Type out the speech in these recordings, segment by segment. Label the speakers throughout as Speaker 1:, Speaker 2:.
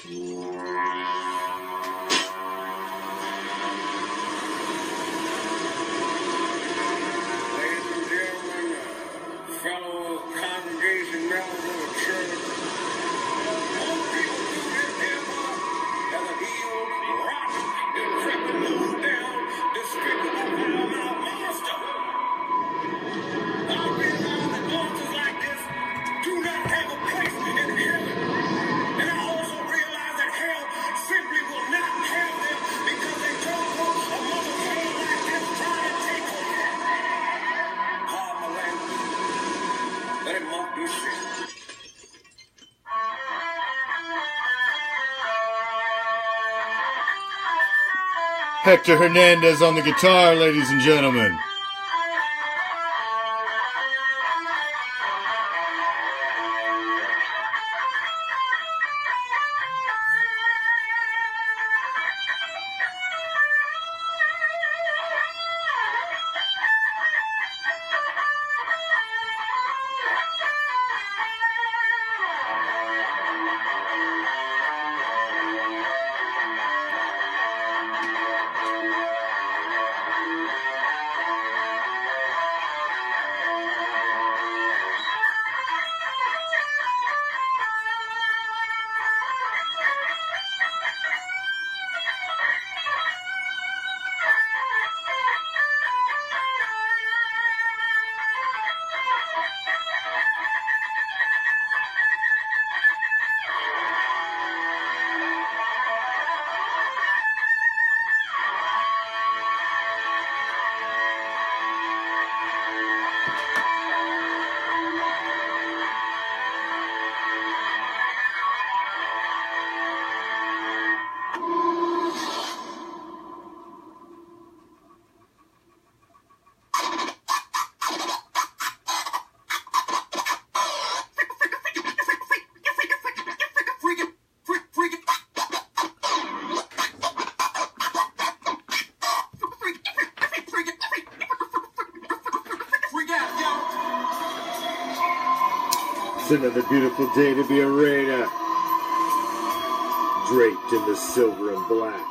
Speaker 1: Fellow congregation members of the church, most people do this hip-hop as an evil, rotten, decrepit, low-down, despicable, foul-mouthed monster. I realize that monsters like this do not have a place in heaven. And I also realize that hell simply will not have them because they don't want a motherfucker like this trying to take over. Pardon my language. But it must be said.
Speaker 2: Hector Hernandez on the guitar, ladies and gentlemen. It's another beautiful day to be a Raider, draped in the silver and black.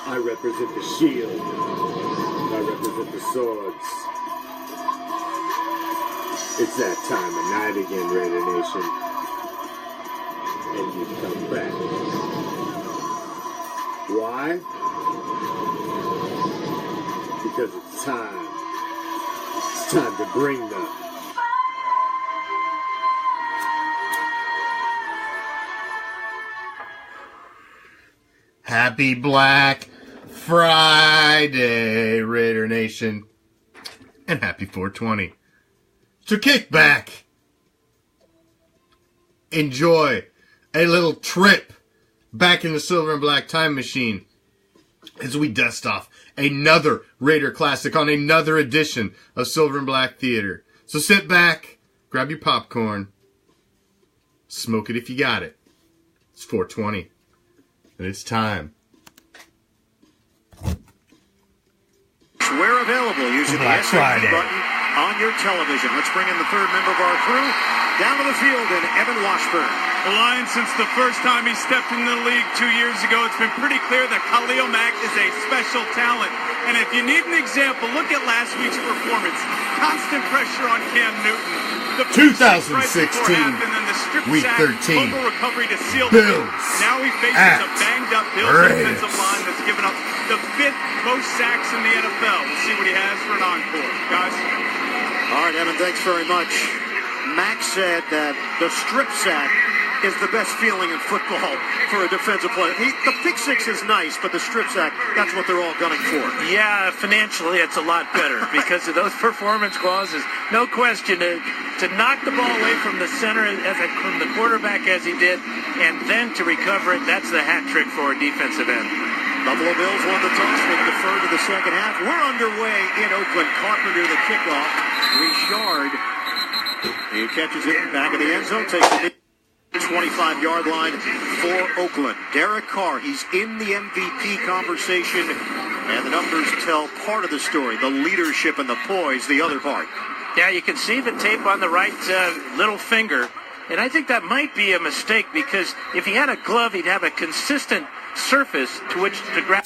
Speaker 2: I represent the shield, I represent the swords. It's that time of night again, Raider Nation, and you've come back. Why? Because it's time. It's time to bring them. Happy Black Friday, Raider Nation, and happy 420. So kick back. Enjoy a little trip back in the silver and black time machine as we dust off another Raider classic on another edition of Silver and Black Theater. So sit back, grab your popcorn, smoke it if you got it. It's 420, and it's time.
Speaker 3: Where available, using the SRT button on your television. Let's bring in the third member of our crew down to the field in Evan Washburn.
Speaker 4: The Lions, since the first time he stepped in the league 2 years ago, it's been pretty clear that Khalil Mack is a special talent. And if you need an example, look at last week's performance. Constant pressure on Cam Newton. The
Speaker 2: 2016,
Speaker 4: week 13, recovery to seal the
Speaker 2: Bills.
Speaker 4: Now he faces a banged-up Bills defensive line that's given up the 5th most sacks in the NFL. We'll see what he has for an encore. Guys?
Speaker 3: All right, Evan, thanks very much. Max said that the strip sack is the best feeling in football for a defensive player. The pick six is nice, but the strip sack, that's what they're all gunning for.
Speaker 5: Yeah, financially it's a lot better because of those performance clauses. No question. To knock the ball away from the center, from the quarterback as he did, and then to recover it, that's the hat trick for a defensive end.
Speaker 3: Buffalo Bills won the toss, but deferred to the second half. We're underway in Oakland. Carpenter the kickoff. Richard, he catches it back of the end zone, takes the 25-yard line for Oakland. Derek Carr, he's in the MVP conversation, and the numbers tell part of the story. The leadership and the poise, the other part.
Speaker 5: Yeah, you can see the tape on the right little finger. And I think that might be a mistake because if he had a glove, he'd have a consistent surface to which to grab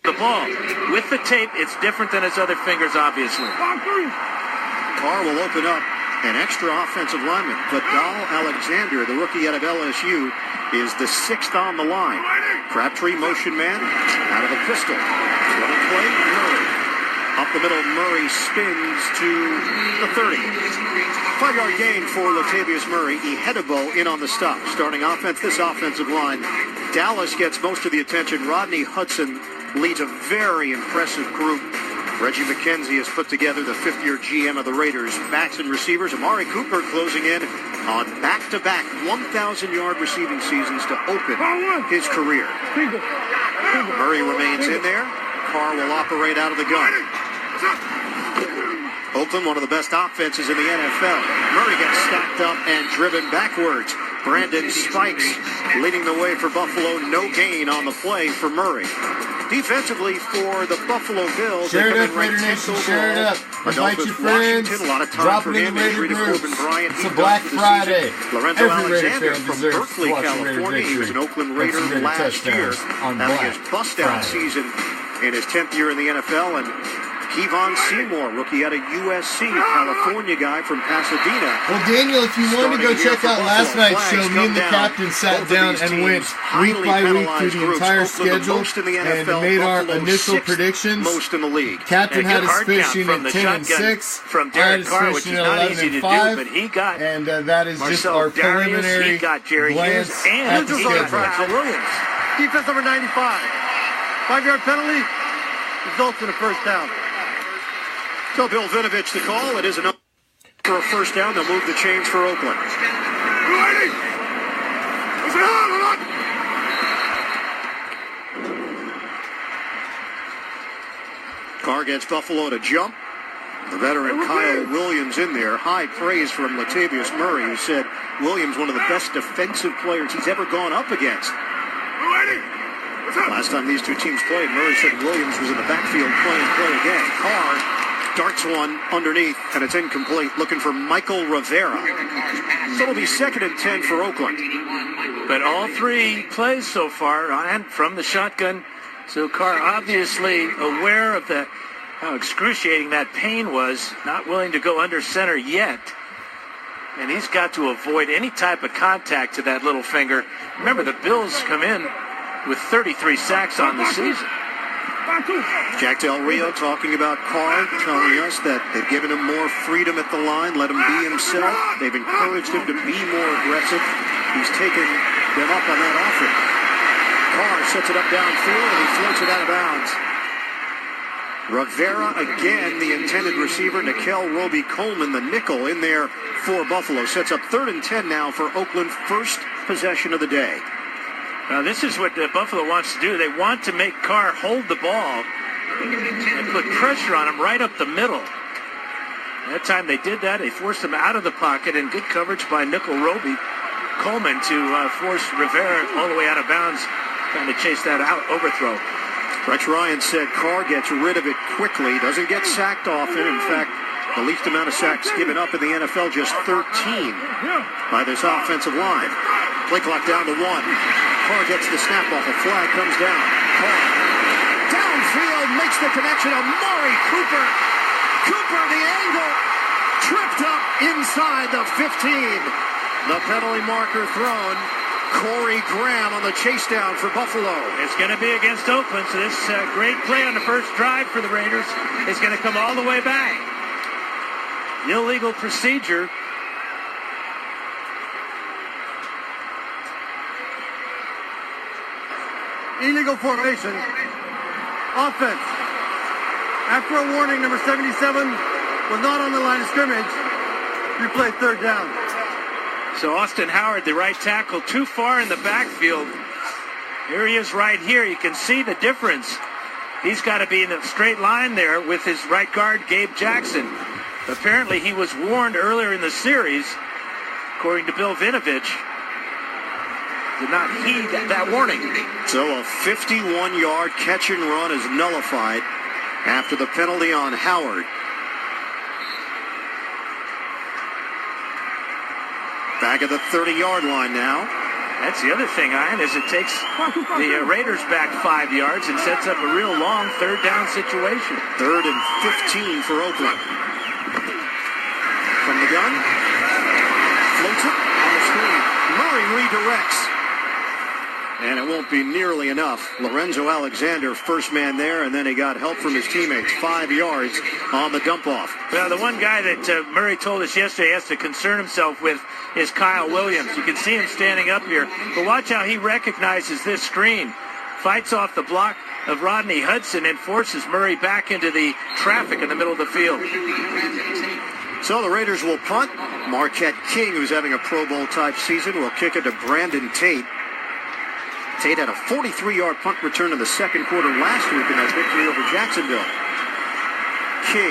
Speaker 5: the ball. With the tape, it's different than his other fingers, obviously.
Speaker 3: Carr will open up an extra offensive lineman. Vidal Alexander, the rookie out of LSU, is the 6th on the line. Crabtree motion man out of the pistol. Running play, Murray. Up the middle, Murray spins to the 30. 5-yard gain for Latavius Murray. Ihedebo in on the stop. Starting offense, this offensive line. Dallas gets most of the attention. Rodney Hudson leads a very impressive group. Reggie McKenzie has put together the 5th-year GM of the Raiders. Backs and receivers, Amari Cooper closing in on back-to-back 1,000-yard receiving seasons to open his career. Murray remains in there. Carr will operate out of the gun. Oakland, one of the best offenses in the NFL. Murray gets stacked up and driven backwards. Brandon Spikes leading the way for Buffalo. No gain on the play for Murray. Defensively for the Buffalo Bills.
Speaker 2: Share it up, Raider Nation. Share it up. Invite your friends.
Speaker 3: A lot of time
Speaker 2: Drop
Speaker 3: for
Speaker 2: it in
Speaker 3: him.
Speaker 2: the Raider
Speaker 3: Injury to
Speaker 2: groups.
Speaker 3: Corbin Bryant.
Speaker 2: It's a Black Friday.
Speaker 3: Lorenzo
Speaker 2: Every Raider
Speaker 3: Alexander
Speaker 2: fan
Speaker 3: from
Speaker 2: deserves
Speaker 3: Berkeley,
Speaker 2: to watch a Raider
Speaker 3: California. He was an
Speaker 2: victory.
Speaker 3: Oakland
Speaker 2: That's
Speaker 3: Raider
Speaker 2: the Raider
Speaker 3: last year.
Speaker 2: touchdowns on
Speaker 3: Having
Speaker 2: Black
Speaker 3: his bust-out
Speaker 2: Friday.
Speaker 3: season in his 10th year in the NFL. And Kevon Seymour, rookie out of USC, California guy from Pasadena.
Speaker 2: Well, Daniel, if you wanted to go check out last night's show, me and the captain sat down and went week by week through the entire schedule and made our initial predictions.
Speaker 3: Most in the league.
Speaker 2: Captain had
Speaker 5: good
Speaker 2: us
Speaker 5: hard count
Speaker 2: finishing
Speaker 5: from
Speaker 2: at
Speaker 5: the
Speaker 2: 10 and
Speaker 5: shotgun
Speaker 2: 6.
Speaker 5: from
Speaker 2: I had
Speaker 5: Derek
Speaker 2: us
Speaker 5: Carr, which
Speaker 2: finishing
Speaker 5: is
Speaker 2: at
Speaker 5: not
Speaker 2: 11
Speaker 5: easy
Speaker 2: and
Speaker 5: to
Speaker 2: 5.
Speaker 5: do, but he got
Speaker 2: And that is just
Speaker 5: Marcel
Speaker 2: our
Speaker 5: Darius,
Speaker 2: preliminary
Speaker 5: he got Jerry
Speaker 2: glance
Speaker 5: Hughes, and
Speaker 2: at the
Speaker 5: he got
Speaker 2: schedule.
Speaker 5: Kyle Williams.
Speaker 6: Defense number 95. 5-yard penalty results in a first down.
Speaker 3: So Bill Vinovich the call. It is enough for a first down. They'll move the chains for Oakland. Carr gets Buffalo to jump. The veteran Kyle Williams in there. High praise from Latavius Murray, who said Williams one of the best defensive players he's ever gone up against. Last time these two teams played, Murray said Williams was in the backfield playing play again. Carr darts one underneath, and it's incomplete. Looking for Michael Rivera. So it'll be 2nd and 10 for Oakland.
Speaker 5: But all 3 plays so far, and from the shotgun, so Carr obviously aware of how excruciating that pain was, not willing to go under center yet. And he's got to avoid any type of contact to that little finger. Remember, the Bills come in with 33 sacks on the season.
Speaker 3: Jack Del Rio talking about Carr, telling us that they've given him more freedom at the line, let him be himself. They've encouraged him to be more aggressive. He's taken them up on that offer. Carr sets it up downfield, and he floats it out of bounds. Rivera again, the intended receiver. Nickel Roby-Coleman, the nickel, in there for Buffalo. Sets up 3rd and 10 now for Oakland. First possession of the day.
Speaker 5: Now, this is what Buffalo wants to do. They want to make Carr hold the ball and put pressure on him right up the middle. That time they did that. They forced him out of the pocket, and good coverage by Nickel Roby-Coleman to force Rivera all the way out of bounds, trying to chase that out overthrow.
Speaker 3: Rex Ryan said Carr gets rid of it quickly, doesn't get sacked often. In fact, the least amount of sacks given up in the NFL, just 13 by this offensive line. Play clock down to 1. Carr gets the snap off. A flag comes down. Carr downfield makes the connection. Amari Cooper. Cooper, the angle. Tripped up inside the 15. The penalty marker thrown. Corey Graham on the chase down for Buffalo.
Speaker 5: It's going to be against Oakland, so this great play on the first drive for the Raiders is going to come all the way back. Illegal procedure.
Speaker 6: Illegal formation. Offense. After a warning, number 77 was not on the line of scrimmage. Replay 3rd down.
Speaker 5: So Austin Howard, the right tackle, too far in the backfield. Here he is right here. You can see the difference. He's got to be in a straight line there with his right guard, Gabe Jackson. Apparently he was warned earlier in the series, according to Bill Vinovich. Did not heed that warning.
Speaker 3: So a 51-yard catch and run is nullified after the penalty on Howard. Back at the 30-yard line now.
Speaker 5: That's the other thing, Ian, is it takes the Raiders back 5 yards and sets up a real long third down situation.
Speaker 3: 3rd and 15 for Oakland. From the gun. Floats it on the screen. Murray redirects. And it won't be nearly enough. Lorenzo Alexander, first man there, and then he got help from his teammates. 5 yards on the dump-off.
Speaker 5: Well, the one guy that Murray told us yesterday has to concern himself with is Kyle Williams. You can see him standing up here, but watch how he recognizes this screen. Fights off the block of Rodney Hudson and forces Murray back into the traffic in the middle of the field.
Speaker 3: So the Raiders will punt. Marquette King, who's having a Pro Bowl-type season, will kick it to Brandon Tate. Tate had a 43-yard punt return in the second quarter last week in that victory over Jacksonville. King,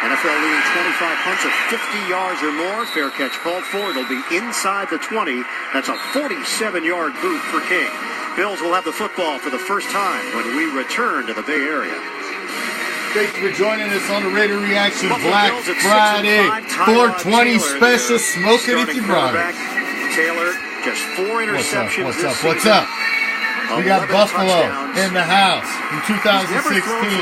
Speaker 3: NFL leading 25 punts of 50 yards or more. Fair catch called for. It'll be inside the 20. That's a 47-yard boot for King. Bills will have the football for the first time when we return to the Bay Area.
Speaker 2: Thank you for joining us on the Raider Reaction Black Friday 420 special. Smoke it if you brought it.
Speaker 3: Taylor, just 4 interceptions.
Speaker 2: What's up? We got Buffalo in the house in 2016.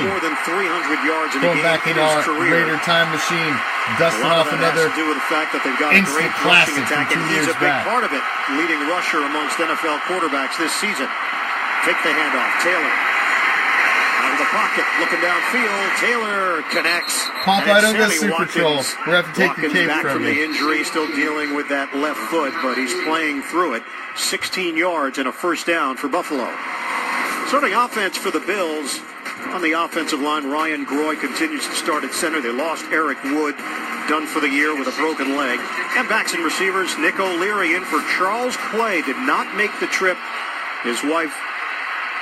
Speaker 3: More than 300 yards in
Speaker 2: going back in our Raider time machine, dusting off another instant classic from 2 years back.
Speaker 3: He's a big part of it, leading rusher amongst NFL quarterbacks this season. Take the handoff, Taylor. Out of the pocket, looking downfield. Taylor connects.
Speaker 2: Pop, I don't get Super Troll. We're going to have to take the cape
Speaker 3: back
Speaker 2: from
Speaker 3: the
Speaker 2: you.
Speaker 3: Injury, still dealing with that left foot, but he's playing through it. 16 yards and a first down for Buffalo. Starting offense for the Bills. On the offensive line, Ryan Groy continues to start at center. They lost Eric Wood, done for the year with a broken leg. And backs and receivers, Nick O'Leary in for Charles Clay. Did not make the trip. His wife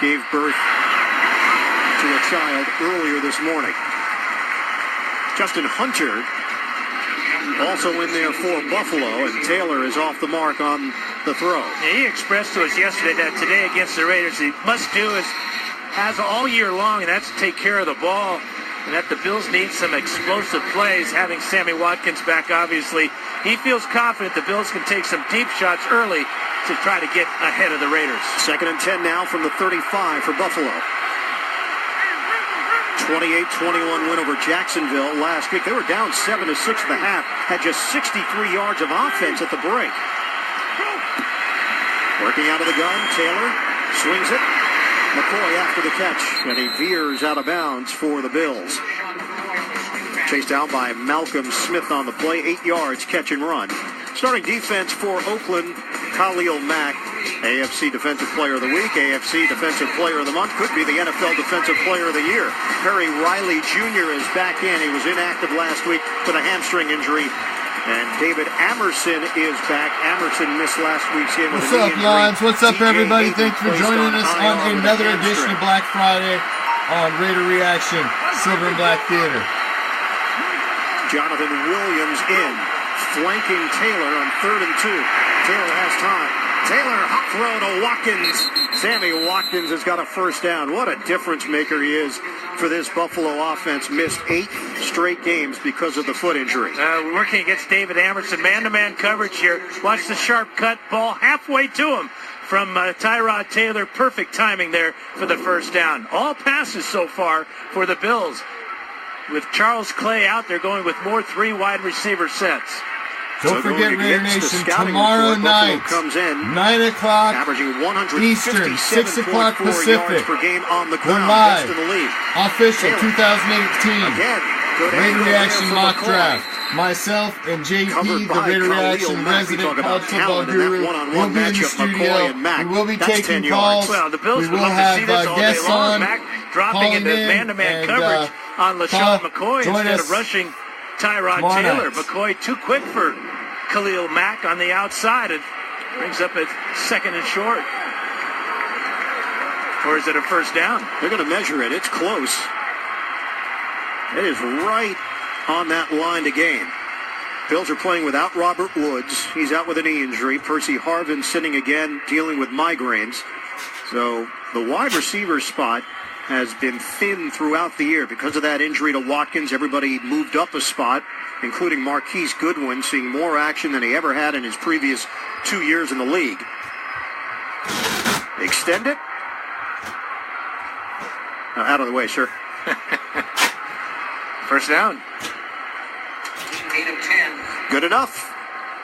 Speaker 3: gave birth to a child earlier this morning. Justin Hunter also in there for Buffalo, and Taylor is off the mark on the throw.
Speaker 5: Yeah, he expressed to us yesterday that today against the Raiders, he must do as has all year long, and that's take care of the ball, and that the Bills need some explosive plays. Having Sammy Watkins back, obviously, he feels confident the Bills can take some deep shots early to try to get ahead of the Raiders.
Speaker 3: 2nd and 10 now from the 35 for Buffalo. 28-21 win over Jacksonville last week. They were down 7-6 at the half. Had just 63 yards of offense at the break. Working out of the gun, Taylor swings it. McCoy after the catch, and he veers out of bounds for the Bills. Chased out by Malcolm Smith on the play. 8 yards, catch and run. Starting defense for Oakland, Khalil Mack, AFC Defensive Player of the Week, AFC Defensive Player of the Month, could be the NFL Defensive Player of the Year. Perry Riley Jr. is back in. He was inactive last week with a hamstring injury. And David Amerson is back. Amerson missed last week's game with a knee injury.
Speaker 2: What's up, Lons? What's up, everybody? Thanks for joining us on another edition of Black Friday on Raider Reaction, Silver and Black Theater.
Speaker 3: Jonathan Williams in, flanking Taylor on 3rd and 2. Taylor has time. Taylor, hot throw to Watkins. Sammy Watkins has got a first down. What a difference maker he is for this Buffalo offense. Missed 8 straight games because of the foot injury.
Speaker 5: Working against David Amerson. Man-to-man coverage here. Watch the sharp cut ball halfway to him from Tyrod Taylor. Perfect timing there for the first down. All passes so far for the Bills. With Charles Clay out there going with more 3 wide receiver sets.
Speaker 2: Don't forget, Raider Nation, tomorrow night,
Speaker 3: comes in,
Speaker 2: 9 o'clock
Speaker 3: averaging
Speaker 2: Eastern, 6 o'clock Pacific.
Speaker 3: Per game on the
Speaker 2: We're
Speaker 3: ground,
Speaker 2: live,
Speaker 3: best in the league.
Speaker 2: official
Speaker 3: Taylor.
Speaker 2: 2018,
Speaker 3: Again, good
Speaker 2: Raider
Speaker 3: angle
Speaker 2: Reaction
Speaker 3: there
Speaker 2: mock
Speaker 3: for
Speaker 2: draft. Myself and JP,
Speaker 3: Covered
Speaker 2: the
Speaker 3: by
Speaker 2: Raider
Speaker 3: Khalil
Speaker 2: Reaction
Speaker 3: Mack. We
Speaker 2: resident
Speaker 3: talk about
Speaker 2: college football
Speaker 3: talent in that
Speaker 2: guru,
Speaker 3: one-on-one
Speaker 2: will be in the
Speaker 3: matchup, McCoy
Speaker 2: studio.
Speaker 3: and Mack.
Speaker 2: We will be
Speaker 3: That's 10
Speaker 2: taking
Speaker 3: yards.
Speaker 2: calls.
Speaker 5: Well, the Bills
Speaker 2: We
Speaker 5: would
Speaker 2: will
Speaker 5: love to see
Speaker 2: have
Speaker 5: this all day
Speaker 2: guests
Speaker 5: long.
Speaker 2: on,
Speaker 5: Mack dropping
Speaker 2: calling
Speaker 5: into
Speaker 2: in,
Speaker 5: man-to-man
Speaker 2: and,
Speaker 5: coverage on LaShawn McCoy
Speaker 2: join
Speaker 5: instead
Speaker 2: us
Speaker 5: of rushing Tyrod
Speaker 2: tomorrow
Speaker 5: Taylor.
Speaker 2: night.
Speaker 5: McCoy too quick for Khalil Mack on the outside. It brings up a 2nd and short. Or is it a first down?
Speaker 3: They're going to measure it. It's close. It is right on that line to gain. Bills are playing without Robert Woods. He's out with a knee injury. Percy Harvin sitting again, dealing with migraines. So the wide receiver spot has been thin throughout the year. Because of that injury to Watkins, everybody moved up a spot. including Marquise Goodwin, seeing more action than he ever had in his previous 2 years in the league. Extend it. Out of the way, sir.
Speaker 5: First down.
Speaker 1: 8 of 10.
Speaker 3: Good enough.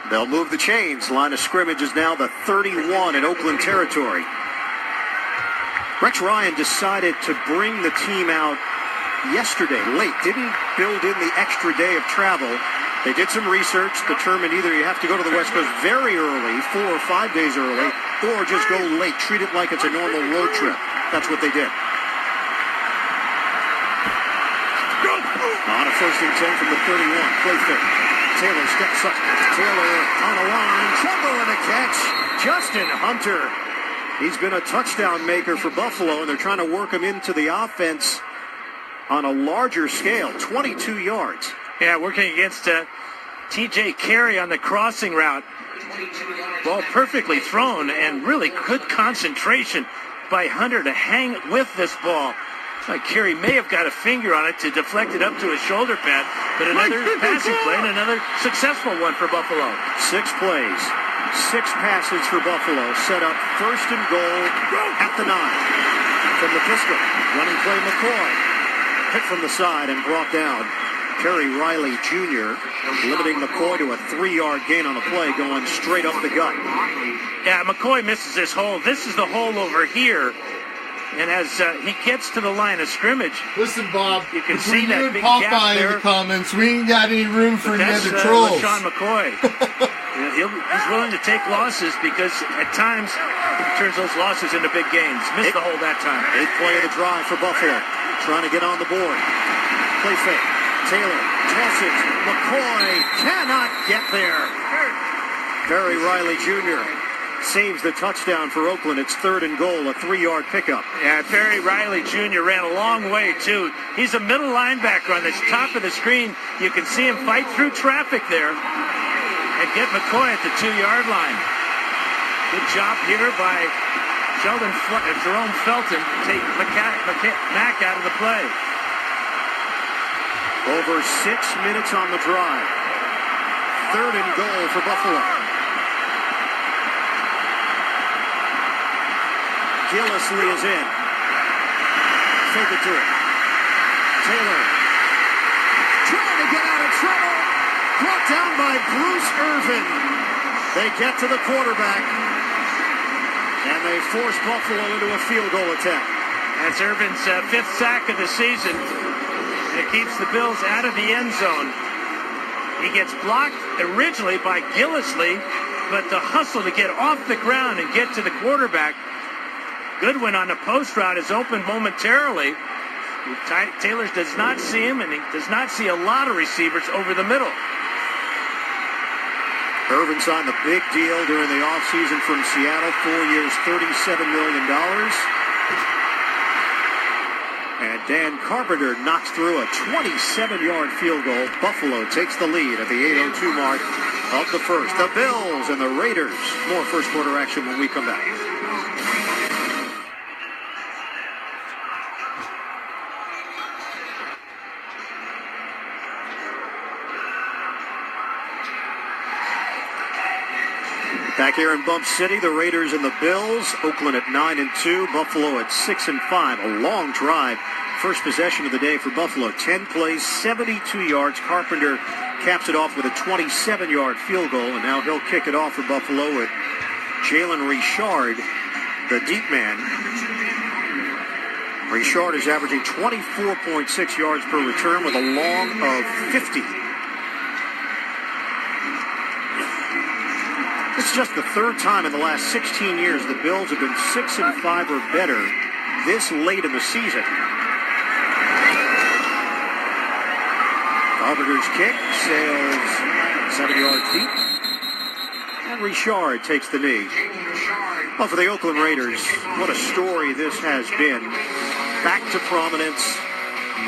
Speaker 3: They'll move the chains. Line of scrimmage is now the 31 in Oakland territory. Rex Ryan decided to bring the team out yesterday, late. Didn't build in the extra day of travel. They did some research, determined either you have to go to the West Coast very early, 4 or 5 days early, or just go late. Treat it like it's a normal road trip. That's what they did. On a 1st and 10 from the 31. Play fake. Taylor steps up. Taylor on the line. Jumbo and a catch. Justin Hunter. He's been a touchdown maker for Buffalo, and they're trying to work him into the offense on a larger scale. 22 yards.
Speaker 5: Yeah, working against T.J. Carey on the crossing route. Ball perfectly thrown and really good concentration by Hunter to hang with this ball. Carey may have got a finger on it to deflect it up to his shoulder pad, but another passing play and another successful one for Buffalo.
Speaker 3: 6 plays, 6 passes for Buffalo. Set up 1st and goal at the 9. From the pistol, running play McCoy. Hit from the side and brought down. Terry Riley Jr. limiting McCoy to a 3-yard gain on the play, going straight up the gut.
Speaker 5: Yeah, McCoy misses this hole. This is the hole over here. And as he gets to the line of scrimmage,
Speaker 2: Listen, Bob,
Speaker 5: you can
Speaker 2: between
Speaker 5: see that
Speaker 2: you and
Speaker 5: big gap
Speaker 2: Popeye in
Speaker 5: there.
Speaker 2: the comments, we ain't got any room for any
Speaker 5: That's
Speaker 2: other trolls.
Speaker 5: LaShawn McCoy. He's willing to take losses because at times he turns those losses into big gains. Missed the hole that time.
Speaker 3: 8th play of the drive for Buffalo. Trying to get on the board. Play fake. Taylor tosses. McCoy cannot get there. Terry Riley Jr. saves the touchdown for Oakland. It's 3rd and goal, a 3-yard pickup.
Speaker 5: Yeah, Terry Riley Jr. ran a long way, too. He's a middle linebacker on the top of the screen. You can see him fight through traffic there and get McCoy at the 2-yard line. Good job here by Jerome Felton to take Mack out of the play.
Speaker 3: Over 6 minutes on the drive. 3rd and goal for Buffalo. Gillisley is in. Fake it to him. Taylor trying to get out of trouble. Brought down by Bruce Irvin. They get to the quarterback. And they force Buffalo into a field goal attempt.
Speaker 5: That's Irvin's 5th sack of the season. It keeps the Bills out of the end zone. He gets blocked originally by Gillisley, but the hustle to get off the ground and get to the quarterback. Goodwin on the post route is open momentarily. Taylor does not see him, and he does not see a lot of receivers over the middle.
Speaker 3: Irvin signed the big deal during the offseason from Seattle, 4 years, $37 million. And Dan Carpenter knocks through a 27-yard field goal. Buffalo takes the lead at the 8:02 mark of the first. The Bills and the Raiders. More first quarter action when we come back. Back here in Bump City, the Raiders and the Bills. Oakland at 9-2, Buffalo at 6-5. A long drive. First possession of the day for Buffalo. 10 plays, 72 yards. Carpenter caps it off with a 27-yard field goal, and now he'll kick it off for Buffalo with Jalen Richard, the deep man. Richard is averaging 24.6 yards per return with a long of 50. It's just the 3rd time in the last 16 years the Bills have been 6-5 or better this late in the season. Carpenter's kick sails 7 yards deep. And Richard takes the knee. Well, for the Oakland Raiders, what a story this has been. Back to prominence,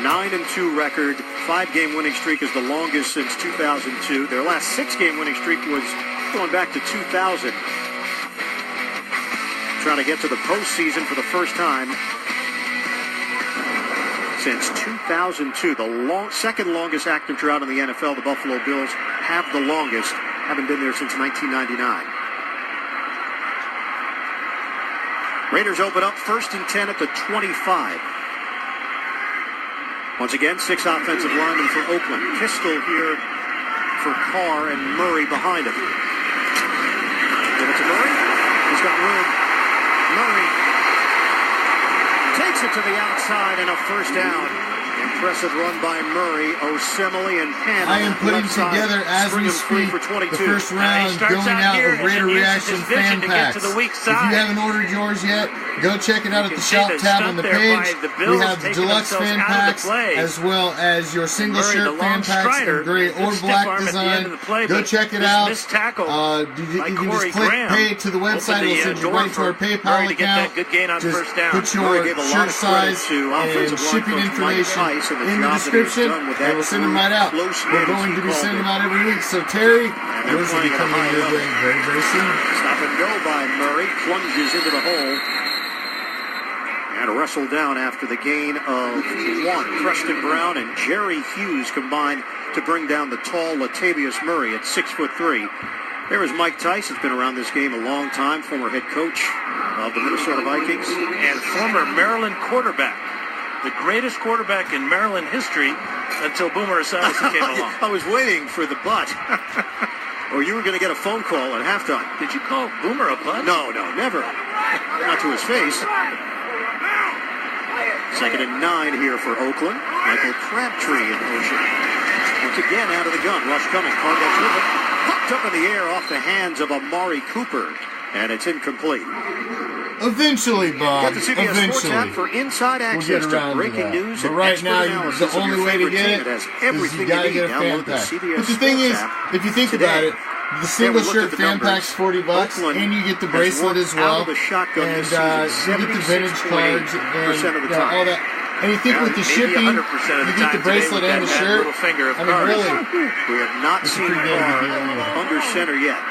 Speaker 3: 9-2 record, 5-game winning streak is the longest since 2002. Their last 6-game winning streak was going back to 2000. Trying to get to the postseason for the first time since 2002. The second longest active drought in the NFL. The Buffalo Bills have the longest. Haven't been there since 1999. Raiders open up 1st and 10 at the 25. Once again, 6 offensive linemen for Oakland. Pistol here for Carr and Murray behind him. Give it to Murray. He's got room. Murray takes it to the outside and a first down. Impressive run by Murray, Osemele, and Pan.
Speaker 2: I am putting together as we speak the first round going out of Raider Reaction fan packs. If you haven't ordered yours yet, go check it out at the shop tab on the page. We have the deluxe fan packs as well as your single shirt fan packs in gray or black design. Go check it out. You can just click pay to the website. It'll send you right to our PayPal account. Just put your shirt size and shipping information in the description, and we'll send them right out. We're going to be sending them out every week. So, Terry, yours will be coming your way very, very soon.
Speaker 3: Stop and go by Murray. Plunges into the hole. And wrestled down after the gain of 1. Preston Brown and Jerry Hughes combined to bring down the tall Latavius Murray at 6'3". There is Mike Tice. Has been around this game a long time. Former head coach of the Minnesota Vikings.
Speaker 5: And former Maryland quarterback. The greatest quarterback in Maryland history until Boomer Esiason came along.
Speaker 3: I was waiting for the butt. Or you were going to get a phone call at halftime.
Speaker 5: Did you call Boomer a butt?
Speaker 3: No, never. Not to his face. 2nd and 9 here for Oakland. Michael Crabtree in motion. Once again out of the gun. Rush coming. Carr gets with it. Popped up in the air off the hands of Amari Cooper. And it's incomplete.
Speaker 2: Eventually, Bob. Eventually.
Speaker 3: For inside access
Speaker 2: we'll get around
Speaker 3: to breaking news.
Speaker 2: But right now, the only way to get it is you got to get a fan pack. But the thing is, if you think about it, the single shirt fan pack's $40, and you get the bracelet as well, and you get the vintage cards and all that. And you think with the shipping, you get the bracelet and the shirt. I mean, really,
Speaker 3: we have not seen Carr under center yet.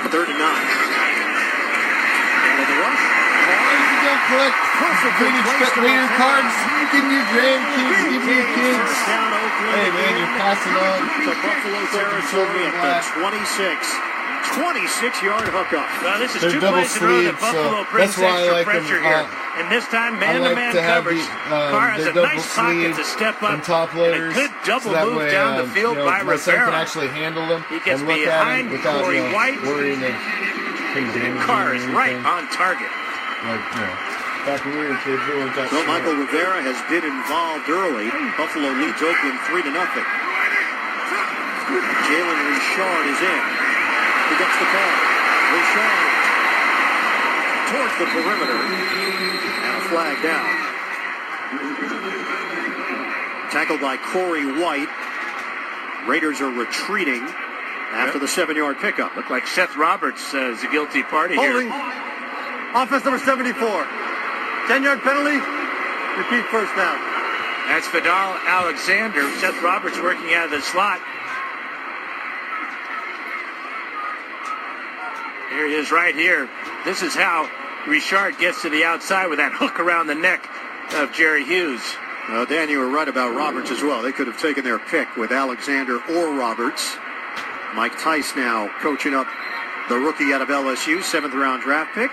Speaker 3: 3rd and 9. And the rush.
Speaker 2: If you don't collect vintage Raider cards, give me your grandkids, give me your kids. Hey man, you're passing on
Speaker 3: to Buffalo territory at the 26-yard hookup.
Speaker 5: Well, this is two plays in a row that Buffalo brings extra pressure here. And this time, man-to-man coverage. Carr has a nice pocket to step up. And a good double move down the field by
Speaker 2: Rivera. My son can
Speaker 5: Rivera.
Speaker 2: actually handle them
Speaker 5: He gets
Speaker 2: and look
Speaker 5: behind
Speaker 2: at them without
Speaker 5: Corey White.
Speaker 2: worrying of
Speaker 5: And Carr is right on target.
Speaker 2: Like, back when we were kids, we weren't that
Speaker 3: So
Speaker 2: smart.
Speaker 3: Michael Rivera has been involved early. Buffalo leads Oakland 3-0. Jalen Richard is in. He gets the call. Richard towards the perimeter. And a flag down. Tackled by Corey White. Raiders are retreating after the 7-yard pickup.
Speaker 5: Looked like Seth Roberts is a guilty party
Speaker 6: Holding.
Speaker 5: here.
Speaker 6: Offense number 74. 10-yard penalty. Repeat first down.
Speaker 5: That's Vidal Alexander. Seth Roberts working out of the slot. Here he is right here. This is how Richard gets to the outside with that hook around the neck of Jerry Hughes.
Speaker 3: Dan, you were right about Roberts as well. They could have taken their pick with Alexander or Roberts. Mike Tice now coaching up the rookie out of LSU, 7th-round draft pick.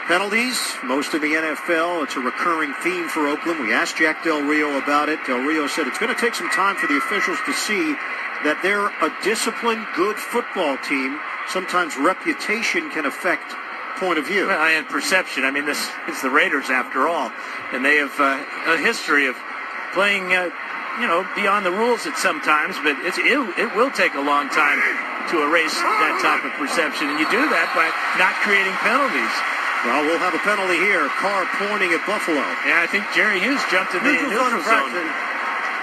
Speaker 3: Penalties, most in the NFL. It's a recurring theme for Oakland. We asked Jack Del Rio about it. Del Rio said it's going to take some time for the officials to see that they're a disciplined, good football team. Sometimes reputation can affect point of view.
Speaker 5: Well, and perception. I mean, this is the Raiders after all. And they have a history of playing, beyond the rules at some times. But it will take a long time to erase that type of perception. And you do that by not creating penalties.
Speaker 3: Well, we'll have a penalty here. Carr pointing at Buffalo.
Speaker 5: Yeah, I think Jerry Hughes jumped in the neutral zone.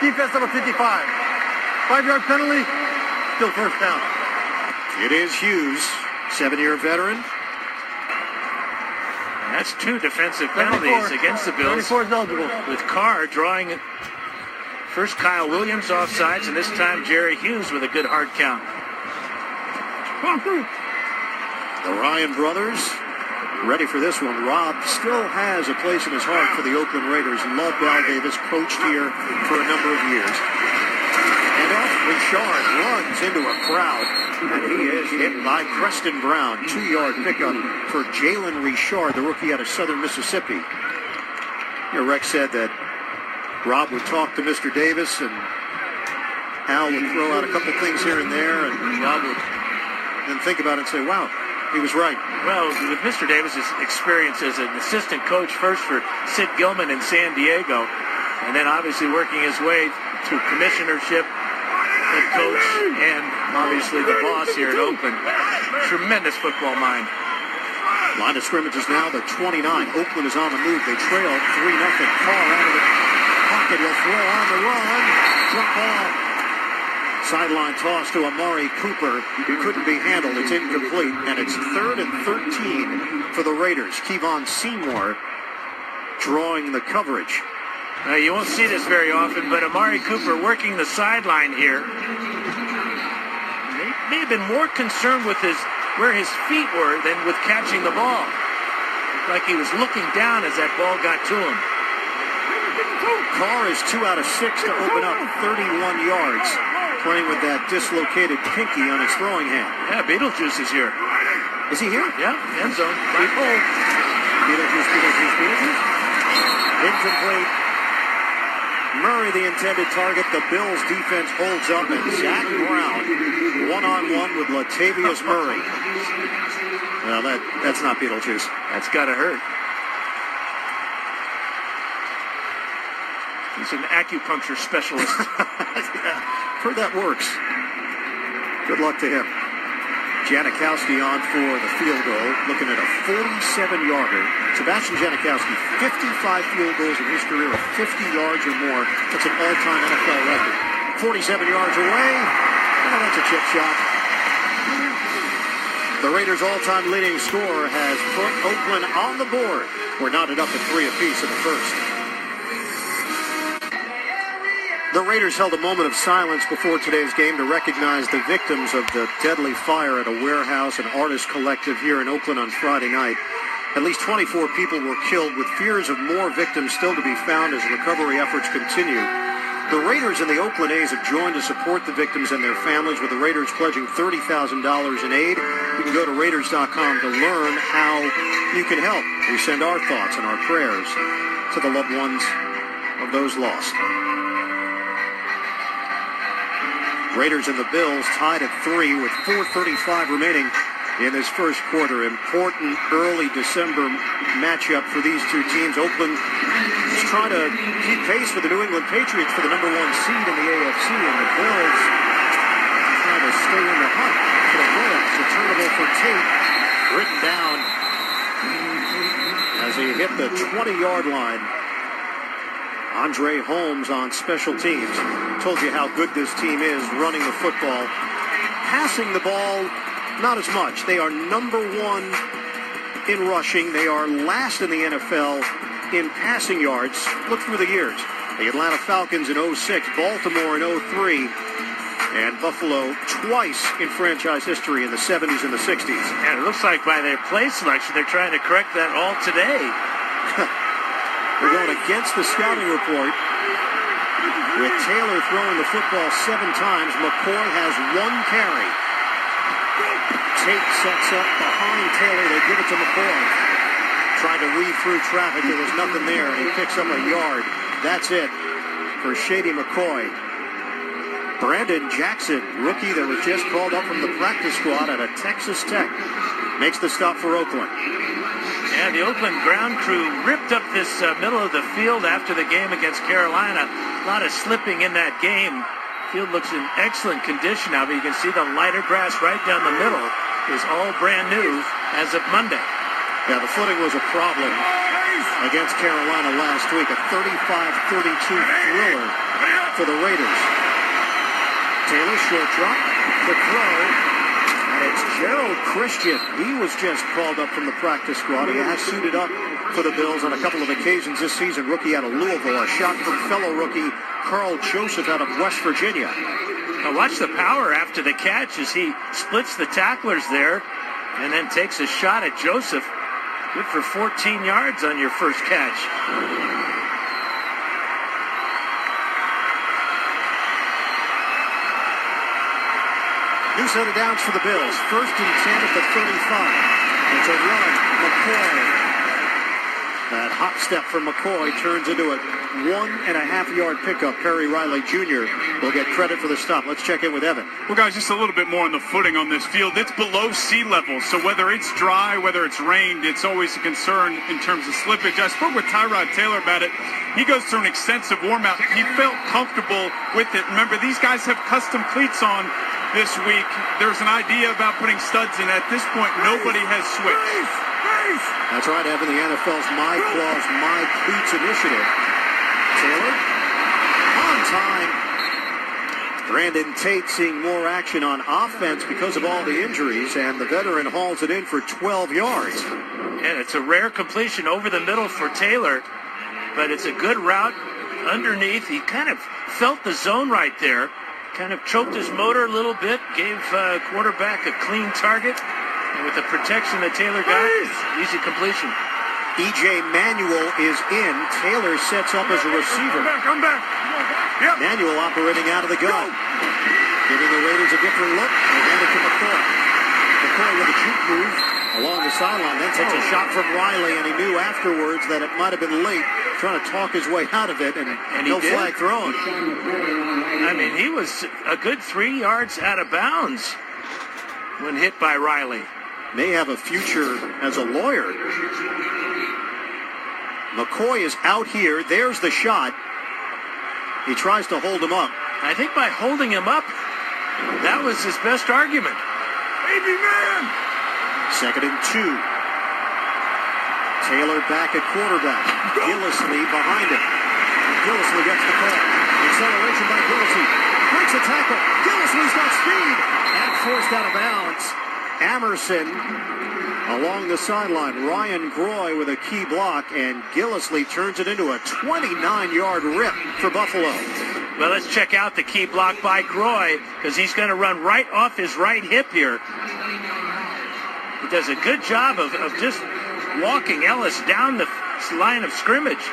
Speaker 6: Defense number 55. 5-yard penalty. Still first down.
Speaker 3: It is Hughes, 7-year veteran.
Speaker 5: That's 2 defensive penalties against the Bills.
Speaker 6: 34 is eligible.
Speaker 5: With Carr drawing first Kyle Williams offsides, and this time Jerry Hughes with a good hard count.
Speaker 3: The Ryan brothers Ready for this one. Rob still has a place in his heart for the Oakland Raiders. Loved Al Davis, coached here for a number of years. And off, Richard runs into a crowd, and he is hit by Preston Brown. 2-yard pickup for Jalen Richard, the rookie out of Southern Mississippi. Rex said that Rob would talk to Mr. Davis, and Al would throw out a couple things here and there, and Rob would then think about it and say, wow, he was right.
Speaker 5: Well, with Mr. Davis's experience as an assistant coach, first for Sid Gilman in San Diego, and then obviously working his way through commissionership, head coach, and obviously the boss here at Oakland. Tremendous football mind.
Speaker 3: Line of scrimmage is now the 29. Oakland is on the move. They trail 3-0. Carr out of the pocket. He'll throw on the run. Drop ball. Sideline toss to Amari Cooper. Couldn't be handled. It's incomplete. And it's 3rd and 13 for the Raiders. Kevon Seymour drawing the coverage.
Speaker 5: You won't see this very often, but Amari Cooper working the sideline here. May have been more concerned with where his feet were than with catching the ball. Like he was looking down as that ball got to him.
Speaker 3: Carr is 2 out of 6 to open up 31 yards, playing with that dislocated pinky on his throwing hand.
Speaker 5: Yeah, Beetlejuice is here.
Speaker 3: Is he here?
Speaker 5: Yeah, end zone. Right hole.
Speaker 3: Beetlejuice. Incomplete. Murray, the intended target. The Bills defense holds up, and Zach Brown one-on-one with Latavius Murray. Well, that's not Beetlejuice.
Speaker 5: That's got to hurt. He's an acupuncture specialist.
Speaker 3: Heard that works. Good luck to him. Janikowski on for the field goal, looking at a 47-yarder. Sebastian Janikowski, 55 field goals in his career of 50 yards or more. That's an all-time NFL record. 47 yards away. Oh, that's a chip shot. The Raiders' all-time leading scorer has put Oakland on the board. We're knotted up at 3 apiece in the first. The Raiders held a moment of silence before today's game to recognize the victims of the deadly fire at a warehouse and artist collective here in Oakland on Friday night. At least 24 people were killed, with fears of more victims still to be found as recovery efforts continue. The Raiders and the Oakland A's have joined to support the victims and their families, with the Raiders pledging $30,000 in aid. You can go to Raiders.com to learn how you can help. We send our thoughts and our prayers to the loved ones of those lost. Raiders and the Bills tied at 3 with 4:35 remaining in this first quarter. Important early December matchup for these two teams. Oakland is trying to keep pace with the New England Patriots for the #1 seed in the AFC, and the Bills trying to stay in the hunt for the playoffs. Returnable for Tate, written down as he hit the 20-yard line. Andre Holmes on special teams. Told you how good this team is running the football. Passing the ball, not as much. They are #1 in rushing. They are last in the NFL in passing yards. Look through the years. The Atlanta Falcons in 06, Baltimore in 03, and Buffalo twice in franchise history in the 70s and the 60s.
Speaker 5: And it looks like by their play selection, they're trying to correct that all today.
Speaker 3: We're going against the scouting report. With Taylor throwing the football 7 times, McCoy has 1 carry. Tate sets up behind Taylor. They give it to McCoy. Tried to weave through traffic. There was nothing there, and he picks up a yard. That's it for Shady McCoy. Brandon Jackson, rookie that was just called up from the practice squad out of Texas Tech, makes the stop for Oakland.
Speaker 5: Yeah, the Oakland ground crew ripped up this middle of the field after the game against Carolina. A lot of slipping in that game. Field looks in excellent condition now, but you can see the lighter grass right down the middle is all brand new as of Monday.
Speaker 3: Yeah, the footing was a problem against Carolina last week. A 35-32 thriller for the Raiders. Taylor, short drop, the throw. And it's Gerald Christian. He was just called up from the practice squad. He has suited up for the Bills on a couple of occasions this season. Rookie out of Louisville. A shot from fellow rookie Carl Joseph out of West Virginia.
Speaker 5: Now watch the power after the catch as he splits the tacklers there and then takes a shot at Joseph. Good for 14 yards on your first catch.
Speaker 3: New set of downs for the Bills. 1st and 10 at the 35. It's a run. McCoy. That hop step from McCoy turns into a 1.5-yard pickup. Perry Riley Jr. will get credit for the stop. Let's check in with Evan.
Speaker 4: Well, guys, just a little bit more on the footing on this field. It's below sea level, so whether it's dry, whether it's rained, it's always a concern in terms of slippage. I spoke with Tyrod Taylor about it. He goes through an extensive warm-out. He felt comfortable with it. Remember, these guys have custom cleats on this week. There's an idea about putting studs in. At this point, nobody has switched.
Speaker 3: That's right, Evan, the NFL's My Clause, My Cleats initiative. Taylor, on time. Brandon Tate seeing more action on offense because of all the injuries, and the veteran hauls it in for 12 yards.
Speaker 5: And it's a rare completion over the middle for Taylor, but it's a good route underneath. He kind of felt the zone right there, kind of choked his motor a little bit, gave quarterback a clean target. And with the protection that Taylor got, easy completion.
Speaker 3: E.J. Manuel is in. Taylor sets up as a receiver.
Speaker 4: Come back. Yep.
Speaker 3: Manuel operating out of the gun. Giving the Raiders a different look. They hand it to McCoy. McCoy with a juke move along the sideline. Then takes a shot from Riley, and he knew afterwards that it might have been late, trying to talk his way out of it, and no flag thrown.
Speaker 5: I mean, he was a good 3 yards out of bounds when hit by Riley.
Speaker 3: May have a future as a lawyer. McCoy is out here. There's the shot. He tries to hold him up.
Speaker 5: I think by holding him up, that was his best argument.
Speaker 4: Baby man!
Speaker 3: 2nd and 2. Taylor back at quarterback. Gillislee behind him. Gillislee gets the call. Acceleration by Gillislee. Breaks a tackle. Gillislee's got speed. And forced out of bounds. Amerson along the sideline. Ryan Groy with a key block, and Gillislee turns it into a 29-yard rip for Buffalo.
Speaker 5: Well, let's check out the key block by Groy, because he's going to run right off his right hip here. He does a good job of just walking Ellis down the line of scrimmage.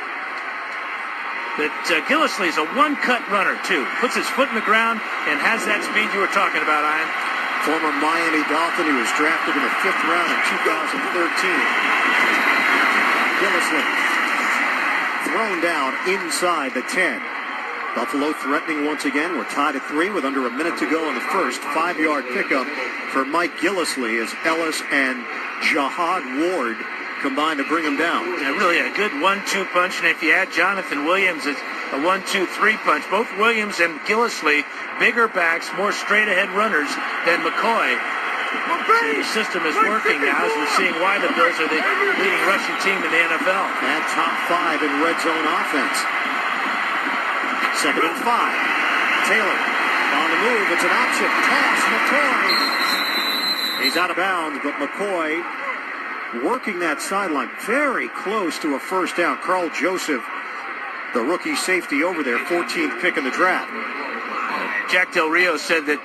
Speaker 5: But Gillislee's a one-cut runner, too. Puts his foot in the ground and has that speed you were talking about, Ian.
Speaker 3: Former Miami Dolphin who was drafted in the 5th round in 2013. Gillislee thrown down inside the 10. Buffalo threatening once again. We're tied at 3 with under a minute to go in the first. 5-yard pickup for Mike Gillislee as Ellis and Jahad Ward combined to bring him down.
Speaker 5: Yeah, really a good 1-2 punch, and if you add Jonathan Williams, it's a 1-2-3 punch. Both Williams and Gillislee, bigger backs, more straight-ahead runners than McCoy. So the system is working now, as we're seeing why the Bills are the leading rushing team in the NFL.
Speaker 3: And top 5 in red zone offense. 2nd and 5. Taylor on the move. It's an option. Pass, McCoy. He's out of bounds, but McCoy working that sideline very close to a first down. Carl Joseph, the rookie safety over there, 14th pick in the draft.
Speaker 5: Jack Del Rio said that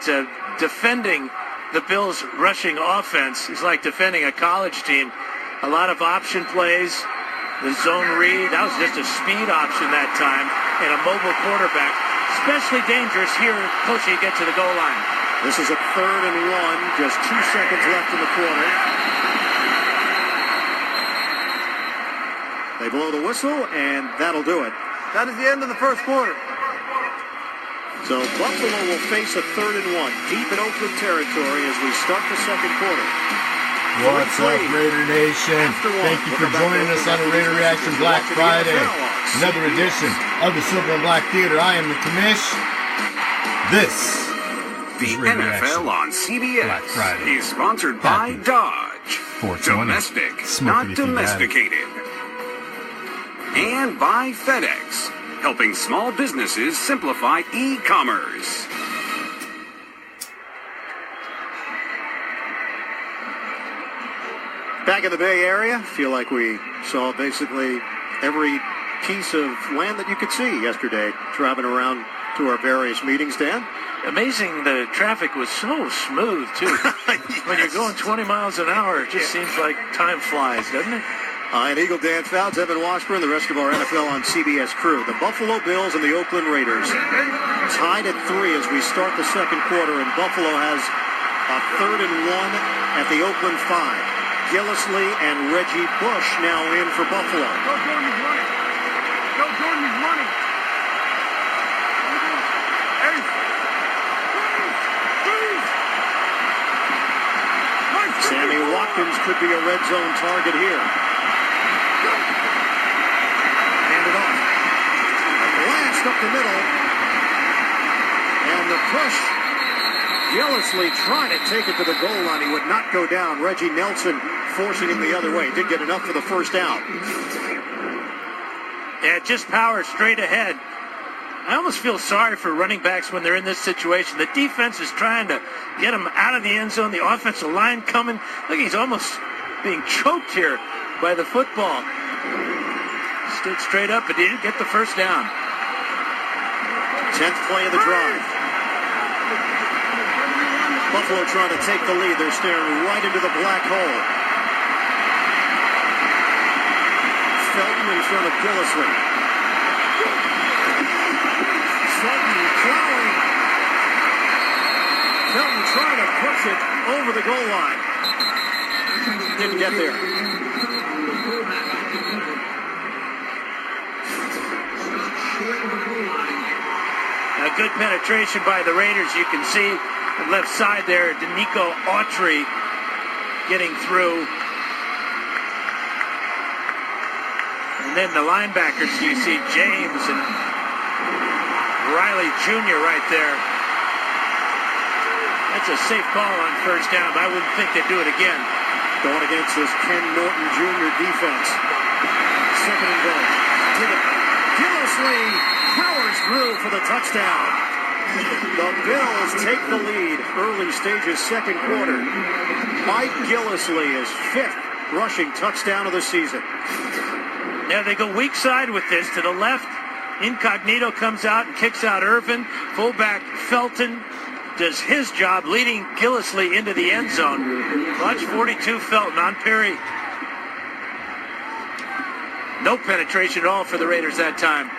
Speaker 5: defending the Bills' rushing offense is like defending a college team. A lot of option plays, the zone read. That was just a speed option that time, and a mobile quarterback. Especially dangerous here closer you get to the goal line.
Speaker 3: This is a 3rd and 1, just 2 seconds left in the quarter. They blow the whistle, and that'll do it.
Speaker 6: That is the end of the first quarter.
Speaker 3: So Buffalo will face a 3rd and 1, deep in Oakland territory as we start the second quarter.
Speaker 2: What's up, Raider Nation? Thank you for joining us on a Raider Reaction Black Friday. Another edition of the Silver and Black Theater. I am the Commish. This
Speaker 7: the
Speaker 2: is Raider
Speaker 7: NFL
Speaker 2: Reaction
Speaker 7: on CBS
Speaker 2: Black Friday.
Speaker 7: is sponsored by
Speaker 2: Happy
Speaker 7: Dodge.
Speaker 2: 420.
Speaker 7: Domestic,
Speaker 2: Smoke
Speaker 7: not
Speaker 2: it if you got it.
Speaker 7: domesticated. And by FedEx, helping small businesses simplify e-commerce.
Speaker 3: Back in the Bay Area, feel like we saw basically every piece of land that you could see yesterday, driving around to our various meetings, Dan.
Speaker 5: Amazing, the traffic was so smooth, too.
Speaker 3: Yes.
Speaker 5: When you're going 20 miles an hour, it just seems like time flies, doesn't it?
Speaker 3: And Eagle Dan Fouts, Evan Washburn, the rest of our NFL on CBS crew. The Buffalo Bills and the Oakland Raiders tied at 3 as we start the second quarter, and Buffalo has a 3rd and 1 at the Oakland 5. Gillislee and Reggie Bush now in for Buffalo.
Speaker 6: Go Jordan, he's running. Go Jordan, he's running.
Speaker 3: Sammy Watkins could be a red zone target here. Hand it off. Blast up the middle. And the push. Gillislee trying to take it to the goal line. He would not go down. Reggie Nelson forcing him the other way. Did get enough for the first down.
Speaker 5: Yeah, just power straight ahead. I almost feel sorry for running backs when they're in this situation. The defense is trying to get them out of the end zone. The offensive line coming. Look, he's almost being choked here by the football. Stood straight up, but didn't get the first down.
Speaker 3: 10th play of the drive. Buffalo trying to take the lead. They're staring right into the black hole. Felton in front of Gillislee. Felton trying to push it over the goal line. Didn't get there.
Speaker 5: A good penetration by the Raiders. You can see the left side there, Danico Autry getting through. And then the linebackers, you see James and Riley Jr. right there. That's a safe call on first down, but I wouldn't think they'd do it again.
Speaker 3: Going against this Ken Norton Jr. defense. 2nd and goal. Gillislee powers through for the touchdown. The Bills take the lead early stages, second quarter. Mike Gillislee is 5th rushing touchdown of the season.
Speaker 5: Now they go weak side with this to the left. Incognito comes out and kicks out Irvin. Fullback Felton does his job, leading Gillislee into the end zone. Watch 42 Felton on Perry. No penetration at all for the Raiders that time.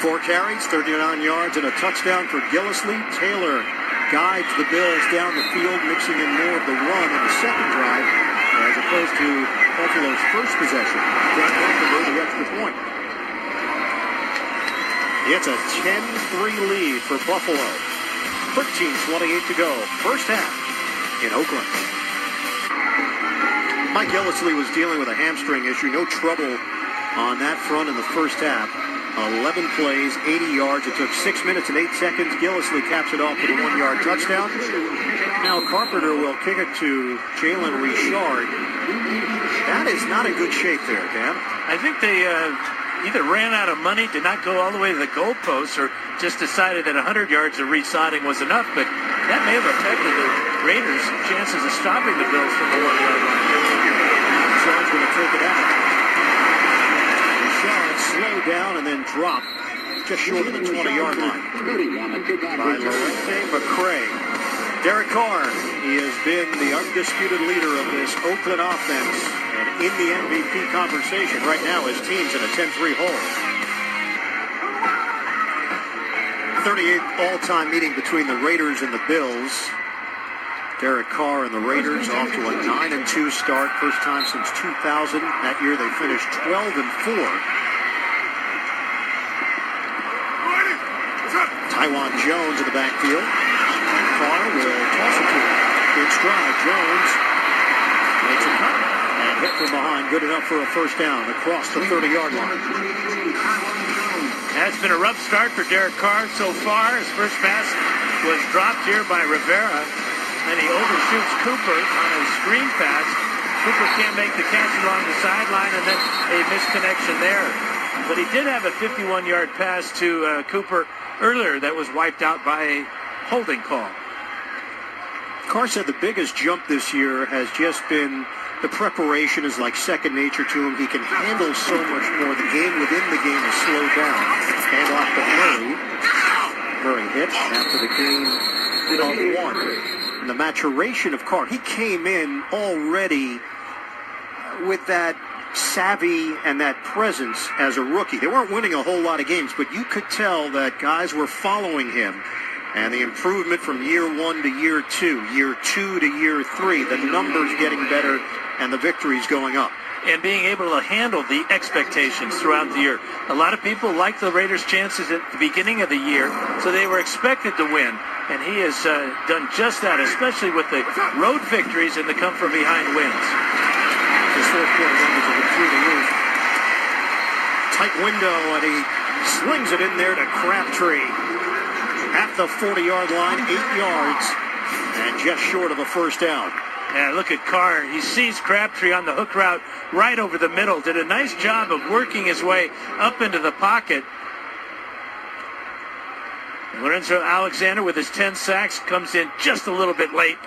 Speaker 3: 4 carries, 39 yards, and a touchdown for Gillislee. Taylor guides the Bills down the field, mixing in more of the run in the second drive, as opposed to Buffalo's first possession. Just after the extra point. It's a 10-3 lead for Buffalo. 13:28 to go. First half in Oakland. Mike Gillislee was dealing with a hamstring issue. No trouble on that front in the first half. 11 plays, 80 yards. It took 6 minutes and 8 seconds. Gillislee caps it off with a 1-yard touchdown. Now Carpenter will kick it to Jalen Richard. That is not in good shape there, Dan.
Speaker 5: I think they either ran out of money, did not go all the way to the goalpost, or just decided that 100 yards of resodding was enough. But that may have affected the Raiders' chances of stopping the Bills from the 1-yard line.
Speaker 3: Richard's going to take it out. Richard slowed down and then dropped just short of the 20-yard line by Lorente McCray. Derek Carr, he has been the undisputed leader of this Oakland offense and in the MVP conversation. Right now, his team's in a 10-3 hole. 38th all-time meeting between the Raiders and the Bills. Derek Carr and the Raiders off to a 9-2 start. First time since 2000. That year they finished 12-4. Tywan Jones in the backfield. Carr will toss it to him. Good stride. Jones makes a cut and hit from behind. Good enough for a first down across the 30-yard line.
Speaker 5: That's been a rough start for Derek Carr so far. His first pass was dropped here by Rivera, and he overshoots Cooper on a screen pass. Cooper can't make the catch along the sideline, and then a misconnection there. But he did have a 51-yard pass to Cooper earlier that was wiped out by a holding call.
Speaker 3: Carr said the biggest jump this year has just been the preparation is like second nature to him. He can handle so much more. The game within the game is slowed down. Hand off to Murray. Murray hit after the game of one. And the maturation of Carr. He came in already with that savvy and that presence as a rookie. They weren't winning a whole lot of games, but you could tell that guys were following him. And the improvement from year 1 to year 2, year 2 to year 3, the numbers getting better and the victories going up.
Speaker 5: And being able to handle the expectations throughout the year. A lot of people liked the Raiders' chances at the beginning of the year, so they were expected to win. And he has done just that, especially with the road victories and the come-from-behind wins.
Speaker 3: His fourth quarter numbers have been through the roof. Tight window, and he slings it in there to Crabtree. At the 40-yard line, 8 yards, and just short of a first down.
Speaker 5: Yeah, look at Carr. He sees Crabtree on the hook route right over the middle. Did a nice job of working his way up into the pocket. Lorenzo Alexander with his 10 sacks comes in just a little bit late,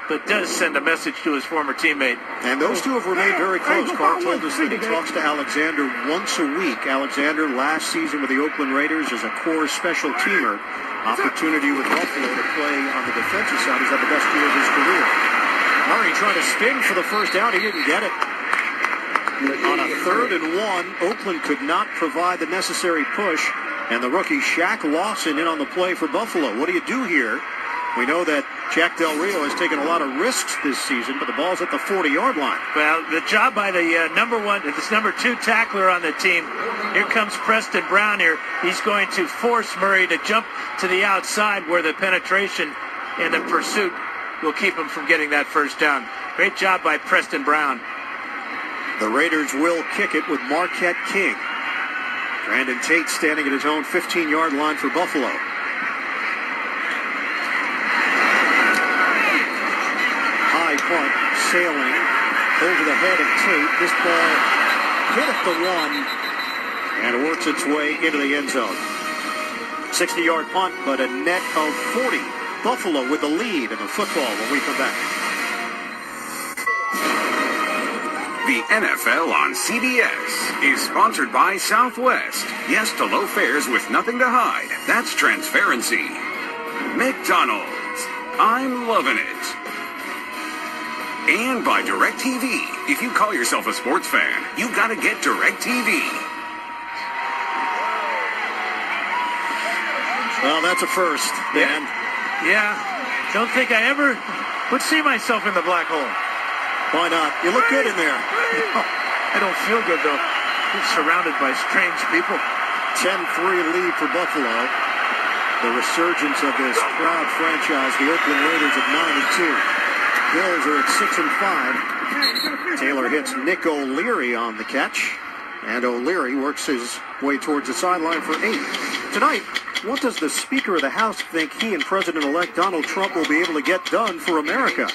Speaker 5: but does send a message to his former teammate.
Speaker 3: And those two have remained very close. Carr told us that he talks to Alexander once a week. Alexander last season with the Oakland Raiders as a core special teamer. Opportunity with Buffalo to play on the defensive side. He's had the best year of his career. Murray trying to spin for the first down. He didn't get it. On a 3rd and 1, Oakland could not provide the necessary push. And the rookie Shaq Lawson in on the play for Buffalo. What do you do here? We know that Jack Del Rio has taken a lot of risks this season, but the ball's at the 40-yard line.
Speaker 5: Well, the job by the number 2 tackler on the team. Here comes Preston Brown here. He's going to force Murray to jump to the outside where the penetration and the pursuit will keep him from getting that first down. Great job by Preston Brown.
Speaker 3: The Raiders will kick it with Marquette King. Brandon Tate standing at his own 15-yard line for Buffalo. High punt, sailing over the head of Tate. This ball hit at the 1 and works its way into the end zone. 60-yard punt, but a net of 40. Buffalo with the lead in the football when we come back.
Speaker 7: The NFL on CBS is sponsored by Southwest. Yes to low fares with nothing to hide. That's transparency. McDonald's. I'm loving it. And by DirecTV. If you call yourself a sports fan, you gotta get DirecTV.
Speaker 3: Well, that's a first, Dan.
Speaker 5: Yeah. Don't think I ever would see myself in the black hole.
Speaker 3: Why not? You look good in there.
Speaker 5: No, I don't feel good, though. I'm surrounded by strange people.
Speaker 3: 10-3 lead for Buffalo. The resurgence of this proud franchise, the Oakland Raiders at 9-2. Bills are at 6-5. Taylor hits Nick O'Leary on the catch. And O'Leary works his way towards the sideline for 8. Tonight, what does the Speaker of the House think he and President-elect Donald Trump will be able to get done for America?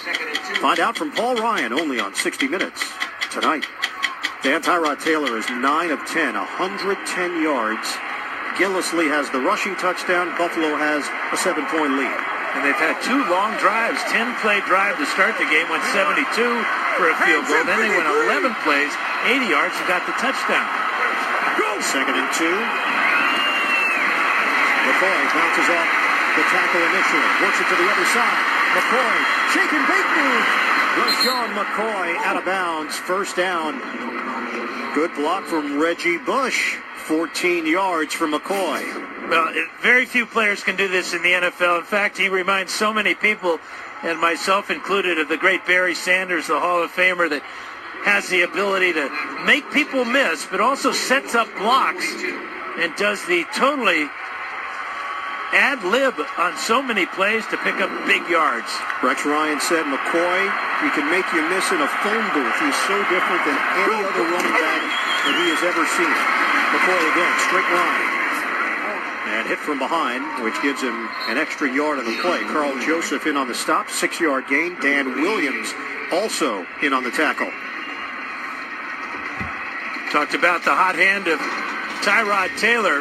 Speaker 3: Find out from Paul Ryan only on 60 Minutes tonight. Dan Tyrod Taylor is 9 of 10, 110 yards. Gillislee has the rushing touchdown. Buffalo has a 7-point lead.
Speaker 5: And they've had 2 long drives, 10-play drive to start the game, went 72 for a field goal. Then they went 11 plays, 80 yards, and got the touchdown.
Speaker 3: 2nd and 2. McCoy bounces off the tackle initially. Works it to the other side. McCoy, shake and bake move. LaShawn McCoy out of bounds. First down. Good block from Reggie Bush. 14 yards for McCoy.
Speaker 5: Well, very few players can do this in the NFL. In fact, he reminds so many people, and myself included, of the great Barry Sanders, the Hall of Famer, that has the ability to make people miss, but also sets up blocks and does the totally ad-lib on so many plays to pick up big yards.
Speaker 3: Rex Ryan said, McCoy, he can make you miss in a phone booth. He's so different than any other running back that he has ever seen. McCoy again, straight line. And hit from behind, which gives him an extra yard on the play. Carl Joseph in on the stop, 6-yard gain. Dan Williams also in on the tackle.
Speaker 5: Talked about the hot hand of Tyrod Taylor.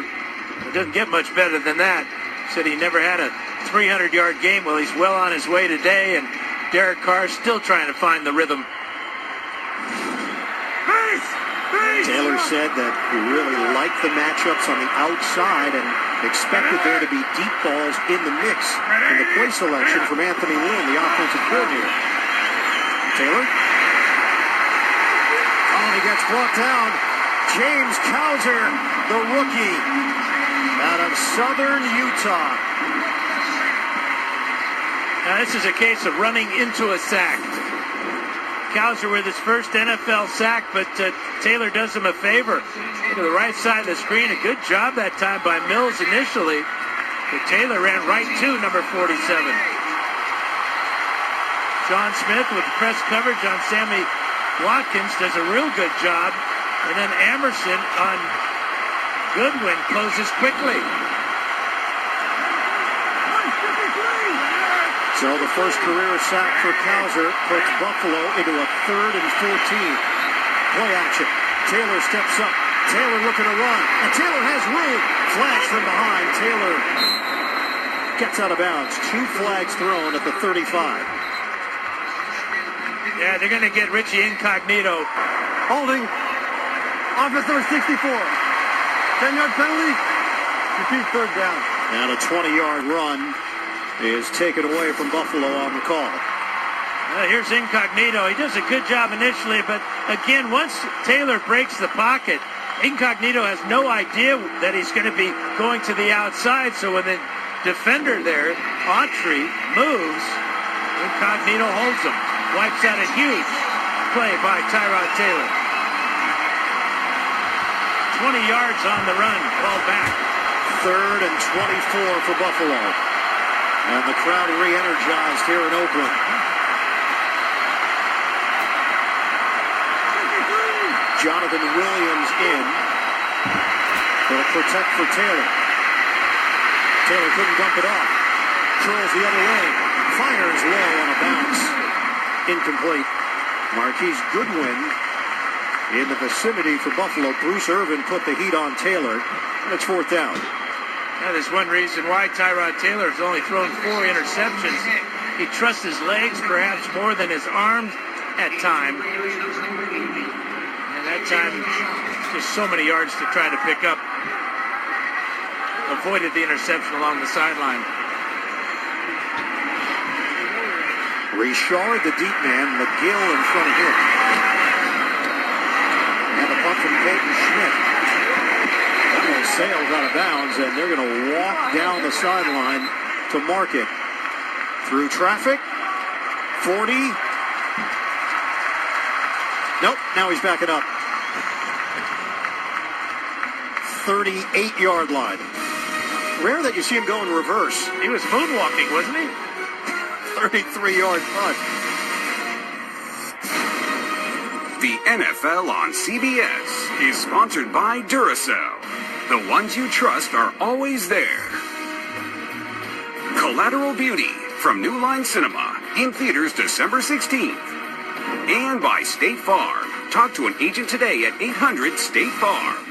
Speaker 5: It doesn't get much better than that. Said he never had a 300-yard game. Well, he's well on his way today, and Derek Carr still trying to find the rhythm.
Speaker 3: Taylor said that he really liked the matchups on the outside and expected there to be deep balls in the mix in the play selection from Anthony Lynn, the offensive coordinator. Taylor He gets brought down. James Cowser, the rookie out of Southern Utah.
Speaker 5: Now, this is a case of running into a sack. Cowser with his first NFL sack, but Taylor does him a favor. To the right side of the screen, a good job that time by Mills initially, but Taylor ran right to number 47. John Smith with press coverage on Sammy Watkins does a real good job, and then Emerson on Goodwin closes quickly.
Speaker 3: So the first career sack for Cowser puts Buffalo into a 3rd and 14. Play action. Taylor steps up. Taylor looking to run. And Taylor has room. Flags from behind. Taylor gets out of bounds. 2 flags thrown at the 35.
Speaker 5: Yeah, they're going to get Richie Incognito.
Speaker 6: Holding. Offense number 64. 10-yard penalty. Repeat 3rd down.
Speaker 3: And a 20-yard run is taken away from Buffalo on the call.
Speaker 5: Here's Incognito. He does a good job initially, but again, once Taylor breaks the pocket, Incognito has no idea that he's going to be going to the outside, so when the defender there, Autry, moves, Incognito holds him. Wipes out a huge play by Tyrod Taylor. 20 yards on the run, ball back.
Speaker 3: 3rd and 24 for Buffalo. And the crowd re-energized here in Oakland. Jonathan Williams in. They'll protect for Taylor. Taylor couldn't dump it off. Curls the other way. Fires low on a bounce. Incomplete. Marquise Goodwin in the vicinity for Buffalo. Bruce Irvin put the heat on Taylor. And it's 4th down.
Speaker 5: That is one reason why Tyrod Taylor has only thrown 4 interceptions. He trusts his legs perhaps more than his arms at time. And that time, just so many yards to try to pick up. Avoided the interception along the sideline.
Speaker 3: Richard, the deep man, McGill in front of him. And a punt from Peyton Schmidt. Sails out of bounds, and they're going to walk down the sideline to mark it. Through traffic. 40. Nope, now he's backing up. 38-yard line. Rare that you see him go in reverse.
Speaker 5: He was moonwalking, wasn't he?
Speaker 3: 33-yard punt.
Speaker 7: The NFL on CBS is sponsored by Duracell. The ones you trust are always there. Collateral Beauty from New Line Cinema in theaters December 16th. And by State Farm. Talk to an agent today at 800 State Farm.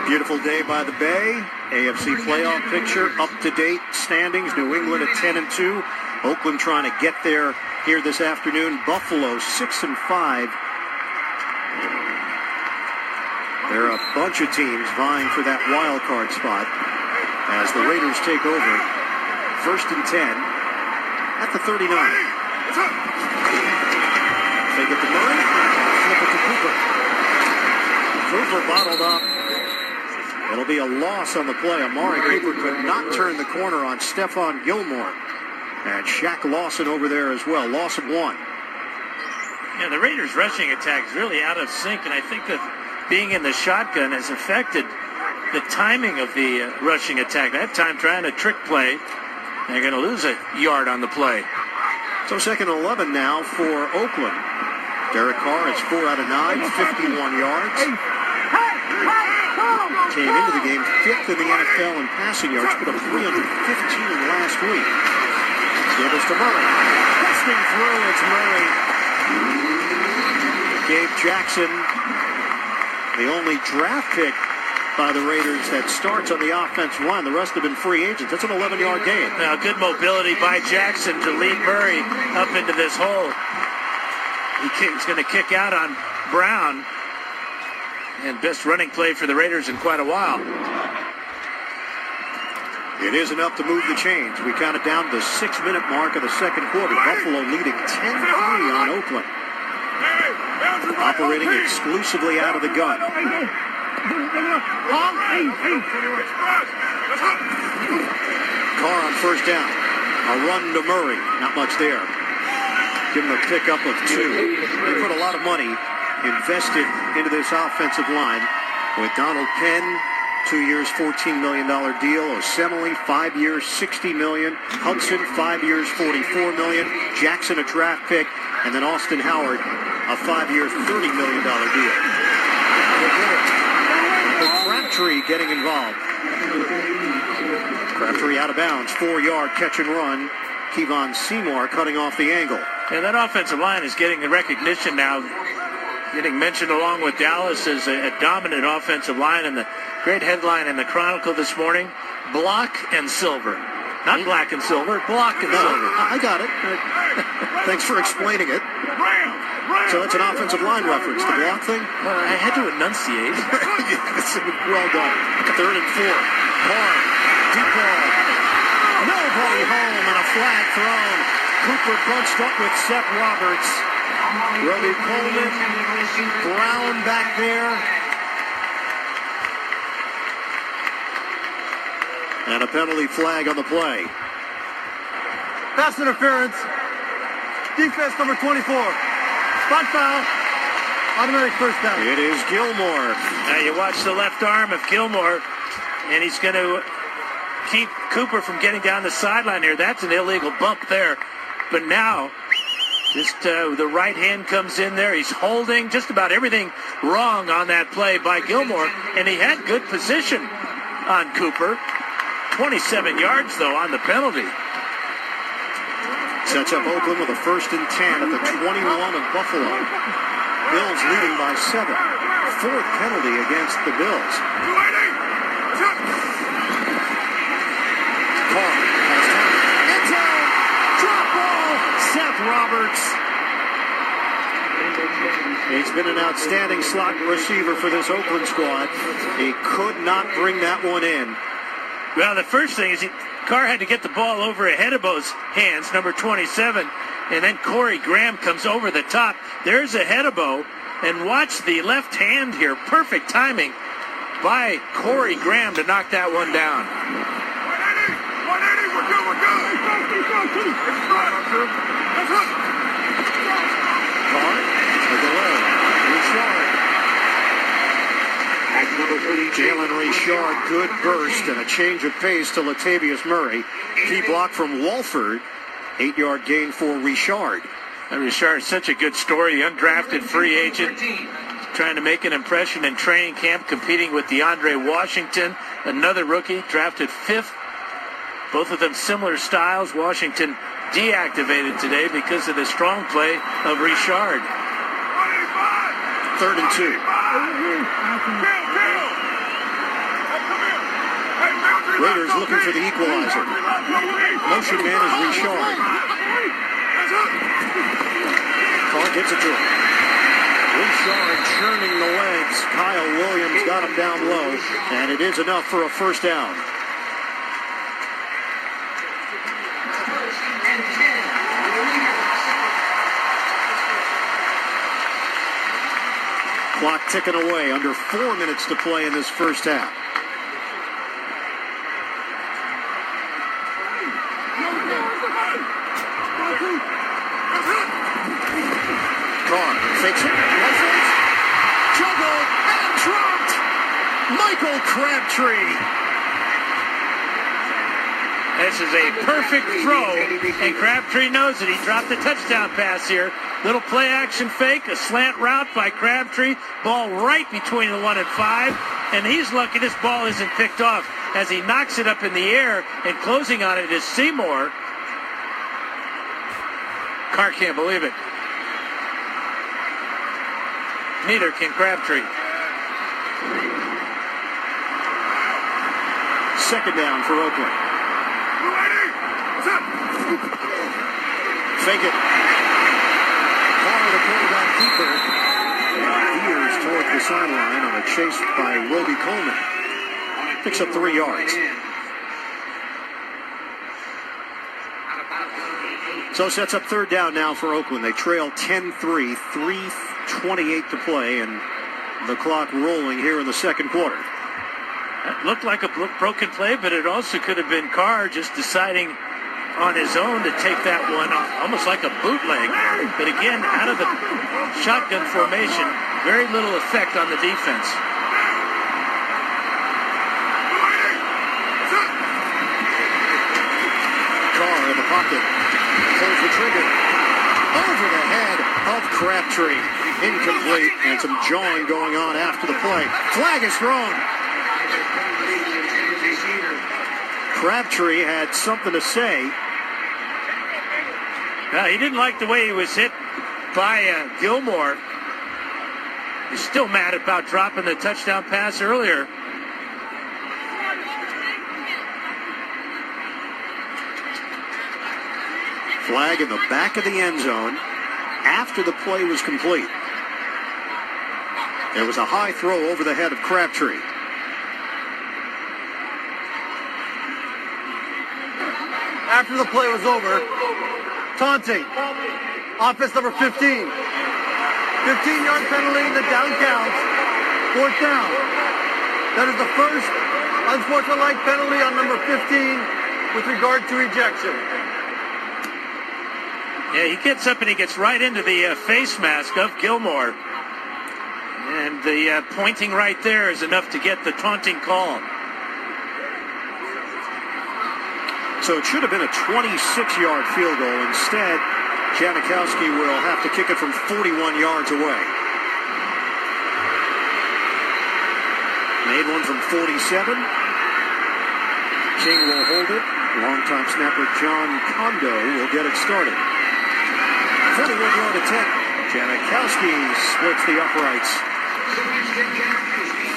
Speaker 3: Beautiful day by the Bay. AFC playoff picture, up-to-date standings. New England at 10-2. Oakland trying to get there here this afternoon. Buffalo 6-5. There are a bunch of teams vying for that wild card spot as the Raiders take over. 1st and 10 at the 39. They get to Murray, flip it to Cooper. Cooper bottled up. It'll be a loss on the play. Amari Cooper could not turn the corner on Stephon Gilmore. And Shaq Lawson over there as well. Loss of 1.
Speaker 5: Yeah, the Raiders' rushing attack is really out of sync, and I think that being in the shotgun has affected the timing of the rushing attack. That time trying a trick play, they're going to lose a yard on the play.
Speaker 3: So 2nd and 11 now for Oakland. Derek Carr is 4 out of 9, 51 yards. Came into the game 5th in the NFL in passing yards, put up 315 last week. Give us to Murray. Busting through, it's Murray. Gabe Jackson, the only draft pick by the Raiders that starts on the offensive line. The rest have been free agents. That's an 11-yard gain.
Speaker 5: Now, good mobility by Jackson to lead Murray up into this hole. He's going to kick out on Brown. And best running play for the Raiders in quite a while.
Speaker 3: It is enough to move the chains. We count it down to the 6-minute mark of the second quarter. Buffalo leading 10-3 on Oakland. Operating exclusively out of the gun. Carr on first down. A run to Murray. Not much there. Give him a pickup of 2. They put a lot of money invested into this offensive line with Donald Penn, 2 years, $14 million deal. Osemele, 5 years, $60 million. Hudson, 5 years, $44 million. Jackson, a draft pick. And then Austin Howard, a 5-year, $30 million deal. The Crabtree getting involved. Crabtree out of bounds, 4-yard catch and run. Kevon Seymour cutting off the angle.
Speaker 5: And that offensive line is getting the recognition now, getting mentioned along with Dallas as a dominant offensive line. And the great headline in the Chronicle this morning, block and silver. Not black and silver, block and silver.
Speaker 3: I got it. Thanks for explaining it. So that's an offensive line reference, the block thing?
Speaker 5: Well, I had to enunciate.
Speaker 3: Yes, well done. 3rd and 4. Carr, deep ball. Nobody home and a flag thrown. Cooper bunched up with Seth Roberts. Robbie Coleman, Brown back there. And a penalty flag on the play.
Speaker 6: Pass interference. Defense number 24. Spot foul. Automatic first down.
Speaker 3: It is Gilmore.
Speaker 5: Now you watch the left arm of Gilmore, and he's going to keep Cooper from getting down the sideline here. That's an illegal bump there. But now, just the right hand comes in there. He's holding just about everything wrong on that play by Gilmore, and he had good position on Cooper. 27 yards, though, on the penalty.
Speaker 3: Sets up Oakland with a 1st and 10 at the 21 of Buffalo. Bills leading by 7. 4th penalty against the Bills. Carr has time. End zone. Drop ball. Seth Roberts. He's been an outstanding slot receiver for this Oakland squad. He could not bring that one in.
Speaker 5: Well, the first thing is Carr had to get the ball over Hedebo's hands, number 27, and then Corey Graham comes over the top. There's a Hedebo, and watch the left hand here. Perfect timing by Corey Graham to knock that one down.
Speaker 1: 180, we're good.
Speaker 3: Carr, the delay. Jalen Richard, good burst and a change of pace to Latavius Murray. Key block from Walford. 8-yard gain for Richard.
Speaker 5: And Richard's such a good story. Undrafted free agent, trying to make an impression in training camp, competing with DeAndre Washington, another rookie, drafted 5th. Both of them similar styles. Washington deactivated today because of the strong play of Richard.
Speaker 3: 3rd and 2. Raiders looking for the equalizer. Motion man is Richard. Carr gets it to him. Richard churning the legs. Kyle Williams got him down low, and it is enough for a 1st down. Clock ticking away. Under 4 minutes to play in this first half. Carr fakes it. Rifles. Juggled and dropped. Michael Crabtree.
Speaker 5: This is a perfect throw, and Crabtree knows it. He dropped the touchdown pass here. Little play action fake, a slant route by Crabtree. Ball right between the 1 and 5, and he's lucky this ball isn't picked off as he knocks it up in the air, and closing on it is Seymour. Carr can't believe it. Neither can Crabtree.
Speaker 3: 2nd down for Oakland. Fake it. Carr, the quarterback keeper, veers toward the sideline on a chase by Roby Coleman. Picks up 3 yards. So sets up third down now for Oakland. They trail 10-3, 3:28 to play, and the clock rolling here in the second quarter.
Speaker 5: That looked like a broken play, but it also could have been Carr just deciding on his own to take that one almost like a bootleg. But again, out of the shotgun formation, very little effect on the defense.
Speaker 3: Carr in the pocket. Pulls the trigger. Over the head of Crabtree. Incomplete, and some jawing going on after the play. Flag is thrown. Crabtree had something to say.
Speaker 5: Well, he didn't like the way he was hit by Gilmore. He's still mad about dropping the touchdown pass earlier.
Speaker 3: Flag in the back of the end zone after the play was complete. There was a high throw over the head of Crabtree.
Speaker 6: After the play was over, taunting. Offense number 15. 15-yard penalty, the down counts. Fourth down. That is the first unsportsmanlike penalty on number 15 with regard to ejection.
Speaker 5: Yeah, he gets up and he gets right into the face mask of Gilmore. And the pointing right there is enough to get the taunting call.
Speaker 3: So it should have been a 26-yard field goal. Instead, Janikowski will have to kick it from 41 yards away. Made one from 47. King will hold it. Longtime snapper John Kondo will get it started. 41-yard attempt. Janikowski splits the uprights.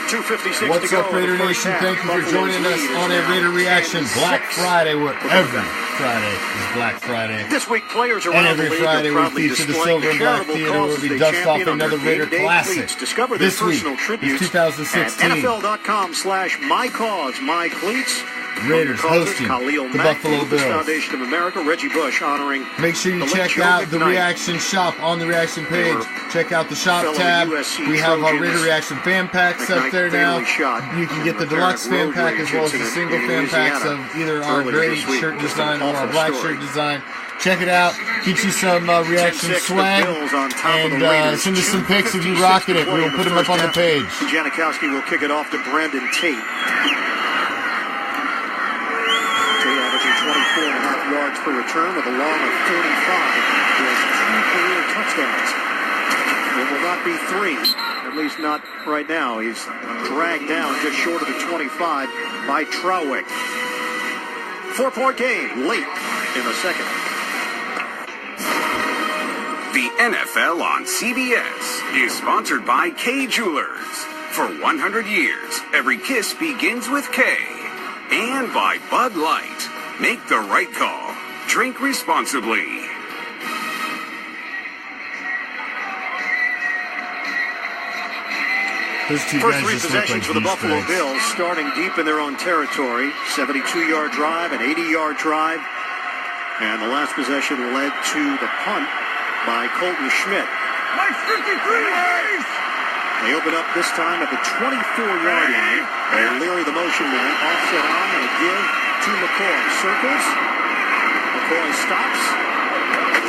Speaker 3: 2:56
Speaker 2: What's
Speaker 3: to go.
Speaker 2: up, Raider Nation? Thank you for joining us on a Raider Reaction Black Friday, where every Friday is Black Friday.
Speaker 3: This week, players around
Speaker 2: And every
Speaker 3: the league
Speaker 2: Friday
Speaker 3: are
Speaker 2: we
Speaker 3: proudly
Speaker 2: feature the
Speaker 3: displaying
Speaker 2: Silver and Black
Speaker 3: charitable
Speaker 2: Theater, where
Speaker 3: causes
Speaker 2: we
Speaker 3: they
Speaker 2: dust off
Speaker 3: champion on
Speaker 2: another
Speaker 3: their
Speaker 2: Raider
Speaker 3: day-to-day
Speaker 2: classic.
Speaker 3: cleats. Discover their
Speaker 2: This week
Speaker 3: personal
Speaker 2: is
Speaker 3: tributes
Speaker 2: 2016.
Speaker 3: at NFL.com/mycause.mycleats.
Speaker 2: Raiders hosting
Speaker 3: Khalil
Speaker 2: the
Speaker 3: Mack,
Speaker 2: Buffalo
Speaker 3: Lupus
Speaker 2: Bills.
Speaker 3: Foundation of America, Reggie Bush honoring.
Speaker 2: Make sure you
Speaker 3: the
Speaker 2: check
Speaker 3: late
Speaker 2: out
Speaker 3: Joe
Speaker 2: the
Speaker 3: McKnight.
Speaker 2: Reaction shop on the Reaction page. Check out the shop
Speaker 3: Fellow
Speaker 2: tab.
Speaker 3: USC
Speaker 2: We have our
Speaker 3: Trojans.
Speaker 2: Raider Reaction fan packs up
Speaker 3: McKnight
Speaker 2: there now.
Speaker 3: fatally shot
Speaker 2: You can get the
Speaker 3: in
Speaker 2: deluxe
Speaker 3: apparent
Speaker 2: fan
Speaker 3: road
Speaker 2: pack as
Speaker 3: rage
Speaker 2: well as the
Speaker 3: incident
Speaker 2: single
Speaker 3: in
Speaker 2: fan packs of
Speaker 3: Louisiana
Speaker 2: either our
Speaker 3: earlier
Speaker 2: gray
Speaker 3: this week.
Speaker 2: shirt
Speaker 3: Just an
Speaker 2: design or our
Speaker 3: awful
Speaker 2: black
Speaker 3: story.
Speaker 2: shirt design. Check it out. Get you some Reaction
Speaker 3: 10-6, the
Speaker 2: swag.
Speaker 3: Bills on top of the
Speaker 2: And
Speaker 3: Raiders.
Speaker 2: send us some pics of you
Speaker 3: 2:56
Speaker 2: rocking
Speaker 3: to
Speaker 2: it.
Speaker 3: play
Speaker 2: We'll
Speaker 3: in
Speaker 2: put them up
Speaker 3: first
Speaker 2: on the
Speaker 3: half.
Speaker 2: page.
Speaker 3: Janikowski will kick it off to Brandon Tate. Tate averaging 24.5 yards per return with a long of 35. He has 2 career touchdowns. It will not be 3, at least not right now. He's dragged down just short of the 25 by Trowick. 4-point game late in the second.
Speaker 7: The NFL on CBS is sponsored by K Jewelers. For 100 years, every kiss begins with K. And by Bud Light. Make the right call. Drink responsibly.
Speaker 2: Those two
Speaker 3: First
Speaker 2: guys
Speaker 3: three
Speaker 2: just look
Speaker 3: possessions
Speaker 2: like
Speaker 3: for the
Speaker 2: Easter
Speaker 3: Buffalo
Speaker 2: eggs.
Speaker 3: Bills, starting deep in their own territory. 72-yard drive, an 80-yard drive. And the last possession led to the punt by Colton Schmidt. They open up this time at the 24-yard line. Leary, the motion man, offset on and a give to McCoy. Circles. McCoy stops.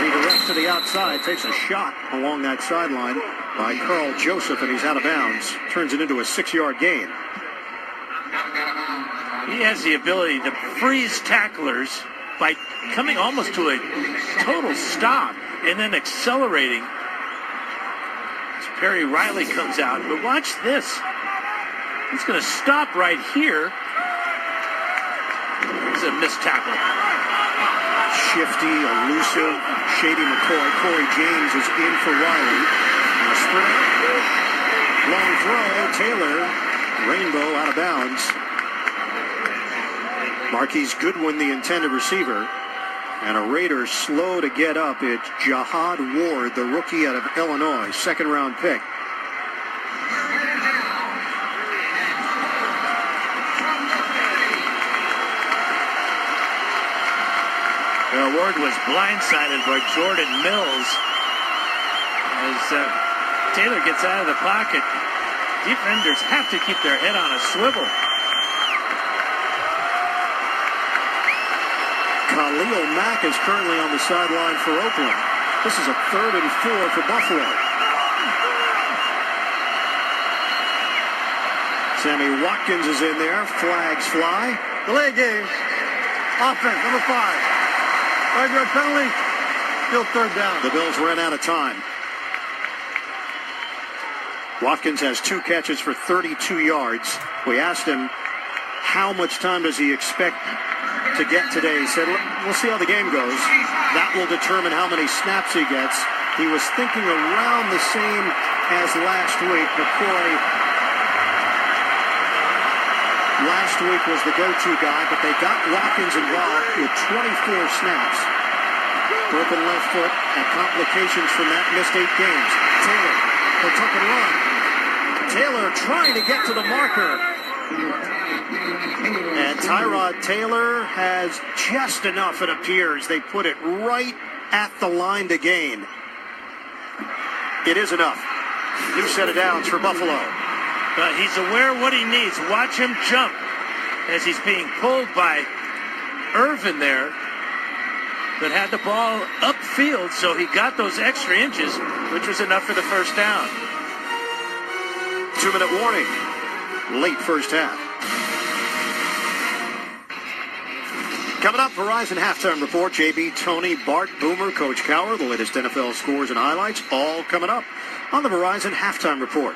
Speaker 3: Redirects to the outside. Takes a shot along that sideline by Carl Joseph, and he's out of bounds. Turns it into a 6-yard gain.
Speaker 5: He has the ability to freeze tacklers by coming almost to a total stop and then accelerating. As Perry Riley comes out, but watch this. He's going to stop right here. It's a missed tackle.
Speaker 3: Shifty, elusive, Shady McCoy. Corey James is in for Riley. And a sprint. Long throw. Taylor. Rainbow out of bounds. Marquise Goodwin, the intended receiver. And a Raider slow to get up. It's Jahad Ward, the rookie out of Illinois. Second-round pick.
Speaker 5: Ward was blindsided by Jordan Mills. As Taylor gets out of the pocket, defenders have to keep their head on a swivel.
Speaker 3: Khalil Mack is currently on the sideline for Oakland. This is a 3rd and 4 for Buffalo. Sammy Watkins is in there. Flags fly.
Speaker 6: Delay game. Offense, number 5. 5-yard penalty. Still 3rd down.
Speaker 3: The Bills ran out of time. Watkins has 2 catches for 32 yards. We asked him how much time does he expect to get today. He said, we'll see how the game goes. That will determine how many snaps he gets. He was thinking around the same as last week. McCoy last week was the go-to guy, but they got Watkins involved with 24 snaps. Broken left foot and complications from that missed 8 games. Taylor, the tuck and run. Taylor trying to get to the marker. And Tyrod Taylor has just enough, it appears. They put it right at the line to gain. It is enough. New set of downs for Buffalo.
Speaker 5: He's aware of what he needs. Watch him jump as he's being pulled by Irvin there, but had the ball upfield, so he got those extra inches, which was enough for the first down.
Speaker 3: 2-minute warning. Late first half. Coming up, Verizon Halftime Report. JB, Tony, Bart, Boomer, Coach Cowher, the latest NFL scores and highlights, all coming up on the Verizon Halftime Report.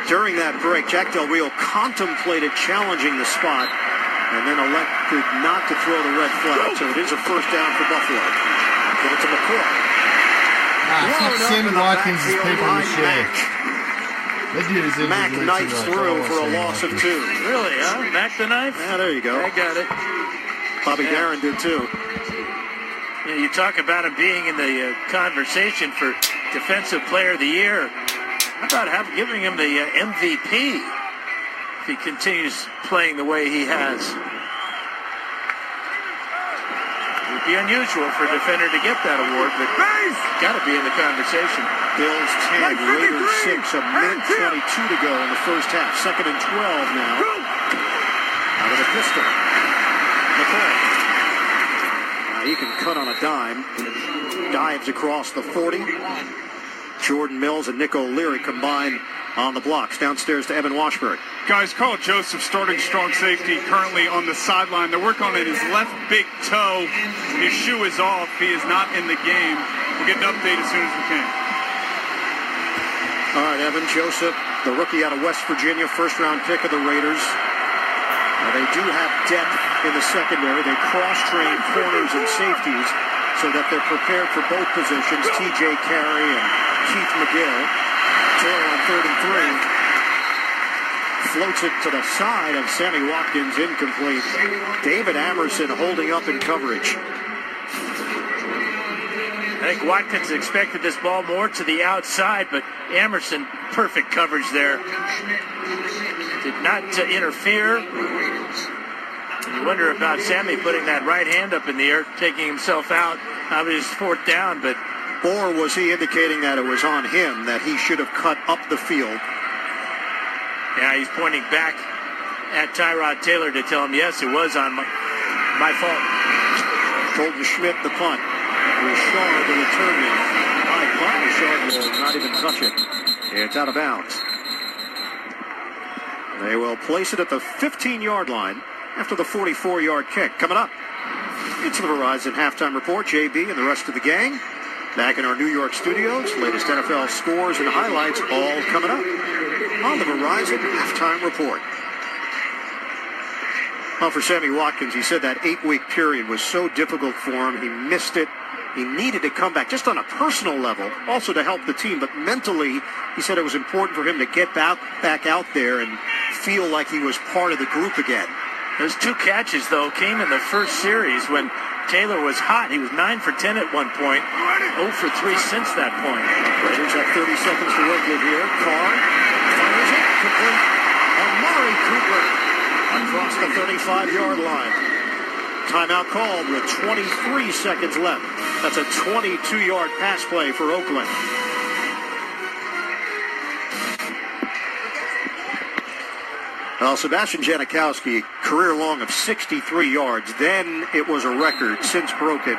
Speaker 3: During that break, Jack Del Rio contemplated challenging the spot and then elected not to throw the red flag. So it is a first down for Buffalo. Give it to McCoy.
Speaker 2: I think Sammy Watkins is paper mache. That dude is
Speaker 3: Mack knifes through for a loss of 2.
Speaker 5: Really, huh? Mack the knife?
Speaker 3: Yeah, there you go.
Speaker 5: I got it.
Speaker 3: Bobby Darin did too.
Speaker 5: Yeah, you talk about him being in the conversation for Defensive Player of the Year. How about giving him the MVP if he continues playing the way he has? It would be unusual for a defender to get that award, but got to be in the conversation.
Speaker 3: Bills 10, Raiders 6, a minute 22 to go in the first half. 2nd and 12 now. Out of the pistol. McCoy. He can cut on a dime. Dives across the 40. Jordan Mills and Nick O'Leary combined on the blocks. Downstairs to Evan Washburn.
Speaker 4: Guys, Carl Joseph starting strong safety currently on the sideline. They're working on his left big toe. His shoe is off. He is not in the game. We'll get an update as soon as we can.
Speaker 3: All right, Evan Joseph, the rookie out of West Virginia, first-round pick of the Raiders. They do have depth in the secondary. They cross-train corners and safeties so that they're prepared for both positions. T.J. Carey and Keith McGill. Taylor on 3rd and 3. Floats it to the side of Sammy Watkins, incomplete. David Amerson holding up in coverage.
Speaker 5: I think Watkins expected this ball more to the outside, but Amerson, perfect coverage there. Did not interfere. You wonder about Sammy putting that right hand up in the air, taking himself out. Obviously, 4th down, but...
Speaker 3: Or was he indicating that it was on him, that he should have cut up the field?
Speaker 5: Yeah, he's pointing back at Tyrod Taylor to tell him, yes, it was on my fault.
Speaker 3: Colton Schmidt, the punt. Richard, the return man. High punt. Richard will not even touch it. It's out of bounds. They will place it at the 15-yard line after the 44-yard kick. Coming up, it's the Verizon Halftime Report. JB and the rest of the gang back in our New York studios. Latest NFL scores and highlights all coming up on the Verizon Halftime Report. Well, for Sammy Watkins, he said that 8-week period was so difficult for him. He missed it. He needed to come back just on a personal level, also to help the team. But mentally, he said it was important for him to get back out there and feel like he was part of the group again.
Speaker 5: Those 2 catches, though, came in the first series when Taylor was hot. He was 9 for 10 at one point, 0 for 3 since that point.
Speaker 3: Raiders have 30 seconds to work with here. Carr fires it, complete. Amari Cooper across the 35-yard line. Timeout called with 23 seconds left. That's a 22-yard pass play for Oakland. Well, Sebastian Janikowski, career long of 63 yards. Then it was a record since broken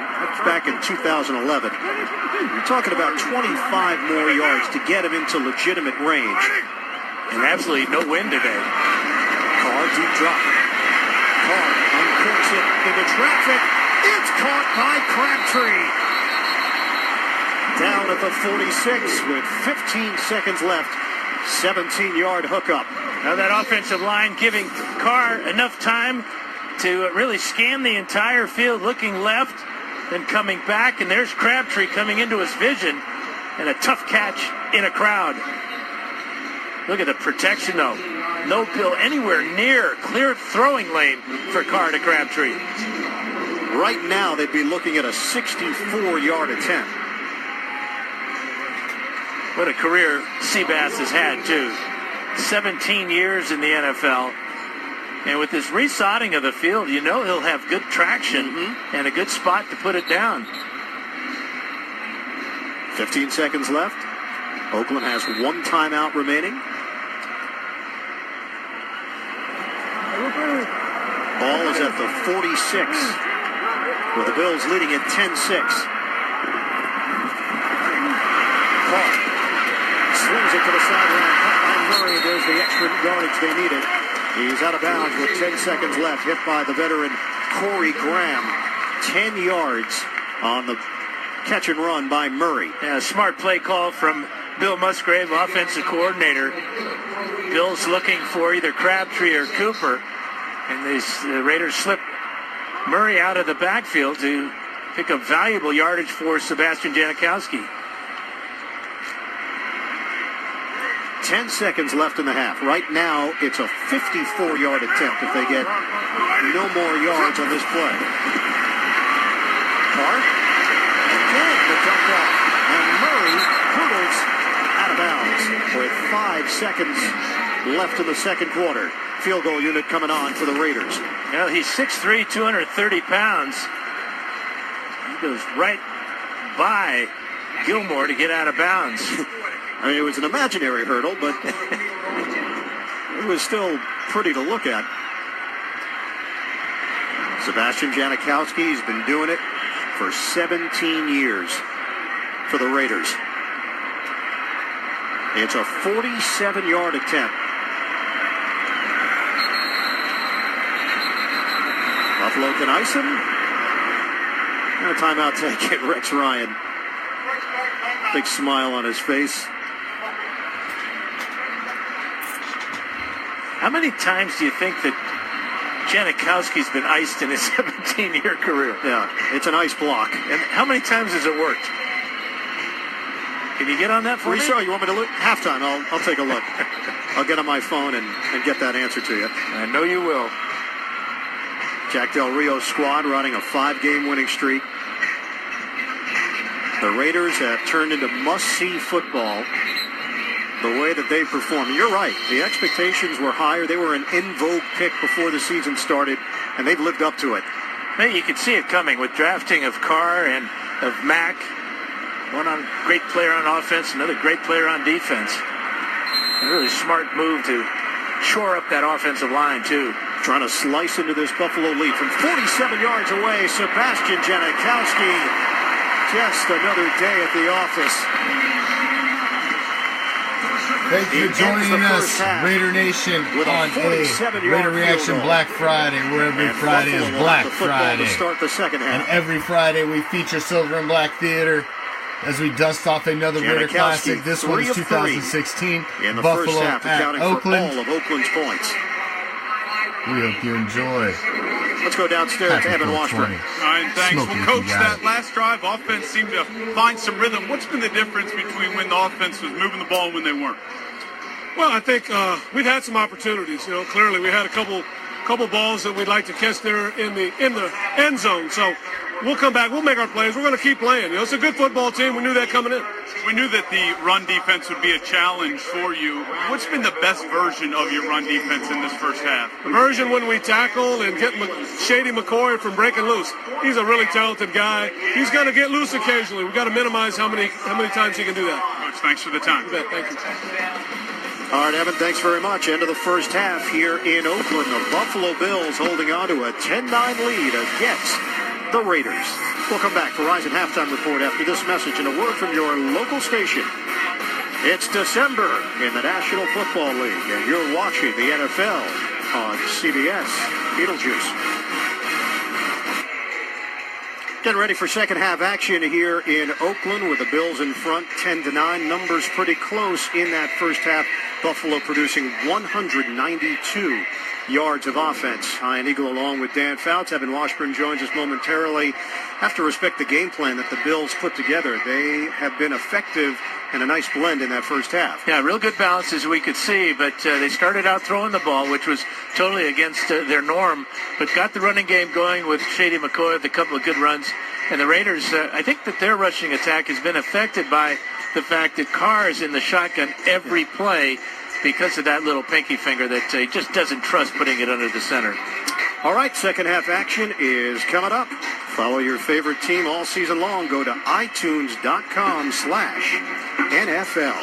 Speaker 3: back in 2011. You're talking about 25 more yards to get him into legitimate range.
Speaker 5: And absolutely no wind today.
Speaker 3: Carr deep drop. Carr uncorks it into traffic. It's caught by Crabtree. Down at the 46 with 15 seconds left. 17-yard hookup.
Speaker 5: Now that offensive line giving Carr enough time to really scan the entire field, looking left, then coming back, and there's Crabtree coming into his vision, and a tough catch in a crowd. Look at the protection, though. No Bill anywhere near clear throwing lane for Carr to Crabtree.
Speaker 3: Right now, they'd be looking at a 64-yard attempt.
Speaker 5: What a career Seabass has had, too. 17 years in the NFL. And with this resodding of the field, you know he'll have good traction and a good spot to put it down.
Speaker 3: 15 seconds left. Oakland has one timeout remaining. Ball is at the 46, with the Bills leading at 10-6. Carr swings it to the sideline. Murray, there's the extra yardage they needed. He's out of bounds with 10 seconds left, hit by the veteran Corey Graham. 10 yards on the catch and run by Murray.
Speaker 5: Yeah, smart play call from Bill Musgrave, offensive coordinator. Bill's looking for either Crabtree or Cooper, and the Raiders slip Murray out of the backfield to pick up valuable yardage for Sebastian Janikowski.
Speaker 3: 10 seconds left in the half. Right now, it's a 54-yard attempt if they get no more yards on this play. Carr, again, the dump off, and Murray hurdles out of bounds with 5 seconds left in the second quarter. Field goal unit coming on for the Raiders.
Speaker 5: Well, he's 6'3", 230 pounds. He goes right by Gilmore to get out of bounds.
Speaker 3: I mean, it was an imaginary hurdle, but it was still pretty to look at. Sebastian Janikowski has been doing it for 17 years for the Raiders. It's a 47-yard attempt. Buffalo can ice him. And a timeout taken. Rex Ryan. Big smile on his face.
Speaker 5: How many times do you think that Janikowski's been iced in his 17-year career?
Speaker 3: Yeah, it's an ice block.
Speaker 5: And how many times has it worked? Can you get on that for me?
Speaker 3: You want me to look? Halftime, I'll take a look. I'll get on my phone and get that answer to you.
Speaker 5: I know you will.
Speaker 3: Jack Del Rio's squad running a 5-game winning streak. The Raiders have turned into must-see football the way that they perform. You're right. The expectations were higher. They were an in-vogue pick before the season started, and they've lived up to it.
Speaker 5: Maybe you could see it coming with drafting of Carr and of Mack. One great player on offense, another great player on defense. A really smart move to shore up that offensive line, too.
Speaker 3: Trying to slice into this Buffalo lead from 47 yards away. Sebastian Janikowski. Just another day at the office.
Speaker 2: Thank you for joining us, Raider Nation, on a Raider Reaction Black Friday, where every Friday is Black Friday.
Speaker 3: To start the second half.
Speaker 2: And every Friday we feature Silver and Black Theater as we dust off another Raider classic. This one's 2016,
Speaker 3: in the
Speaker 2: Buffalo
Speaker 3: first half,
Speaker 2: at
Speaker 3: accounting
Speaker 2: Oakland.
Speaker 3: for all of Oakland's points.
Speaker 2: We hope you enjoy.
Speaker 3: Let's go downstairs to Evan Washburn.
Speaker 4: All right, thanks. Well, Coach, that last drive, offense seemed to find some rhythm. What's been the difference between when the offense was moving the ball and when they weren't?
Speaker 8: Well, I think we've had some opportunities. Clearly we had a couple balls that we'd like to catch there in the end zone. So we'll come back. We'll make our plays. We're going to keep playing. You know, it's a good football team. We knew that coming in.
Speaker 4: We knew that the run defense would be a challenge for you. What's been the best version of your run defense in this first half?
Speaker 8: The version when we tackle and get Shady McCoy from breaking loose. He's a really talented guy. He's going to get loose occasionally. We've got to minimize how many times he can do that.
Speaker 4: Coach, thanks for the time.
Speaker 8: You bet. Thank you.
Speaker 3: All right, Evan, thanks very much. End of the first half here in Oakland. The Buffalo Bills holding on to a 10-9 lead against the Raiders. We'll come back. Verizon Halftime Report after this message and a word from your local station. It's December in the National Football League, and you're watching the NFL on CBS. Beetlejuice. Getting ready for second half action here in Oakland with the Bills in front 10-9. Numbers pretty close in that first half. Buffalo producing 192 yards of offense. Ian Eagle along with Dan Fouts. Evan Washburn joins us momentarily. Have to respect the game plan that the Bills put together. They have been effective and a nice blend in that first half.
Speaker 5: Yeah, real good balance as we could see, but they started out throwing the ball, which was totally against their norm, but got the running game going with Shady McCoy with a couple of good runs. And the Raiders, I think that their rushing attack has been affected by the fact that Carr is in the shotgun every play because of that little pinky finger that he just doesn't trust putting it under the center.
Speaker 3: All right, second half action is coming up. Follow your favorite team all season long. Go to itunes.com/NFL.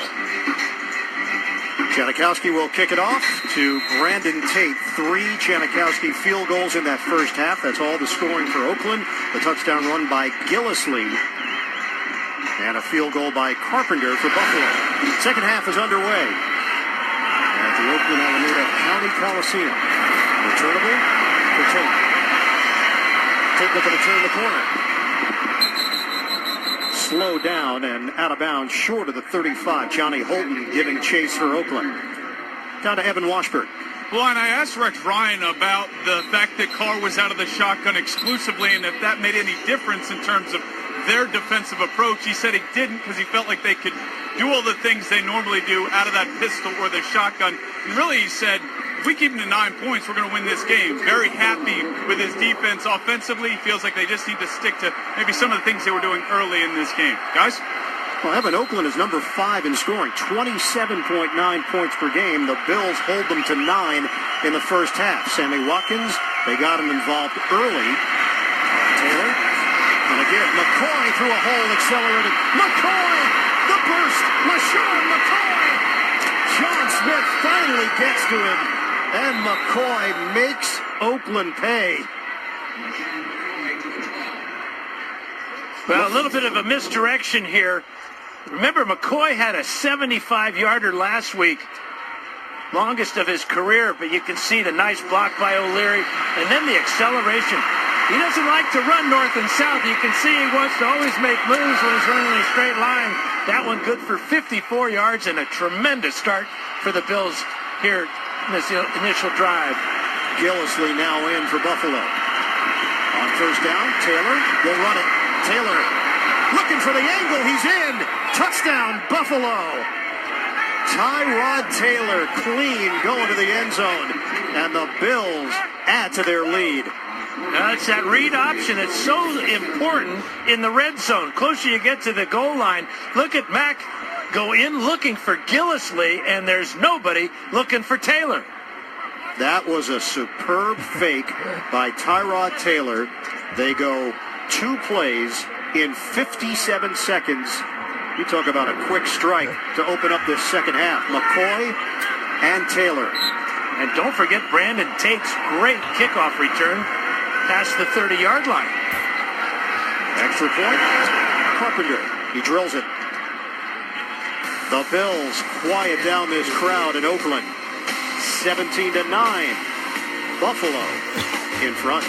Speaker 3: Janikowski will kick it off to Brandon Tate. 3 Janikowski field goals in that first half. That's all the scoring for Oakland. The touchdown run by Gillislee. And a field goal by Carpenter for Buffalo. Second half is underway at the Oakland Alameda County Coliseum. Returnable for Tate. Tate looking to turn the corner. Slow down and out of bounds short of the 35. Johnny Holton giving chase for Oakland. Down to Evan Washburn.
Speaker 4: Well, and I asked Rex Ryan about the fact that Carr was out of the shotgun exclusively and if that made any difference in terms of their defensive approach. He said he didn't because he felt like they could do all the things they normally do out of that pistol or the shotgun. And really, he said, if we keep him to 9 points, we're going to win this game. Very happy with his defense offensively. He feels like they just need to stick to maybe some of the things they were doing early in this game. Guys?
Speaker 3: Well, Evan, Oakland is number 5 in scoring, 27.9 points per game. The Bills hold them to 9 in the first half. Sammy Watkins, they got him involved early. Taylor, and again, McCoy through a hole, accelerated. McCoy, the burst, LaShawn McCoy. John Smith finally gets to him, and McCoy makes Oakland pay.
Speaker 5: Well, a little bit of a misdirection here. Remember, McCoy had a 75-yarder last week, longest of his career, but you can see the nice block by O'Leary, and then the acceleration. He doesn't like to run north and south. You can see he wants to always make moves when he's running in a straight line. That one good for 54 yards and a tremendous start for the Bills here in this initial drive.
Speaker 3: Gillislee now in for Buffalo. On first down, Taylor will run it. Taylor looking for the angle. He's in. Touchdown, Buffalo. Tyrod Taylor clean going to the end zone. And the Bills add to their lead.
Speaker 5: It's that read option that's so important in the red zone. Closer you get to the goal line. Look at Mack go in looking for Gillislee, and there's nobody looking for Taylor.
Speaker 3: That was a superb fake by Tyrod Taylor. They go 2 plays in 57 seconds. You talk about a quick strike to open up this second half. McCoy and Taylor.
Speaker 5: And don't forget Brandon Tate's great kickoff return past the 30-yard line.
Speaker 3: Extra point. Carpenter. He drills it. The Bills quiet down this crowd in Oakland. 17-9. Buffalo in front.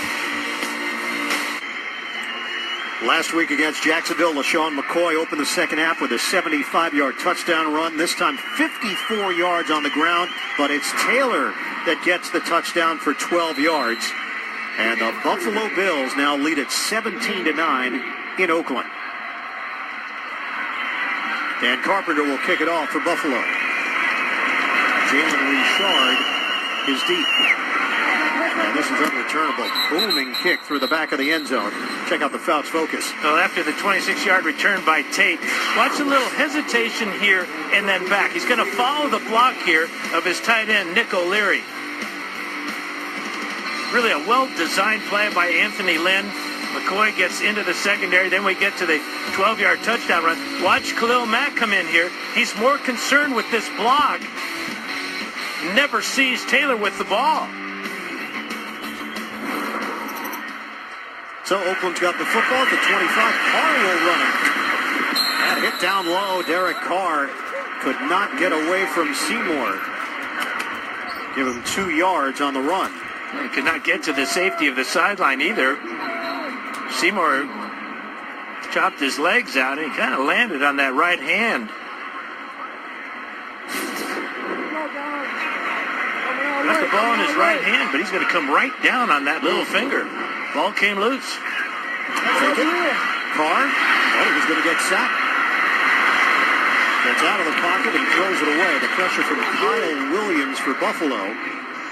Speaker 3: Last week against Jacksonville, LaShawn McCoy opened the second half with a 75-yard touchdown run. This time 54 yards on the ground, but it's Taylor that gets the touchdown for 12 yards. And the Buffalo Bills now lead at 17-9 in Oakland. Dan Carpenter will kick it off for Buffalo. Jalen Richard is deep. And this is unreturnable. Booming kick through the back of the end zone. Check out the Fouts Focus.
Speaker 5: Well, after the 26-yard return by Tate, watch a little hesitation here and then back. He's going to follow the block here of his tight end, Nick O'Leary. Really a well-designed play by Anthony Lynn. McCoy gets into the secondary. Then we get to the 12-yard touchdown run. Watch Khalil Mack come in here. He's more concerned with this block. Never sees Taylor with the ball.
Speaker 3: So Oakland's got the football at the 25. Carr will run it. That hit down low. Derek Carr could not get away from Seymour. Give him 2 yards on the run.
Speaker 5: He could not get to the safety of the sideline either. Seymour chopped his legs out, and he kind of landed on that right hand. Got the ball in his right hand, but he's going to come right down on that little finger. Ball came loose.
Speaker 3: Take it. Carr. Oh, he was going to get sacked. Gets out of the pocket and throws it away. The pressure from Kyle Williams for Buffalo.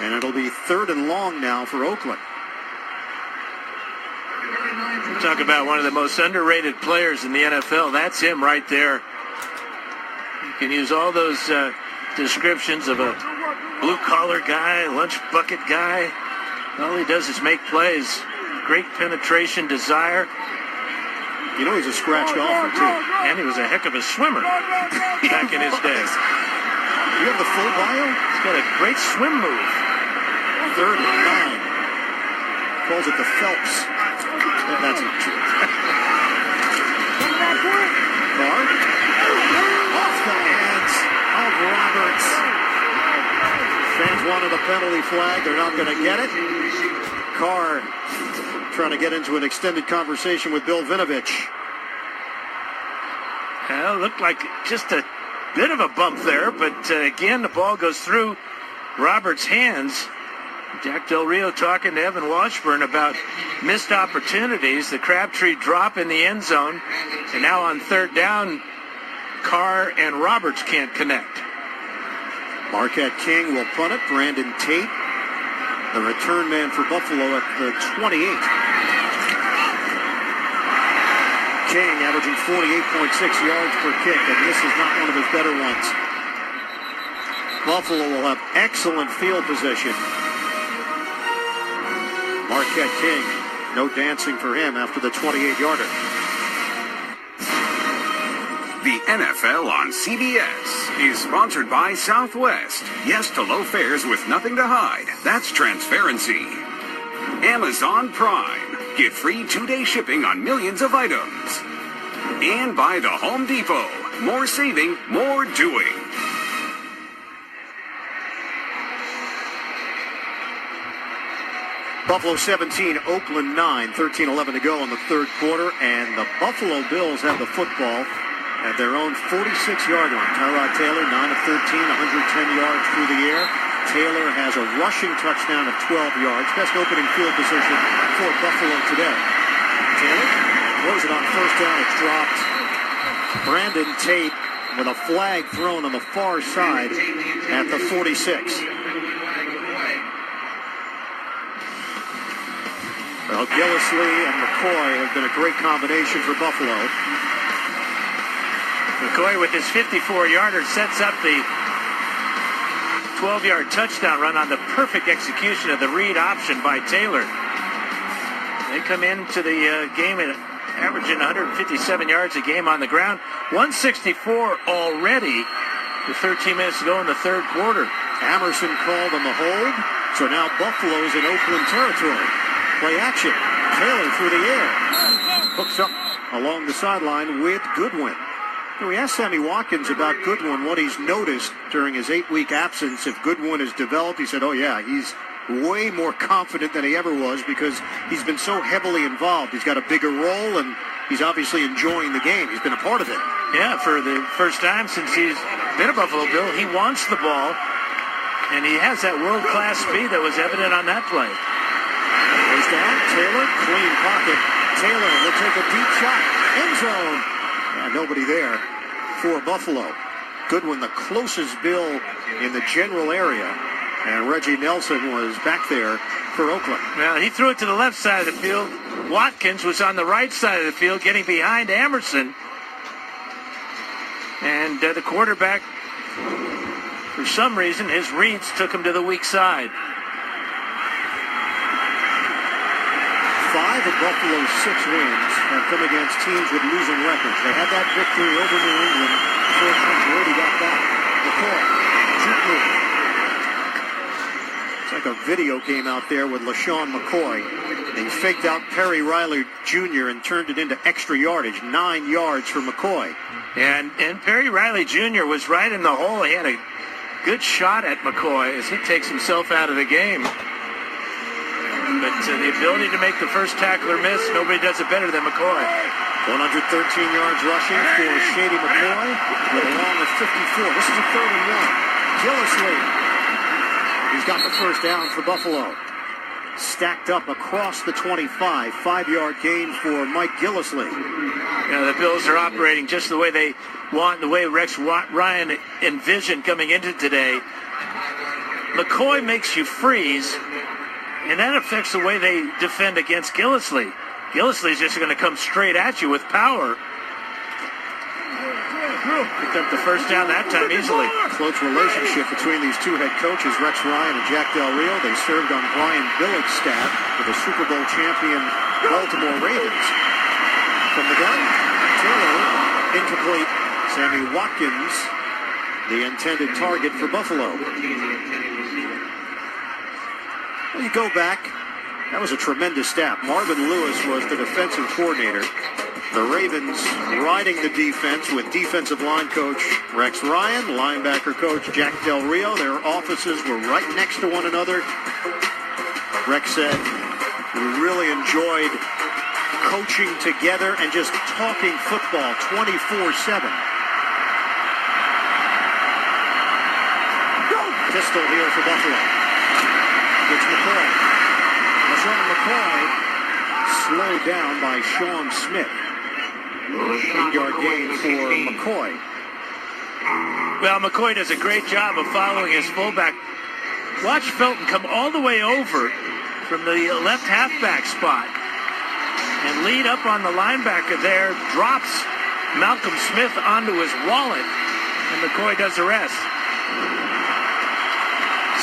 Speaker 3: And it'll be 3rd and long now for Oakland.
Speaker 5: Talk about one of the most underrated players in the NFL. That's him right there. You can use all those descriptions of a blue-collar guy, lunch bucket guy. All he does is make plays. Great penetration, desire.
Speaker 3: You know he's a scratch golfer, too.
Speaker 5: And he was a heck of a swimmer back in his day.
Speaker 3: You have the full bio?
Speaker 5: He's got a great swim move.
Speaker 3: 3rd and 9. Calls it the Phelps. That's not true. Carr. Off the hands of Roberts. Fans wanted a penalty flag. They're not going to get it. Carr trying to get into an extended conversation with Bill Vinovich.
Speaker 5: Well, looked like just a bit of a bump there, but again, the ball goes through Roberts' hands. Jack Del Rio talking to Evan Washburn about missed opportunities. The Crabtree drop in the end zone, and now on 3rd down, Carr and Roberts can't connect.
Speaker 3: Marquette King will punt it. Brandon Tate, the return man for Buffalo at the 28. King averaging 48.6 yards per kick, and this is not one of his better ones. Buffalo will have excellent field position. Marquette King, no dancing for him after the 28-yarder.
Speaker 7: The NFL on CBS is sponsored by Southwest. Yes to low fares with nothing to hide. That's transparency. Amazon Prime. Get free 2-day shipping on millions of items. And by the Home Depot. More saving, more doing.
Speaker 3: Buffalo 17, Oakland 9, 13-11 to go in the 3rd quarter, and the Buffalo Bills have the football at their own 46-yard line. Tyrod Taylor, 9 of 13, 110 yards through the air. Taylor has a rushing touchdown of 12 yards. Best opening field position for Buffalo today. Taylor throws it on 1st down. It's dropped. Brandon Tate with a flag thrown on the far side at the 46. Well, Gillislee and McCoy have been a great combination for Buffalo.
Speaker 5: McCoy with his 54-yarder sets up the 12-yard touchdown run on the perfect execution of the read option by Taylor. They come into the game at averaging 157 yards a game on the ground. 164 already with 13 minutes to go in the 3rd quarter.
Speaker 3: Emerson called on the hold, so now Buffalo's in Oakland territory. Play action. Taylor through the air. Hooks up along the sideline with Goodwin. We asked Sammy Watkins about Goodwin, what he's noticed during his 8-week absence. If Goodwin has developed, he said, oh yeah, he's way more confident than he ever was because he's been so heavily involved. He's got a bigger role, and he's obviously enjoying the game. He's been a part of it.
Speaker 5: Yeah, for the first time since he's been a Buffalo Bill, he wants the ball, and he has that world-class speed that was evident on that play.
Speaker 3: Goes down, Taylor, clean pocket. Taylor will take a deep shot. End zone. Yeah, nobody there for Buffalo. Goodwin, the closest Bill in the general area. And Reggie Nelson was back there for Oakland.
Speaker 5: Well, he threw it to the left side of the field. Watkins was on the right side of the field, getting behind Emerson. And the quarterback, for some reason, his reads took him to the weak side.
Speaker 3: 5 of Buffalo's 6 wins have come against teams with losing records. They had that victory over New England before Tom Brady got back. McCoy, juke move. It's like a video game out there with LaShawn McCoy. They faked out Perry Riley Jr. and turned it into extra yardage, 9 yards for McCoy.
Speaker 5: And Perry Riley Jr. was right in the hole. He had a good shot at McCoy as he takes himself out of the game. But the ability to make the first tackler miss, nobody does it better than McCoy.
Speaker 3: 113 yards rushing for Shady McCoy with a long of 54. This is a 3rd and 1. Gillislee, he's got the first down for Buffalo. Stacked up across the 25. 5-yard gain for Mike Gillislee.
Speaker 5: The Bills are operating just the way they want, the way Rex Ryan envisioned coming into today. McCoy makes you freeze, and that affects the way they defend against Gillislee. Gillislee's just going to come straight at you with power. Picked up the first down that time easily.
Speaker 3: Close relationship between these two head coaches, Rex Ryan and Jack Del Rio. They served on Brian Billick's staff with the Super Bowl champion Baltimore Ravens. From the gun, Taylor, incomplete. Sammy Watkins, the intended target for Buffalo. Well, you go back, that was a tremendous stat. Marvin Lewis was the defensive coordinator. The Ravens riding the defense with defensive line coach Rex Ryan, linebacker coach Jack Del Rio. Their offices were right next to one another. Rex said, we really enjoyed coaching together and just talking football 24/7. Pistol here for Buffalo. It's McCoy. LaShawn McCoy slowed down by Sean Smith. 8-yard gain for McCoy.
Speaker 5: Well, McCoy does a great job of following his fullback. Watch Felton come all the way over from the left halfback spot and lead up on the linebacker there, drops Malcolm Smith onto his wallet, and McCoy does the rest.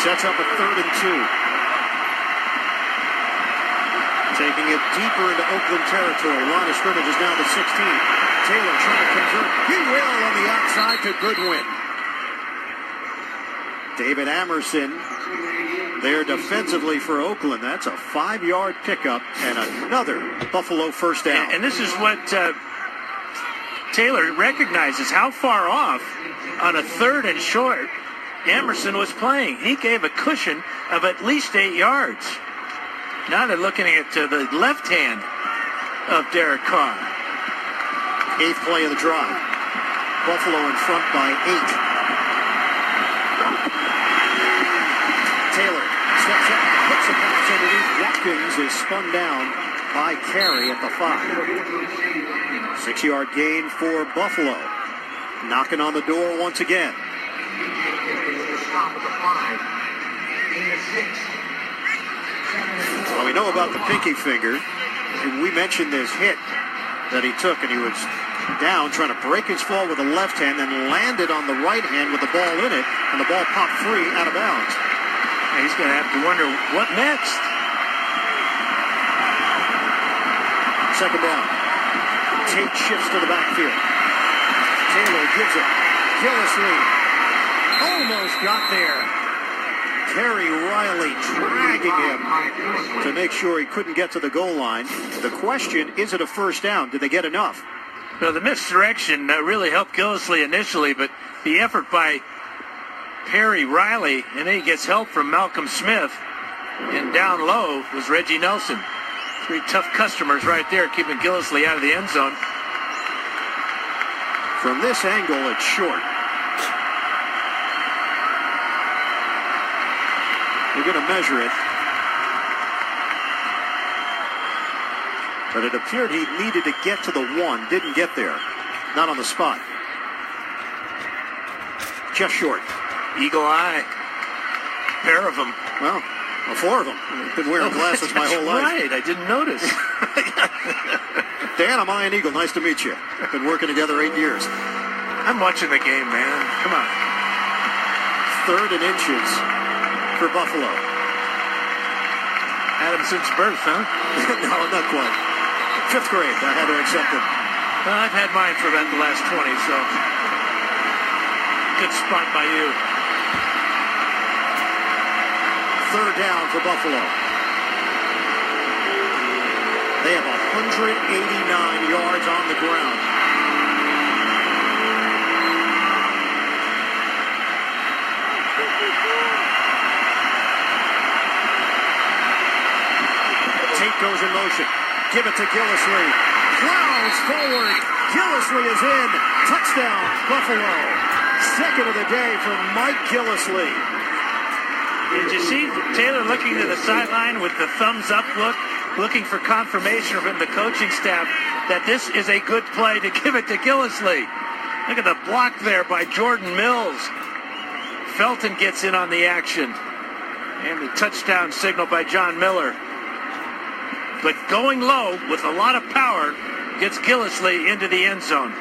Speaker 3: Sets up a 3rd and 2. Taking it deeper into Oakland territory. Line of scrimmage is now to 16. Taylor trying to convert. He will on the outside to Goodwin. David Amerson there defensively for Oakland. That's a 5-yard pickup and another Buffalo first down.
Speaker 5: And this is what Taylor recognizes, how far off on a 3rd and short Emerson was playing. He gave a cushion of at least 8 yards. Now they're looking at the left hand of Derek Carr.
Speaker 3: 8th play of the drive. Buffalo in front by 8. Taylor steps up, puts the pass underneath. Watkins is spun down by Carey at the 5. 6-yard gain for Buffalo. Knocking on the door once again. Well, we know about the pinky finger. We mentioned this hit that he took, and he was down trying to break his fall with the left hand, then landed on the right hand with the ball in it, and the ball popped free out of bounds.
Speaker 5: And he's going to have to wonder what next.
Speaker 3: 2nd down. Tate shifts to the backfield. Taylor gives it. Gillislee almost got there. Perry Riley dragging him to make sure he couldn't get to the goal line. The question, is it a first down? Did they get enough?
Speaker 5: Well, the misdirection really helped Gillislee initially, but the effort by Perry Riley, and then he gets help from Malcolm Smith, and down low was Reggie Nelson. 3 tough customers right there, keeping Gillislee out of the end zone.
Speaker 3: From this angle, it's short. We're going to measure it. But it appeared he needed to get to the 1. Didn't get there. Not on the spot. Just short.
Speaker 5: Eagle eye. Pair of them.
Speaker 3: Well, Well, 4 of them. I've been wearing glasses my whole life.
Speaker 5: Right, I didn't notice.
Speaker 3: Dan, I'm Ian Eagle. Nice to meet you. Been working together 8 years.
Speaker 5: I'm watching the game, man. Come on.
Speaker 3: 3rd and inches for Buffalo.
Speaker 5: Had him since birth, huh?
Speaker 3: No, not quite. 5th grade. I had to accept it.
Speaker 5: Well, I've had mine for about the last 20, so good spot by you.
Speaker 3: 3rd down for Buffalo. They have 189 yards on the ground. Tate goes in motion. Give it to Gillislee. Plows forward. Gillislee is in. Touchdown, Buffalo. 2nd of the day for Mike Gillislee.
Speaker 5: Did you see Taylor looking to the sideline with the thumbs up look, looking for confirmation from the coaching staff that this is a good play to give it to Gillislee? Look at the block there by Jordan Mills. Felton gets in on the action. And the touchdown signal by John Miller. But going low with a lot of power gets Gillislee into the end zone.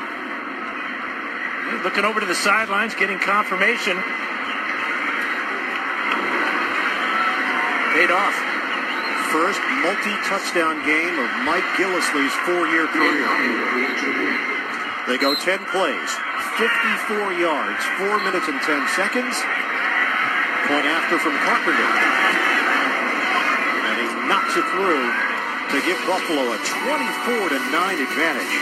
Speaker 5: Looking over to the sidelines, getting confirmation. Paid off.
Speaker 3: First multi-touchdown game of Mike Gillislee's 4-year career. They go 10 plays, 54 yards, 4 minutes and 10 seconds. Point after from Carpenter. And he knocks it through to give Buffalo a 24-9 advantage.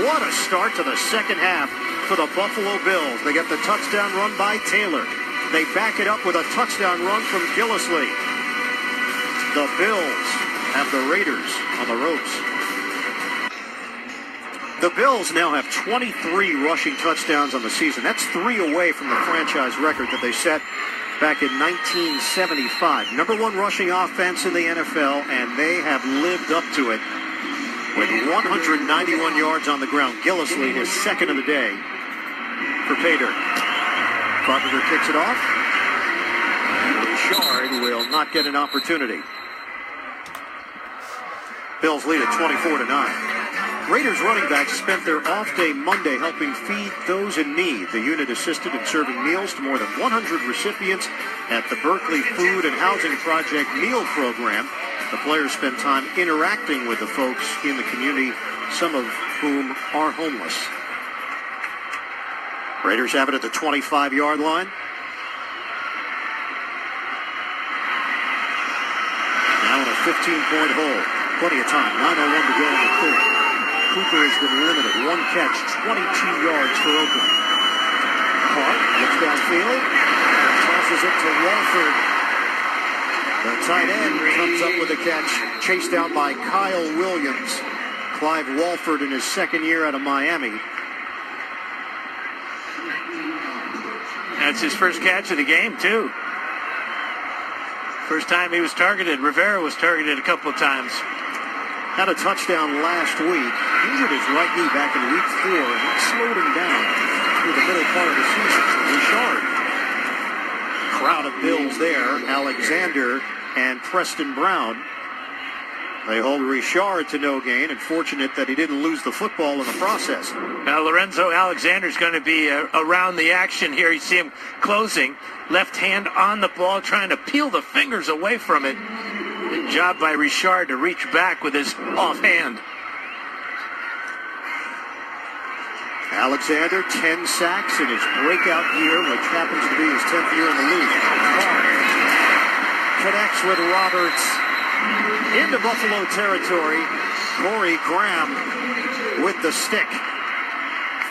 Speaker 3: What a start to the second half for the Buffalo Bills. They get the touchdown run by Taylor. They back it up with a touchdown run from Gillislee. The Bills have the Raiders on the ropes. The Bills now have 23 rushing touchdowns on the season. That's 3 away from the franchise record that they set back in 1975. Number 1 rushing offense in the NFL, and they have lived up to it with 191 yards on the ground. Gillislee is 2nd of the day for pay dirt. Carpenter kicks it off. Richard will not get an opportunity. Bills lead at 24-9. Raiders running backs spent their off day Monday helping feed those in need. The unit assisted in serving meals to more than 100 recipients at the Berkeley Food and Housing Project Meal Program. The players spent time interacting with the folks in the community, some of whom are homeless. Raiders have it at the 25-yard line. Now in a 15-point hole. Plenty of time. 9:01 to go in the 3rd. Cooper has been limited. 1 catch, 22 yards for Oakland. Hart looks downfield. Tosses it to Walford. The tight end comes up with a catch. Chased down by Kyle Williams. Clive Walford in his 2nd year out of Miami.
Speaker 5: That's his first catch of the game, too. First time he was targeted. Rivera was targeted a couple of times.
Speaker 3: Had a touchdown last week. Injured his right knee back in week 4. And it slowed him down through the middle part of the season. Richard. Crowd of Bills there. Alexander and Preston Brown. They hold Richard to no gain, and fortunate that he didn't lose the football in the process.
Speaker 5: Now Lorenzo Alexander's going to be around the action here. You see him closing. Left hand on the ball, trying to peel the fingers away from it. Good job by Richard to reach back with his offhand.
Speaker 3: Alexander, 10 sacks in his breakout year, which happens to be his 10th year in the league. Connects with Roberts into Buffalo territory. Corey Graham with the stick.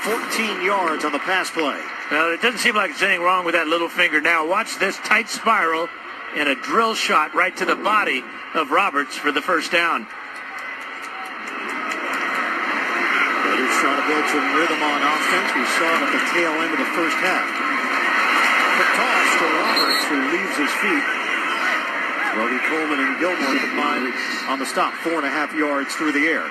Speaker 3: 14 yards on the pass play.
Speaker 5: Well, it doesn't seem like there's anything wrong with that little finger now. Watch this tight spiral and a drill shot right to the body of Roberts for the first down.
Speaker 3: Raiders trying to build some rhythm on offense. We saw it at the tail end of the first half. The toss to Roberts, who leaves his feet. Brody Coleman and Gilmore combined on the stop, 4.5 yards through the air.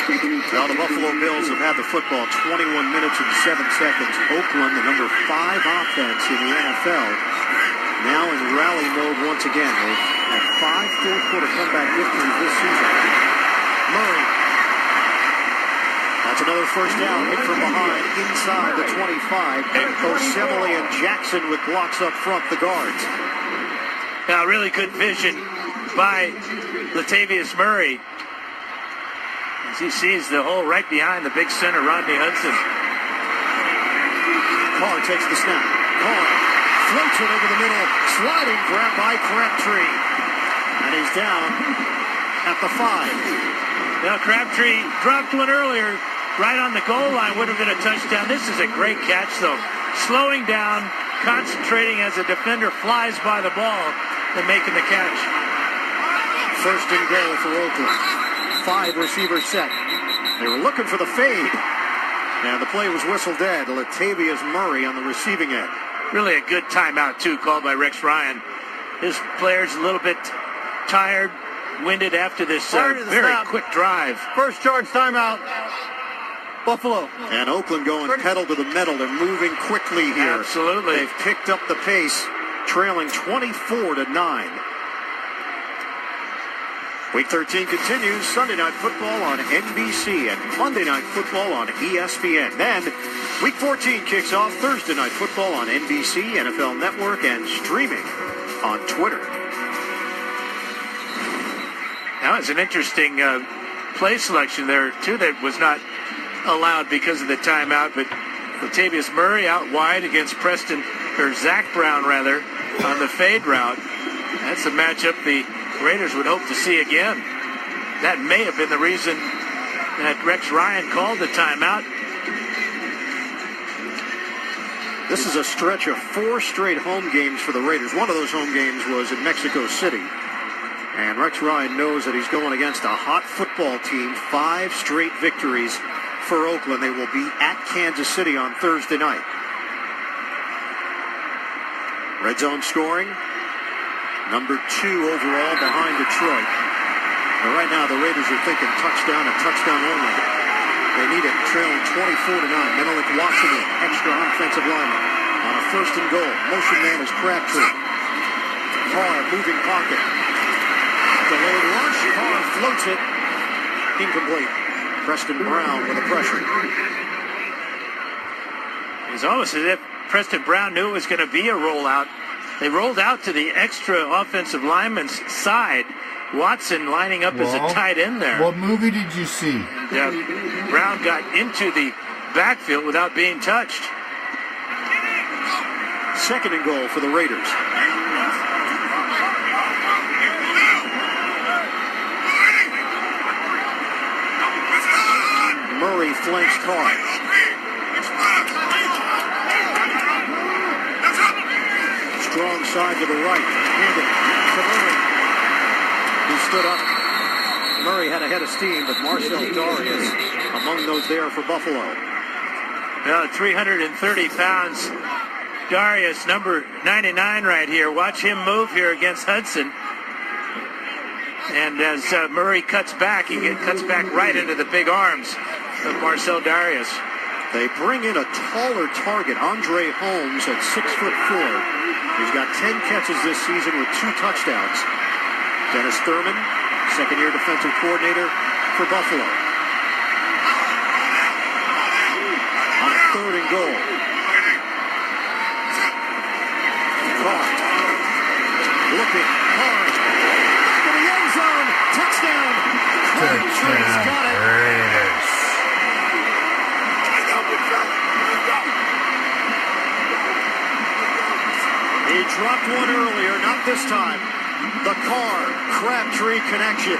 Speaker 3: Well, the Buffalo Bills have had the football 21 minutes and 7 seconds. Oakland, the number 5 offense in the NFL, now in rally mode once again. They've had 5 fourth-quarter comeback victories this season. Murray. That's another first down. Hit from behind inside the 25. And Osemele and Jackson with blocks up front, the guards.
Speaker 5: Now, really good vision by Latavius Murray, as he sees the hole right behind the big center, Rodney Hudson.
Speaker 3: Carr takes the snap. Carr floats it over the middle. Sliding grab by Crabtree. And he's down at the 5.
Speaker 5: Now, Crabtree dropped one earlier, right on the goal line. Would have been a touchdown. This is a great catch, though. Slowing down, concentrating as a defender flies by the ball and making the catch.
Speaker 3: First and goal for Oakland. 5 receivers set. They were looking for the fade. And the play was whistled dead. Latavius Murray on the receiving end.
Speaker 5: Really a good timeout, too, called by Rex Ryan. His players a little bit tired, winded after this very quick drive.
Speaker 6: First charge timeout. Buffalo.
Speaker 3: And Oakland going pedal to the metal. They're moving quickly here.
Speaker 5: Absolutely.
Speaker 3: They've picked up the pace, trailing 24-9. Week 13 continues. Sunday Night Football on NBC and Monday Night Football on ESPN. Then, Week 14 kicks off Thursday Night Football on NBC, NFL Network, and streaming on Twitter.
Speaker 5: Now, it's an interesting play selection there, too, that was not allowed because of the timeout. But Latavius Murray out wide against Zach Brown, rather, on the fade route. That's a matchup the Raiders would hope to see again. That may have been the reason that Rex Ryan called the timeout.
Speaker 3: This is a stretch of 4 straight home games for the Raiders. One of those home games was in Mexico City. And Rex Ryan knows that he's going against a hot football team. 5 straight victories for Oakland. They will be at Kansas City on Thursday night. Red zone scoring. Number 2 overall behind Detroit. And right now the Raiders are thinking touchdown and touchdown only. They need it, trailing 24-9. Menelik Watson, extra offensive lineman. On a first and goal. Motion man is Crabtree. Carr, moving pocket. Delayed launch. Carr floats it. Incomplete. Preston Brown with the pressure.
Speaker 5: It's almost as if Preston Brown knew it was going to be a rollout. They rolled out to the extra offensive lineman's side. Watson lining up as a tight end there.
Speaker 2: What movie did you see?
Speaker 5: Yeah, Brown got into the backfield without being touched.
Speaker 3: Second and goal for the Raiders. Murray flanks Carr. Strong side to the right. Handed to Murray. He stood up. Murray had a head of steam, but Marcel Darius among those there for Buffalo.
Speaker 5: 330 pounds. Darius, number 99 right here. Watch him move here against Hudson. And as Murray cuts back, he cuts back right into the big arms of Marcel Darius.
Speaker 3: They bring in a taller target, Andre Holmes, at 6'4". He's got 10 catches this season with 2 touchdowns. Dennis Thurman, second-year defensive coordinator for Buffalo. On third and goal. Carr. Looking. Carr. To the end zone. Touchdown. Crabtree's got it.
Speaker 2: Raiders.
Speaker 3: He dropped one earlier, not this time. The Crabtree connection.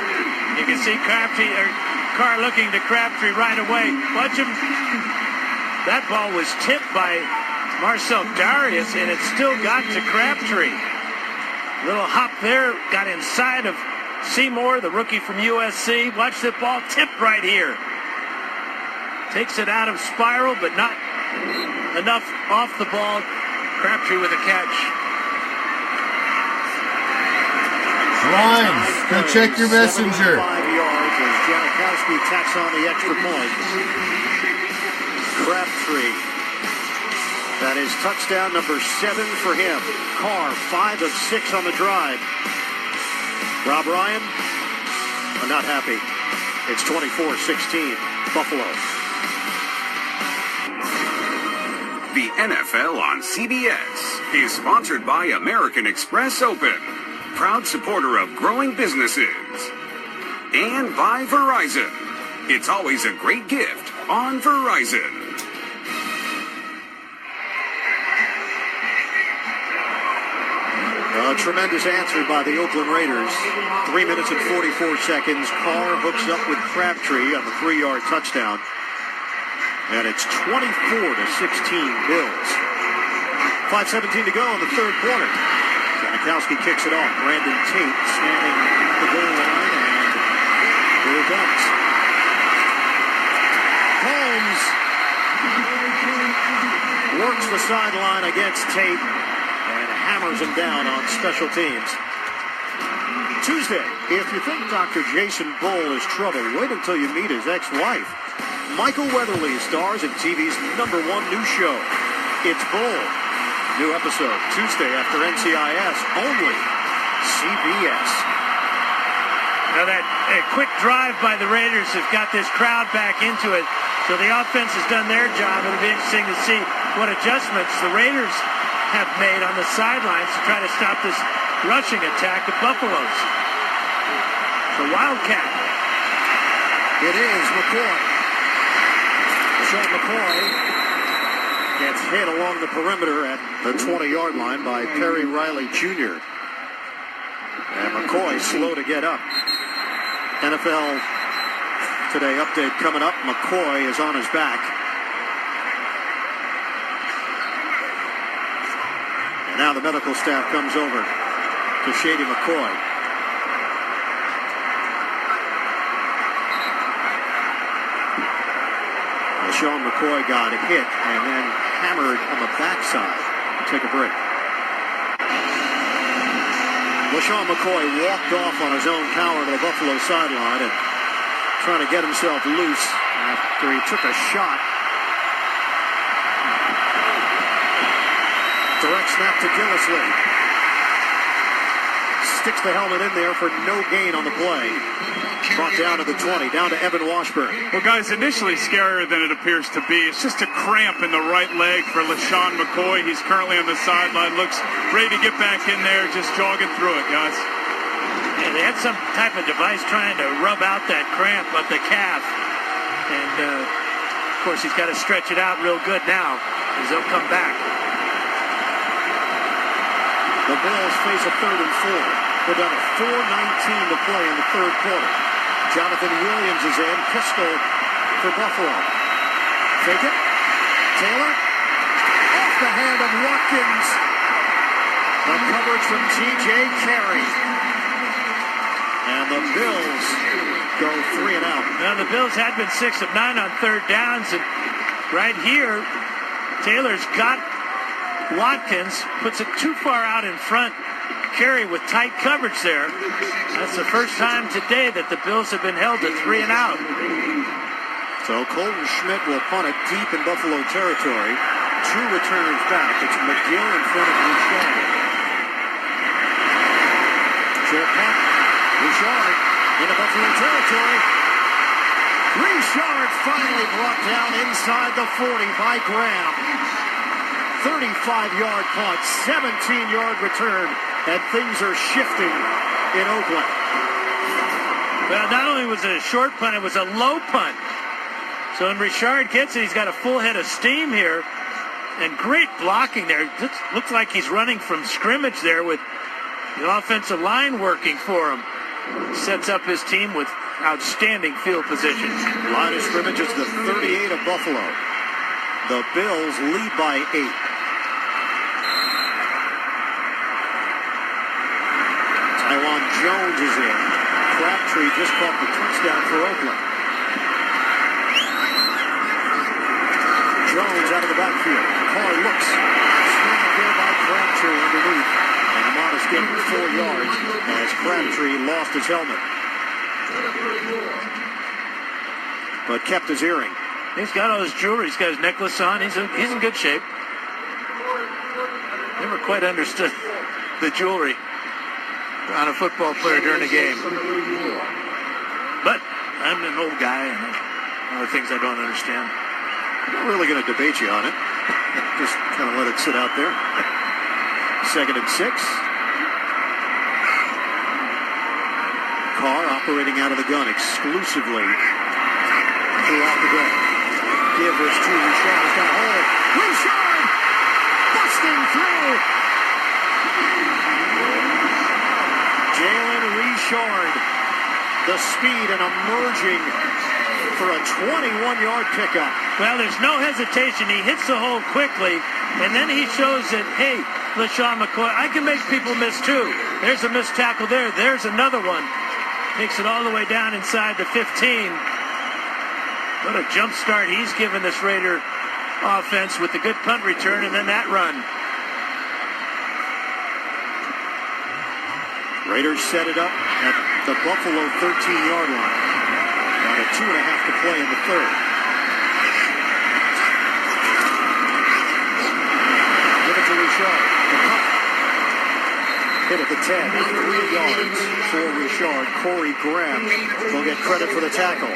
Speaker 5: You can see Carr looking to Crabtree right away. Watch him. That ball was tipped by Marcel Darius, and it still got to Crabtree. Little hop there, got inside of Seymour, the rookie from USC. Watch the ball tipped right here. Takes it out of spiral, but not enough off the ball. Crabtree with a catch.
Speaker 2: Lines, go check your messenger.
Speaker 3: 5 yards as Janikowski tacks on the extra point. Crabtree. That is touchdown number 7 for him. Carr, 5 of 6 on the drive. Rob Ryan, not happy. It's 24-16, Buffalo.
Speaker 7: The NFL on CBS is sponsored by American Express Open, proud supporter of growing businesses, and by Verizon. It's always a great gift on Verizon.
Speaker 3: A tremendous answer by the Oakland Raiders. 3 minutes and 44 seconds. Carr hooks up with Crabtree on the 3-yard touchdown. And it's 24-16 Bills. 5:17 to go in the third quarter. Janikowski kicks it off. Brandon Tate scanning the goal line, and here it comes. Holmes works the sideline against Tate and hammers him down on special teams. Tuesday, if you think Dr. Jason Bull is trouble, wait until you meet his ex-wife. Michael Weatherly stars in TV's #1 news show. It's Bull. New episode Tuesday after NCIS, only CBS.
Speaker 5: Now that quick drive by the Raiders has got this crowd back into it. So the offense has done their job. It'll be interesting to see what adjustments the Raiders have made on the sidelines to try to stop this rushing attack of Buffalo's. The Wildcat.
Speaker 3: It is McCoy. Sean McCoy gets hit along the perimeter at the 20-yard line by Perry Riley Jr. And McCoy slow to get up. NFL Today update coming up. McCoy is on his back. And now the medical staff comes over to Shady McCoy. Sean McCoy got hit and then hammered on the backside. Take a break. LaShawn McCoy walked off on his own power to the Buffalo sideline and trying to get himself loose after he took a shot. Direct snap to Gillislee. Sticks the helmet in there for no gain on the play. Brought down to the 20, down to Evan Washburn.
Speaker 4: Well, guys, initially scarier than it appears to be. It's just a cramp in the right leg for LaShawn McCoy. He's currently on the sideline. Looks ready to get back in there, just jogging through it, guys.
Speaker 5: Yeah, they had some type of device trying to rub out that cramp of the calf. And, of course, he's got to stretch it out real good now as they'll come back.
Speaker 3: The Bills face a 3rd and 4. We're down to 4:19 to play in the third quarter. Jonathan Williams is in. Pistol for Buffalo. Fake it. Taylor. Off the hand of Watkins. The coverage from T.J. Carey. And the Bills go 3 and out.
Speaker 5: Now, the Bills had been 6 of 9 on third downs. And right here, Taylor's got Watkins. Puts it too far out in front. Carey with tight coverage there. That's the first time today that the Bills have been held to 3 and out.
Speaker 3: So Colton Schmidt will punt it deep in Buffalo territory. 2 returns back. It's McGill in front of Richard. Short punt. Richard into Buffalo territory. Richard finally brought down inside the 40 by Graham. 35-yard punt, 17-yard return. And things are shifting in Oakland.
Speaker 5: Well, not only was it a short punt, it was a low punt. So when Richard gets it, he's got a full head of steam here. And great blocking there. Looks like he's running from scrimmage there with the offensive line working for him. Sets up his team with outstanding field position.
Speaker 3: Line of scrimmage is the 38 of Buffalo. The Bills lead by 8. Taiwan Jones is in. Crabtree just caught the touchdown for Oakland. Jones out of the backfield. Carr looks. Swing there by Crabtree underneath. And Amon is getting 4 yards as Crabtree lost his helmet. but kept his earring.
Speaker 5: He's got all his jewelry. He's got his necklace on. He's in good shape. Never quite understood the jewelry on a football player during a game. But I'm an old guy, and a lot of things I don't understand.
Speaker 3: I'm not really going to debate you on it. Just kind of let it sit out there. 2nd and 6. Carr operating out of the gun exclusively throughout the day. Givers to Richard. He's got a hole. Richard! Busting through! Jalen Richard. The speed and emerging for a 21-yard pickup.
Speaker 5: Well, there's no hesitation. He hits the hole quickly, and then he shows that, hey, LaShawn McCoy, I can make people miss too. There's a missed tackle there. There's another one. Takes it all the way down inside the 15. What a jump start he's given this Raider offense with the good punt return and then that run.
Speaker 3: Raiders set it up at the Buffalo 13-yard line. About a 2.5 to play in the third. Give it to Richard. The punt. Hit at the 10. 3 yards for Richard. Corey Graham will get credit for the tackle.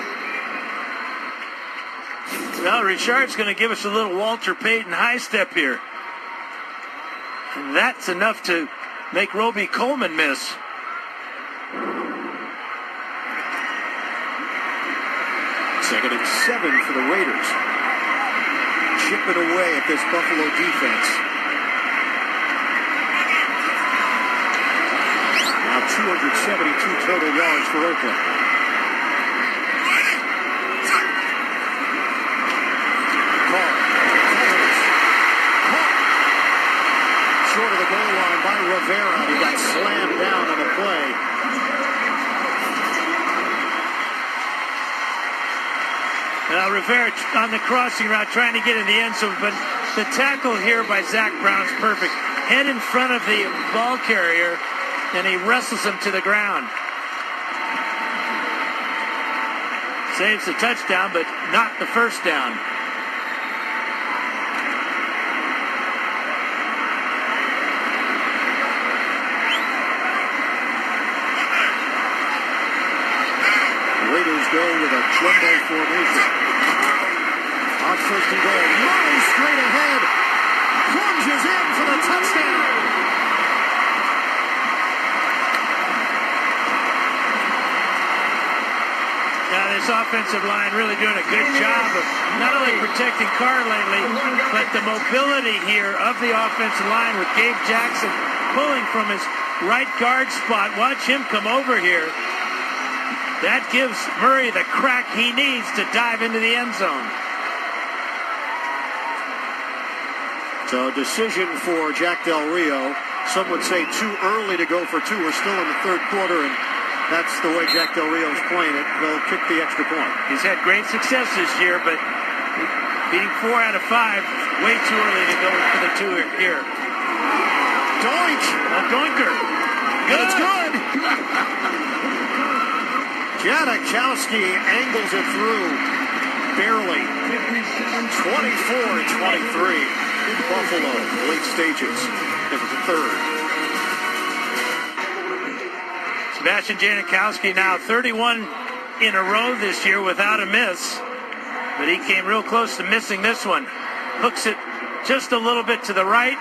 Speaker 5: Well, Richard's going to give us a little Walter Payton high step here. And that's enough to make Roby Coleman miss.
Speaker 3: Second and 7 for the Raiders. Chipping away at this Buffalo defense. Now 272 total yards for Oakland. Short of the goal line by Rivera. He got slammed down on the play.
Speaker 5: Now Rivera on the crossing route trying to get in the end zone, but the tackle here by Zach Brown's perfect. Head in front of the ball carrier, and he wrestles him to the ground. Saves the touchdown, but not the first down.
Speaker 3: Go with a jumbo formation. On 1st and goal. Murray straight ahead. Plunges in for the touchdown.
Speaker 5: Now this offensive line really doing a good job of not only protecting Carr lately, but the mobility here of the offensive line with Gabe Jackson pulling from his right guard spot. Watch him come over here. That gives Murray the crack he needs to dive into the end zone.
Speaker 3: So decision for Jack Del Rio. Some would say too early to go for 2. We're still in the third quarter, and that's the way Jack Del Rio's playing it. He'll kick the extra point.
Speaker 5: He's had great success this year, but beating 4 out of 5, way too early to go for the 2 here.
Speaker 3: Doink!
Speaker 5: A doinker.
Speaker 3: Good. It's good! Janikowski angles it through. Barely. 24-23. Buffalo, late stages. It was the third.
Speaker 5: Sebastian Janikowski now 31 in a row this year without a miss. But he came real close to missing this one. Hooks it just a little bit to the right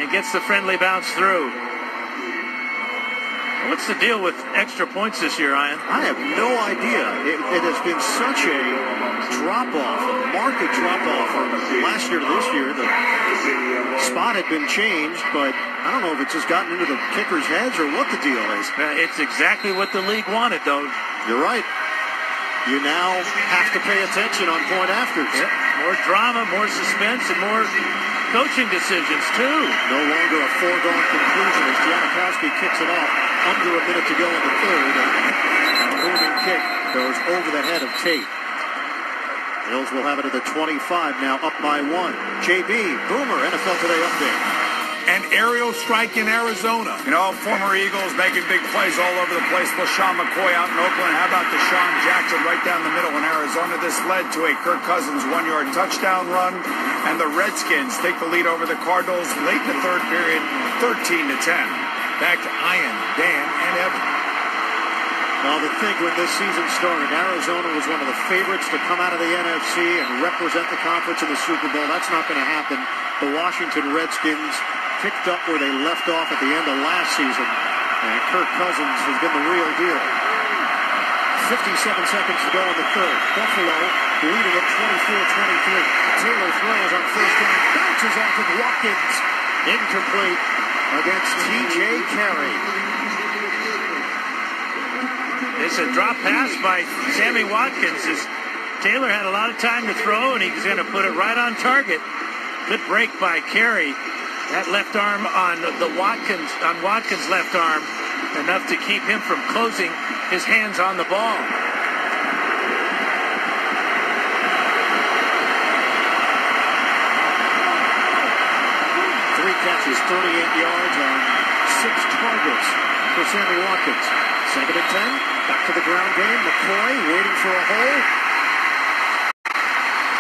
Speaker 5: and gets the friendly bounce through. What's the deal with extra points this year, Ian?
Speaker 3: I have no idea. It has been such a drop-off, a market drop-off from last year to this year. The spot had been changed, but I don't know if it's just gotten into the kickers' heads or what the deal is.
Speaker 5: It's exactly what the league wanted, though.
Speaker 3: You're right. You now have to pay attention on point afters.
Speaker 5: Yep. More drama, more suspense, and more coaching decisions, too.
Speaker 3: No longer a foregone conclusion as Janikowski kicks it off. Under a minute to go in the third. A moving kick goes over the head of Tate. Bills will have it at the 25 now, up by 1. JB, Boomer, NFL Today update.
Speaker 9: an aerial strike in Arizona.
Speaker 10: You know, former Eagles making big plays all over the place. LaShawn McCoy out in Oakland. How about Deshaun Jackson right down the middle in Arizona? This led to a Kirk Cousins 1-yard touchdown run. And the Redskins take the lead over the Cardinals late in the third period, 13-10.
Speaker 9: Back to Ian, Dan, and Evan.
Speaker 3: Well, to think when this season started, Arizona was one of the favorites to come out of the NFC and represent the conference in the Super Bowl. That's not going to happen. The Washington Redskins picked up where they left off at the end of last season, and Kirk Cousins has been the real deal. 57 seconds to go in the third. Buffalo leading at 24-23. Taylor throws on first down, bounces off of Watkins. Incomplete against T.J. Carey.
Speaker 5: It's a drop pass by Sammy Watkins. Taylor had a lot of time to throw, and he's going to put it right on target. Good break by Carey. That left arm on Watkins' left arm, enough to keep him from closing his hands on the ball.
Speaker 3: Three catches, 38 yards on 6 targets for Sammy Watkins. 2nd and 10, back to the ground game. McCoy waiting for a hole.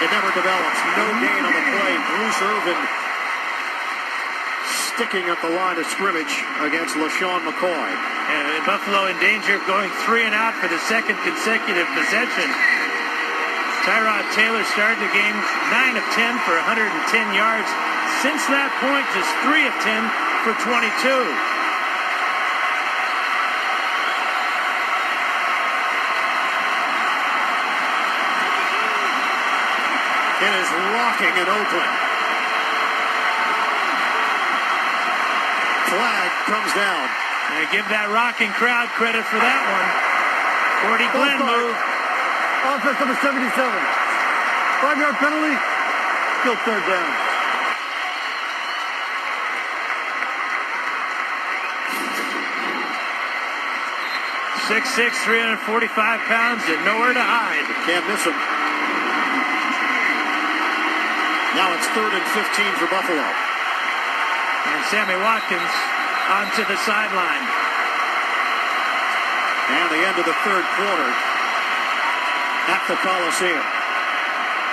Speaker 3: It never develops. No gain on the play. Bruce Irvin sticking at the line of scrimmage against LaShawn McCoy.
Speaker 5: And Buffalo in danger of going 3 and out for the second consecutive possession. Tyrod Taylor started the game 9 of 10 for 110 yards. Since that point, just 3 of 10 for 22.
Speaker 3: It is rocking in Oakland. Flag comes down.
Speaker 5: And give that rocking crowd credit for that one. 40 Glenn move.
Speaker 6: Offense number 77. 5-yard penalty. Still third down.
Speaker 5: .6'6", 345 pounds, and nowhere to hide.
Speaker 3: Can't miss him. Now it's 3rd and 15 for Buffalo.
Speaker 5: And Sammy Watkins onto the sideline.
Speaker 3: And the end of the third quarter at the Coliseum.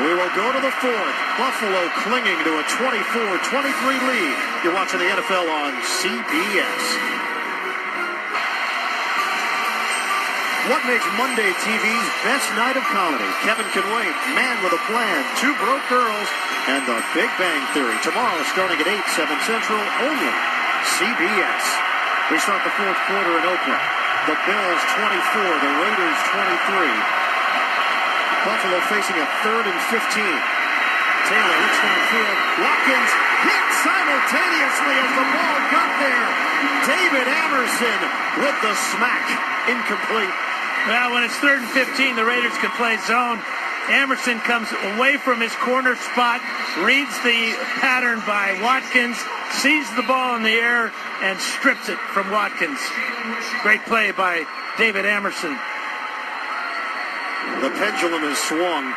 Speaker 3: We will go to the fourth. Buffalo clinging to a 24-23 lead. You're watching the NFL on CBS. What makes Monday TV's best night of comedy? Kevin Can Wait, Man with a Plan, Two Broke Girls, and The Big Bang Theory. Tomorrow starting at 8, 7 Central, only CBS. We start the fourth quarter in Oakland. The Bills 24, the Raiders 23. Buffalo facing a 3rd and 15. Taylor looks downfield. Watkins hit simultaneously as the ball got there. David Amerson with the smack. Incomplete.
Speaker 5: Well, when it's 3rd and 15, the Raiders can play zone. Amerson comes away from his corner spot, reads the pattern by Watkins, sees the ball in the air, and strips it from Watkins. Great play by David Amerson.
Speaker 3: The pendulum has swung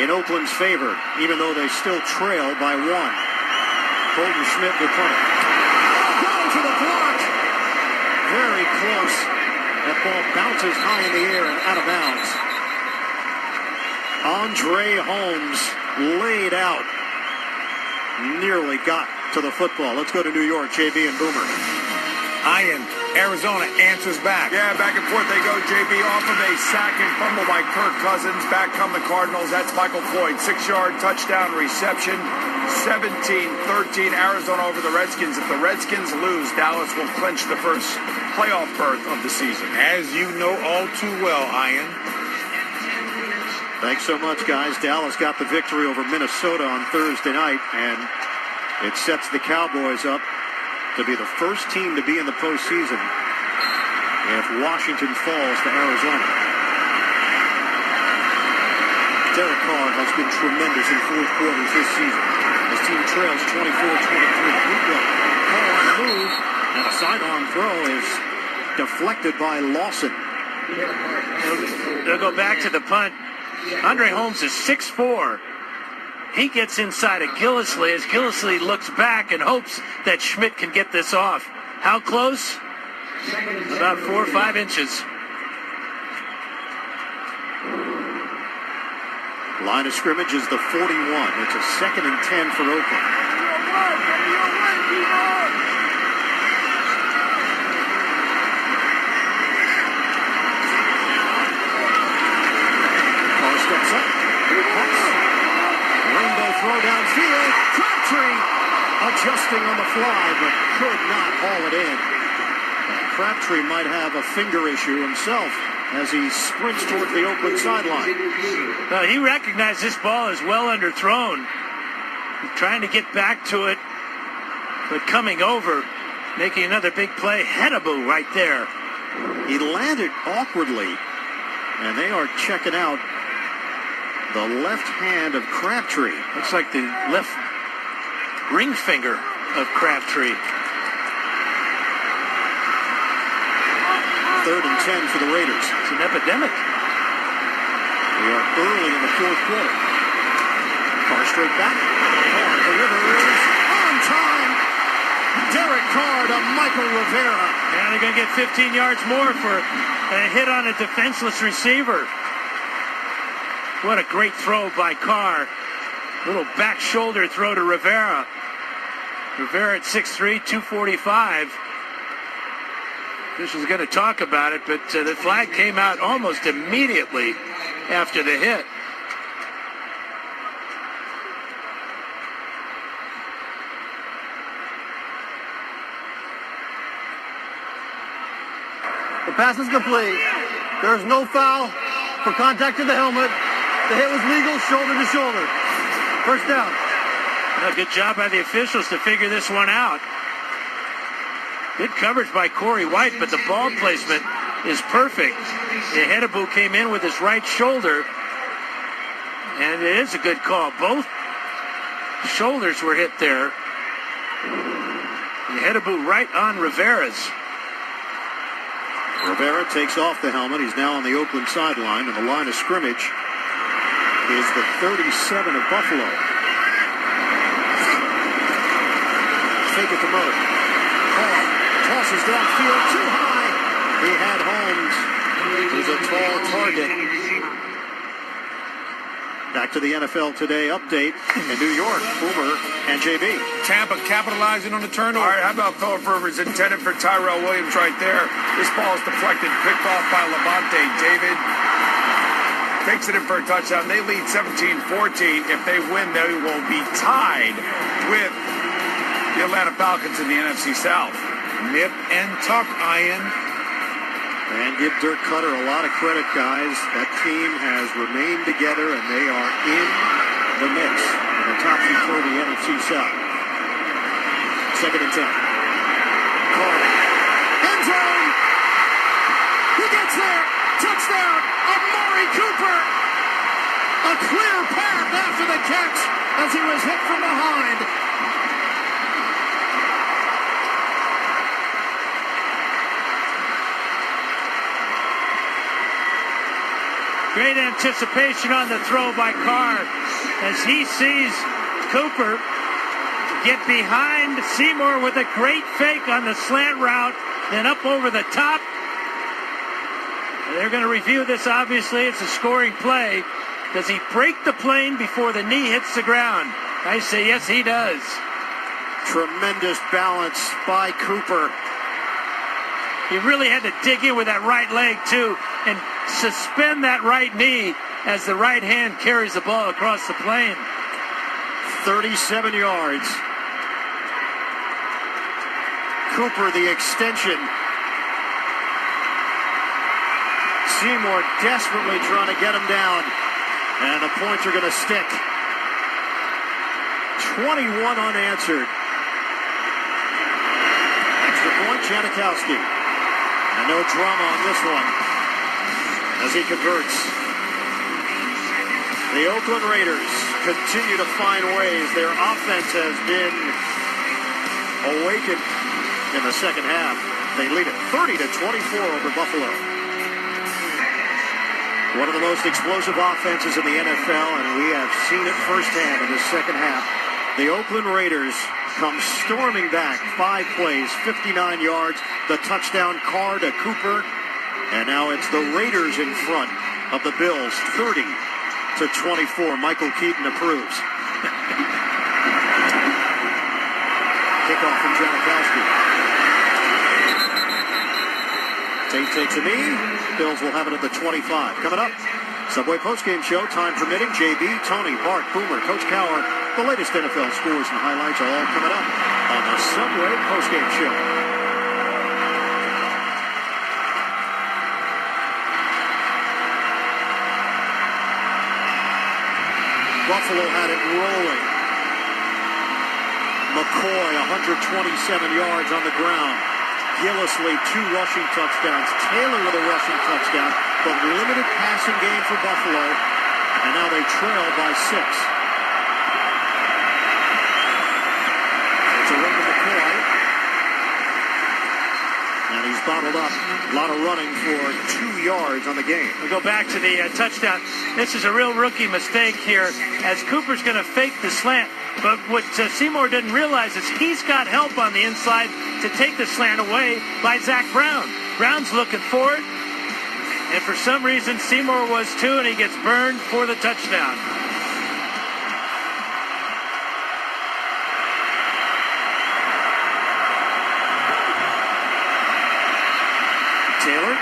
Speaker 3: in Oakland's favor, even though they still trail by 1. Colton Schmidt will punt it. Going for the block. Very close. That ball bounces high in the air and out of bounds. Andre Holmes laid out. Nearly got to the football. Let's go to New York, JB and Boomer.
Speaker 9: Ian, Arizona answers back.
Speaker 10: Yeah, back and forth they go, JB, off of a sack and fumble by Kirk Cousins. Back come the Cardinals. That's Michael Floyd. 6-yard touchdown reception. 17-13, Arizona over the Redskins. If the Redskins lose, Dallas will clinch the first playoff berth of the season.
Speaker 9: As you know all too well, Ian.
Speaker 3: Thanks so much, guys. Dallas got the victory over Minnesota on Thursday night, and it sets the Cowboys up to be the first team to be in the postseason if Washington falls to Arizona. Derek Carr has been tremendous in fourth quarters this season. His team trails 24-23. Carr on the move, and a sidearm throw is deflected by Lawson.
Speaker 5: They'll go back to the punt. Andre Holmes is 6'4", he gets inside of Gillislee as Gillislee looks back and hopes that Schmidt can get this off. How close? About 4 or 5 inches.
Speaker 3: Line of scrimmage is the 41. It's a 2nd and 10 for Oakland. Carr steps up. Rainbow throw downfield. Crabtree adjusting on the fly, but could not haul it in. Crabtree might have a finger issue himself as he sprints towards the Oakland sideline.
Speaker 5: Well, he recognized this ball is well underthrown. He's trying to get back to it, but coming over, making another big play. Hedaboo right there.
Speaker 3: He landed awkwardly, and they are checking out the left hand of Crabtree.
Speaker 5: Looks like the left ring finger of Crabtree.
Speaker 3: 3rd and 10 for the Raiders.
Speaker 5: It's an epidemic.
Speaker 3: We are early in the 4th quarter. Carr straight back. Carr delivers on time. Derek Carr to Michael Rivera.
Speaker 5: And they're going to get 15 yards more for a hit on a defenseless receiver. What a great throw by Carr. Little back shoulder throw to Rivera. Rivera at 6'3", 245. Officials going to talk about it, but the flag came out almost immediately after the hit.
Speaker 6: The pass is complete. There is no foul for contact to the helmet. The hit was legal, shoulder to shoulder. First down.
Speaker 5: Well, good job by the officials to figure this one out. Good coverage by Corey White, but the ball placement is perfect. Hedaboo came in with his right shoulder, and it is a good call. Both shoulders were hit there. Hedaboo right on Rivera's.
Speaker 3: Rivera takes off the helmet. He's now on the Oakland sideline, and the line of scrimmage is the 37 of Buffalo. Take it to Murray. Carr tosses downfield too high. He had Holmes. He's a tall target. Back to the NFL Today update in New York. Boomer and JB.
Speaker 9: Tampa capitalizing on the turnover.
Speaker 10: All right, how about Philip Rivers intended for Tyrell Williams right there? This ball is deflected, picked off by Levante David. Takes it in for a touchdown. They lead 17-14. If they win, they will be tied with the Atlanta Falcons in the NFC South.
Speaker 9: Nip and tuck, Ian.
Speaker 3: And give Dirk Cutter a lot of credit, guys. That team has remained together, and they are in the mix in the top 3 of the NFC South. 2nd and 10. Carr. End zone. He gets there. Touchdown. Amari Cooper. A clear path after the catch as he was hit from behind.
Speaker 5: Great anticipation on the throw by Carr as he sees Cooper get behind Seymour with a great fake on the slant route, then up over the top. They're going to review this, obviously. It's a scoring play. Does he break the plane before the knee hits the ground? I say yes, he does.
Speaker 3: Tremendous balance by Cooper.
Speaker 5: He really had to dig in with that right leg, too, and suspend that right knee as the right hand carries the ball across the plane.
Speaker 3: 37 yards. Cooper, the extension. Seymour desperately trying to get him down. And the points are going to stick. 21 unanswered. Extra point, Janikowski. And no drama on this one as he converts. The Oakland Raiders continue to find ways. Their offense has been awakened in the second half. They lead it 30-24 over Buffalo. One of the most explosive offenses in the NFL, and we have seen it firsthand in the second half. The Oakland Raiders come storming back. 5 plays, 59 yards, the touchdown Carr to Cooper. And now it's the Raiders in front of the Bills, 30-24. Michael Keaton approves. Kickoff from Janikowski. Tate takes a knee. Bills will have it at the 25. Coming up, Subway postgame show, time permitting. JB, Tony, Bart, Boomer, Coach Cowher. The latest NFL scores and highlights are all coming up on the Subway postgame show. Buffalo had it rolling. McCoy, 127 yards on the ground. Gillislee, 2 rushing touchdowns. Taylor with a rushing touchdown, but limited passing game for Buffalo. And now they trail by 6. It's a run to McCoy. And he's bottled up. A lot of running for 2 yards on the game.
Speaker 5: We go back to the touchdown. This is a real rookie mistake here, as Cooper's going to fake the slant. But what Seymour didn't realize is he's got help on the inside to take the slant away by Zach Brown. Brown's looking for it. And for some reason, Seymour was too, and he gets burned for the touchdown.
Speaker 3: Taylor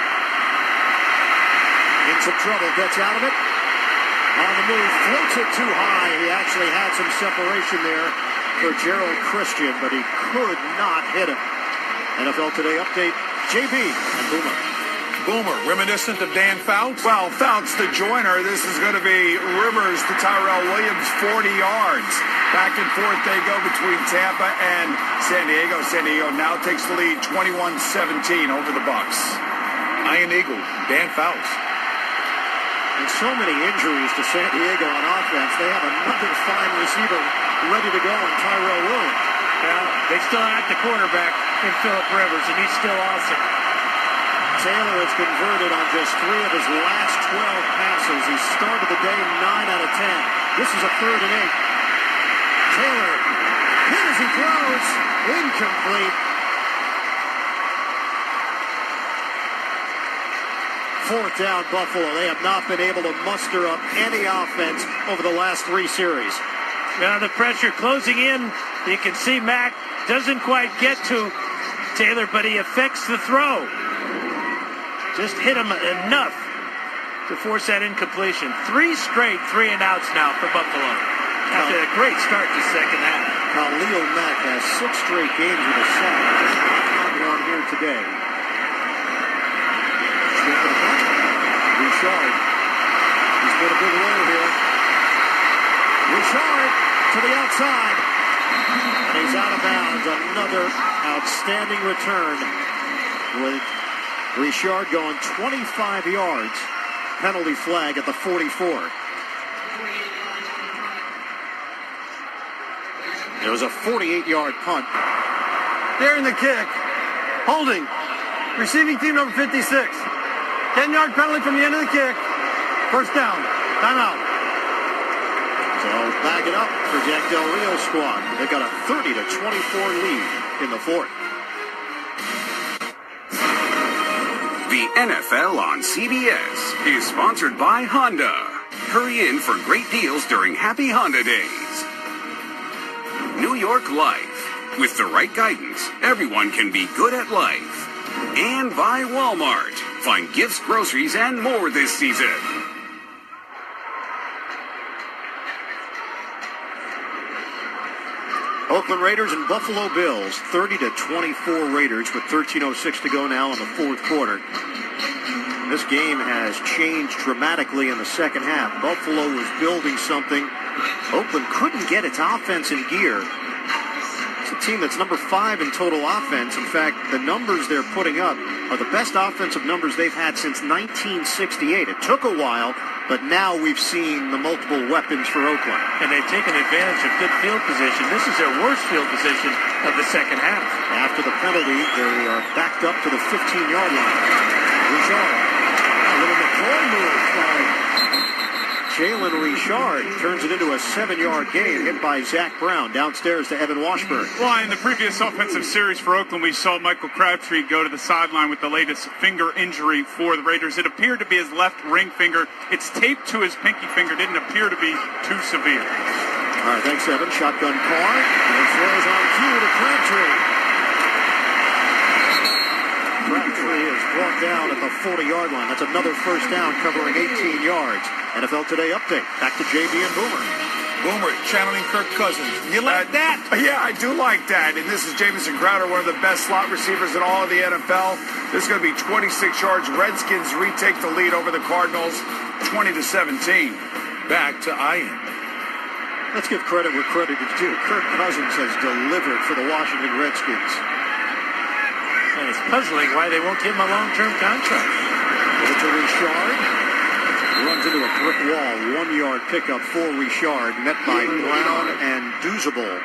Speaker 3: in some trouble, gets out of it. On the move, floats it too high. He actually had some separation there for Gerald Christian, but he could not hit him. NFL Today update, JB and Boomer.
Speaker 9: Boomer, reminiscent of Dan Fouts?
Speaker 10: Well, Fouts the joiner. This is going to be Rivers to Tyrell Williams, 40 yards. Back and forth they go between Tampa and San Diego. San Diego now takes the lead, 21-17 over the Bucs.
Speaker 9: Iron Eagle, Dan Fouts.
Speaker 3: And so many injuries to San Diego on offense. They have another fine receiver ready to go in Tyrell Williams.
Speaker 5: Well, they still have the quarterback in Phillip Rivers, and he's still awesome.
Speaker 3: Taylor has converted on just 3 of his last 12 passes. He started the day 9 out of 10. This is a 3rd and 8. Taylor hit as he throws. Incomplete. 4th down, Buffalo. They have not been able to muster up any offense over the last 3 series.
Speaker 5: Now the pressure closing in. You can see Mack doesn't quite get to Taylor, but he affects the throw. Just hit him enough to force that incompletion. 3 straight 3-and-outs now for Buffalo after a great start to second half.
Speaker 3: Khalil Mack has 6 straight games with a sack. Just one here today. Richard. He's put a big role here. Richard to the outside. And he's out of bounds. Another outstanding return with Richard going 25 yards. Penalty flag at the 44. There was a 48-yard punt.
Speaker 6: During the kick. Holding. Receiving team number 56. 10-yard penalty from the end of the kick. First down. Timeout.
Speaker 3: So back it up for Jack Del Rio's squad. They've got a 30-24 lead in the 4th.
Speaker 7: The NFL on CBS is sponsored by Honda. Hurry in for great deals during Happy Honda Days. New York Life. With the right guidance, everyone can be good at life. And by Walmart. Find gifts, groceries, and more this season.
Speaker 3: Oakland Raiders and Buffalo Bills, 30-24 Raiders with 13:06 to go now in the 4th quarter. This game has changed dramatically in the second half. Buffalo was building something. Oakland couldn't get its offense in gear. It's a team that's number 5 in total offense. In fact, the numbers they're putting up are the best offensive numbers they've had since 1968. It took a while, but now we've seen the multiple weapons for Oakland.
Speaker 5: And they've taken advantage of good field position. This is their worst field position of the second half.
Speaker 3: After the penalty, they are backed up to the 15-yard line. Richard, a little McCoy move by Jalen Richard turns it into a 7-yard gain, hit by Zach Brown downstairs to Evan Washburn.
Speaker 4: Well, in the previous offensive series for Oakland, we saw Michael Crabtree go to the sideline with the latest finger injury for the Raiders. It appeared to be his left ring finger. It's taped to his pinky finger. Didn't appear to be too severe.
Speaker 3: All right, thanks, Evan. Shotgun Carr, and throws on cue to Crabtree. Crabtree is brought down at the 40-yard line. That's another first down covering 18 yards. NFL Today update. Back to JB and Boomer.
Speaker 9: Boomer channeling Kirk Cousins. You like that?
Speaker 10: Yeah, I do like that. And this is Jamison Crowder, one of the best slot receivers in all of the NFL. This is going to be 26 yards. Redskins retake the lead over the Cardinals, 20-17.
Speaker 9: Back to Ian.
Speaker 3: Let's give credit where credit is due. Kirk Cousins has delivered for the Washington Redskins.
Speaker 5: And it's puzzling why they won't give him a long-term contract.
Speaker 3: Give it to Richard. Runs into a brick wall. 1-yard pickup for Richard. Met by Brown and Duzable.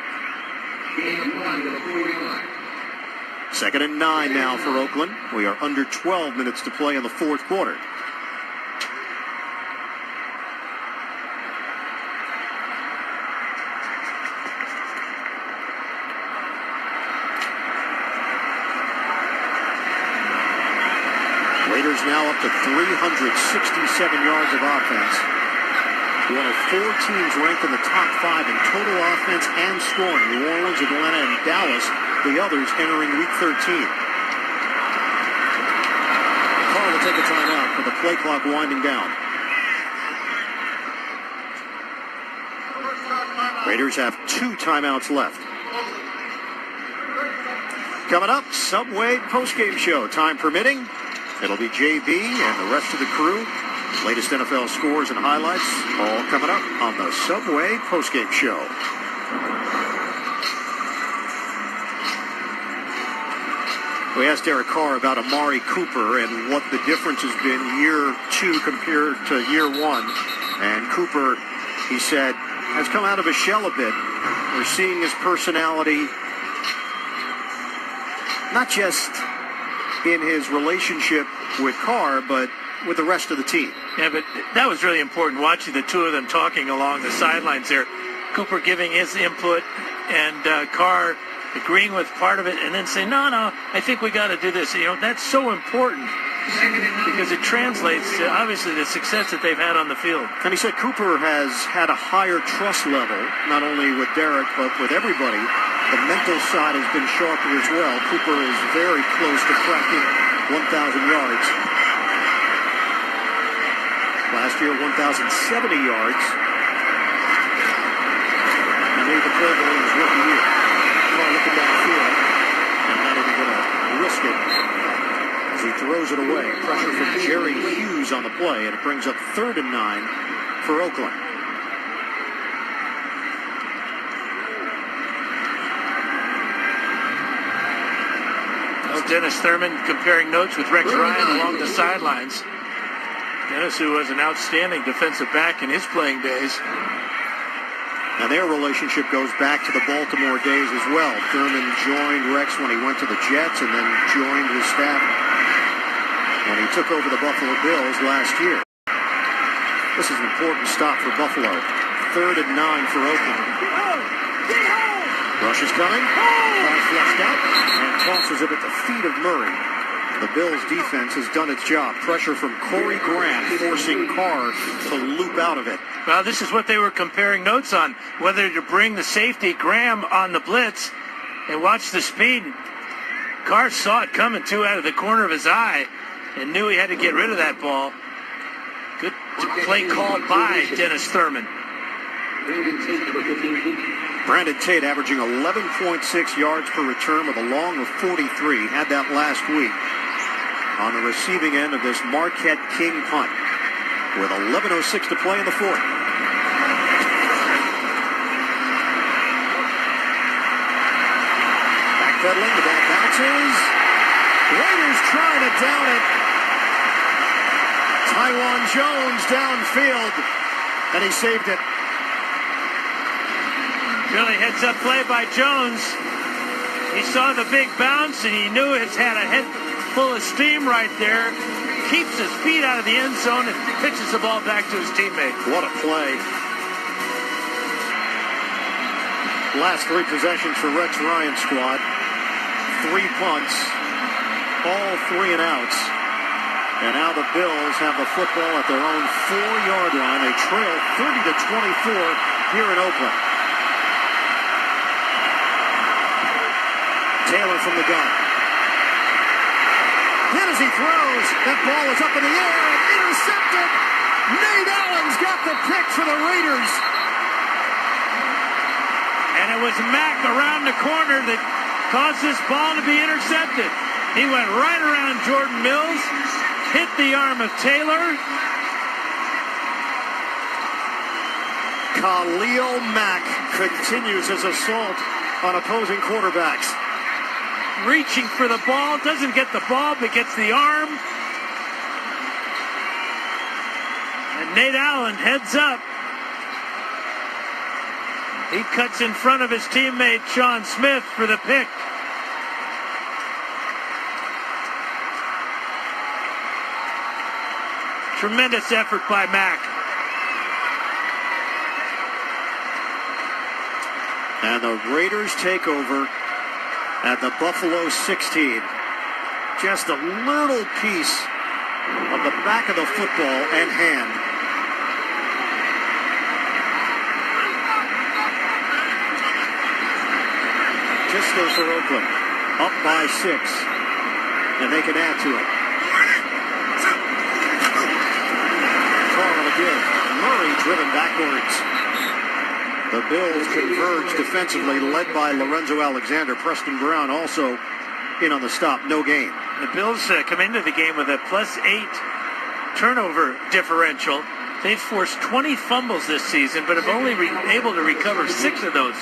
Speaker 3: 2nd and 9 now for Oakland. We are under 12 minutes to play in the fourth quarter. Raiders now up to 367 yards of offense. One of 4 teams ranked in the top 5 in total offense and scoring. New Orleans, Atlanta, and Dallas, the others entering week 13. Carr will take a timeout for the play clock winding down. Raiders have 2 timeouts left. Coming up, Subway postgame show, time permitting. It'll be JB and the rest of the crew. Latest NFL scores and highlights, all coming up on the Subway postgame show. We asked Derek Carr about Amari Cooper and what the difference has been year 2 compared to year 1. And Cooper, he said, has come out of his shell a bit. We're seeing his personality, not just in his relationship with Carr, but with the rest of the team.
Speaker 5: Yeah, but that was really important, watching the two of them talking along the sidelines there. Cooper giving his input and Carr agreeing with part of it and then saying, no, I think we got to do this. You know, that's so important because it translates to, obviously, the success that they've had on the field.
Speaker 3: And he said Cooper has had a higher trust level, not only with Derek, but with everybody. The mental side has been sharper as well. Cooper is very close to cracking 1,000 yards. Last year, 1,070 yards. He made the Pro Bowl in his rookie year. Carr looking downfield and not even going to risk it as he throws it away. Pressure from Jerry Hughes on the play, and it brings up 3rd and 9 for Oakland.
Speaker 5: Dennis Thurman comparing notes with Rex Ryan along the sidelines. Dennis, who was an outstanding defensive back in his playing days.
Speaker 3: Now their relationship goes back to the Baltimore days as well. Thurman joined Rex when he went to the Jets and then joined his staff when he took over the Buffalo Bills last year. This is an important stop for Buffalo. 3rd and 9 for Oakland. Rush is coming. Ball flushed out and tosses it at the feet of Murray. The Bills' defense has done its job. Pressure from Corey Graham forcing Carr to loop out of it.
Speaker 5: Well, this is what they were comparing notes on, whether to bring the safety Graham on the blitz and watch the speed. Carr saw it coming, too, out of the corner of his eye and knew he had to get rid of that ball. Good play called by Dennis Thurman.
Speaker 3: Brandon Tate averaging 11.6 yards per return with a long of 43. Had that last week on the receiving end of this Marquette King punt with 11:06 to play in the fourth. Backpedaling, the ball bounces. Raiders trying to down it. Tywan Jones downfield, and he saved it.
Speaker 5: Really heads-up play by Jones. He saw the big bounce, and he knew it had a head full of steam right there. keeps his feet out of the end zone and pitches the ball back to his teammate.
Speaker 3: What a play. Last 3 possessions for Rex Ryan's squad. 3 punts, all 3 and outs. And now the Bills have the football at their own 4-yard line. They trail 30-24 here in Oakland. Taylor from the gun. Then as he throws, that ball is up in the air and intercepted. Nate Allen's got the pick for the Raiders.
Speaker 5: And it was Mack around the corner that caused this ball to be intercepted. He went right around Jordan Mills, hit the arm of Taylor.
Speaker 3: Khalil Mack continues his assault on opposing quarterbacks.
Speaker 5: Reaching for the ball, doesn't get the ball, but gets the arm. And Nate Allen heads up. He cuts in front of his teammate, Sean Smith, for the pick. Tremendous effort by Mack.
Speaker 3: And the Raiders take over at the Buffalo 16. Just a little piece of the back of the football and hand. Tisler for Oakland. Up by 6. And they can add to it. Carl again. Murray driven backwards. The Bills converge defensively, led by Lorenzo Alexander. Preston Brown also in on the stop. No gain.
Speaker 5: The Bills come into the game with a +8 turnover differential. They've forced 20 fumbles this season, but have only able to recover 6 of those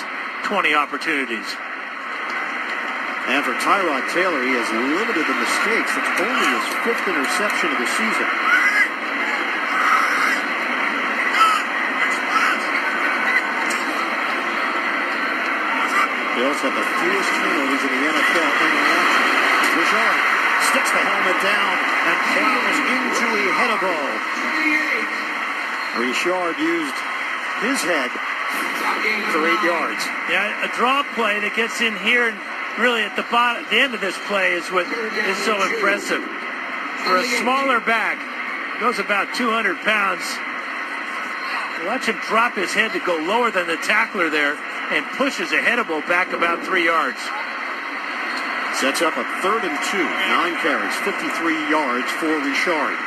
Speaker 5: 20 opportunities.
Speaker 3: And for Tyrod Taylor, he has limited the mistakes. It's only his 5th interception of the season. Bills have the fewest turnovers in the NFL in the action. Richard sticks the helmet down and plows into Ehedebo. Richard used his head for 8 yards.
Speaker 5: Yeah, a draw play that gets in here, and really at the bottom, the end of this play is what is so impressive. For a smaller back, goes about 200 pounds. Watch him drop his head to go lower than the tackler there, and pushes Ehedebo back about 3 yards.
Speaker 3: Sets up a 3rd and 2. 9 carries, 53 yards for Richard.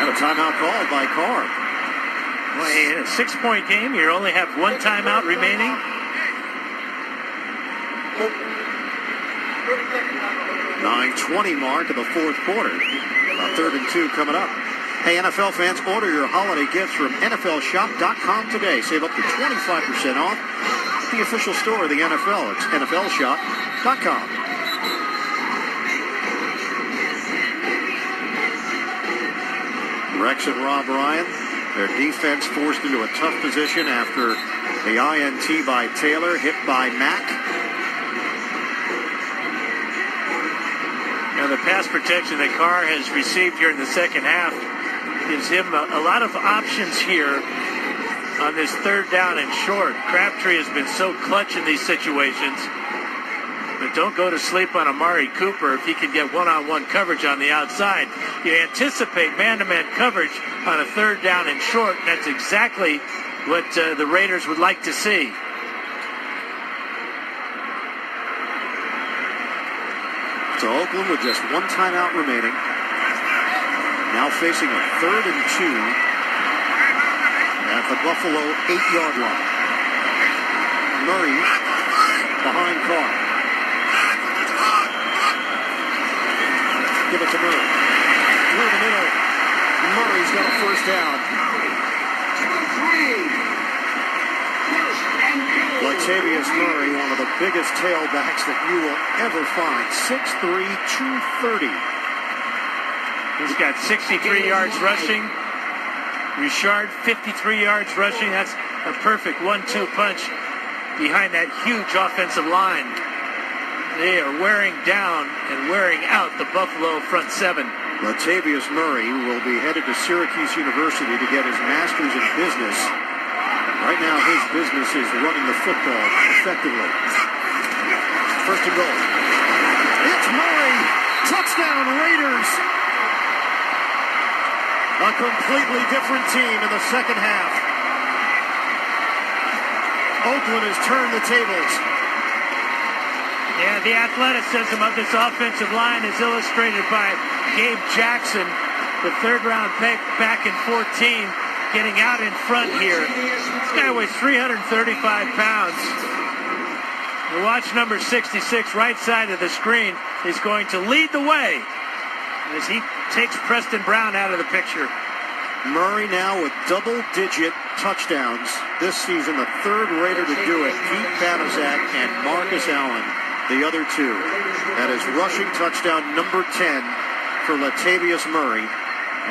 Speaker 3: And a timeout called by Carr.
Speaker 5: Well, in a 6-point game, you only have 1 timeout remaining.
Speaker 3: 9:20 mark of the 4th quarter. A 3rd and 2 coming up. Hey, NFL fans, order your holiday gifts from NFLShop.com today. Save up to 25% off at the official store of the NFL. It's NFLShop.com. Rex and Rob Ryan, their defense forced into a tough position after the INT by Taylor, hit by Mack.
Speaker 5: Now, the pass protection that Carr has received here in the second half gives him a lot of options here on this 3rd down and short. Crabtree has been so clutch in these situations. But don't go to sleep on Amari Cooper if he can get one-on-one coverage on the outside. You anticipate man-to-man coverage on a 3rd down and short, and that's exactly what the Raiders would like to see.
Speaker 3: So Oakland with just 1 timeout remaining. Now facing a 3rd and 2 at the Buffalo 8-yard line. Murray behind Carr. Give it to Murray. Through the middle. Murray's got a 1st down. Latavius Murray, one of the biggest tailbacks that you will ever find. 6'3", 230.
Speaker 5: He's got 63 yards rushing, Richard, 53 yards rushing. That's a perfect 1-2 punch behind that huge offensive line. They are wearing down and wearing out the Buffalo front seven.
Speaker 3: Latavius Murray will be headed to Syracuse University to get his master's in business. Right now, his business is running the football effectively. First and goal. It's Murray. Touchdown, Raiders. A completely different team in the second half. Oakland has turned the tables.
Speaker 5: Yeah, the athleticism of this offensive line is illustrated by Gabe Jackson, the third-round pick back in 14, getting out in front here. This guy weighs 335 pounds. You watch number 66, right side of the screen, is going to lead the way as he takes Preston Brown out of the picture.
Speaker 3: Murray now with double-digit touchdowns this season, the third Raider to do it. Pete Banaszak and Marcus Allen, the other two. That is rushing touchdown number 10 for Latavius Murray.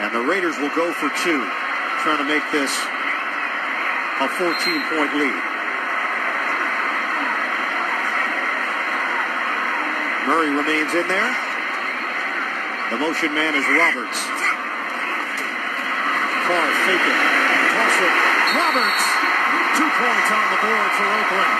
Speaker 3: And the Raiders will go for two, trying to make this a 14-point lead. Murray remains in there. The motion man is Roberts. Carr fake it. Toss it. Roberts. 2 points on the board for Oakland.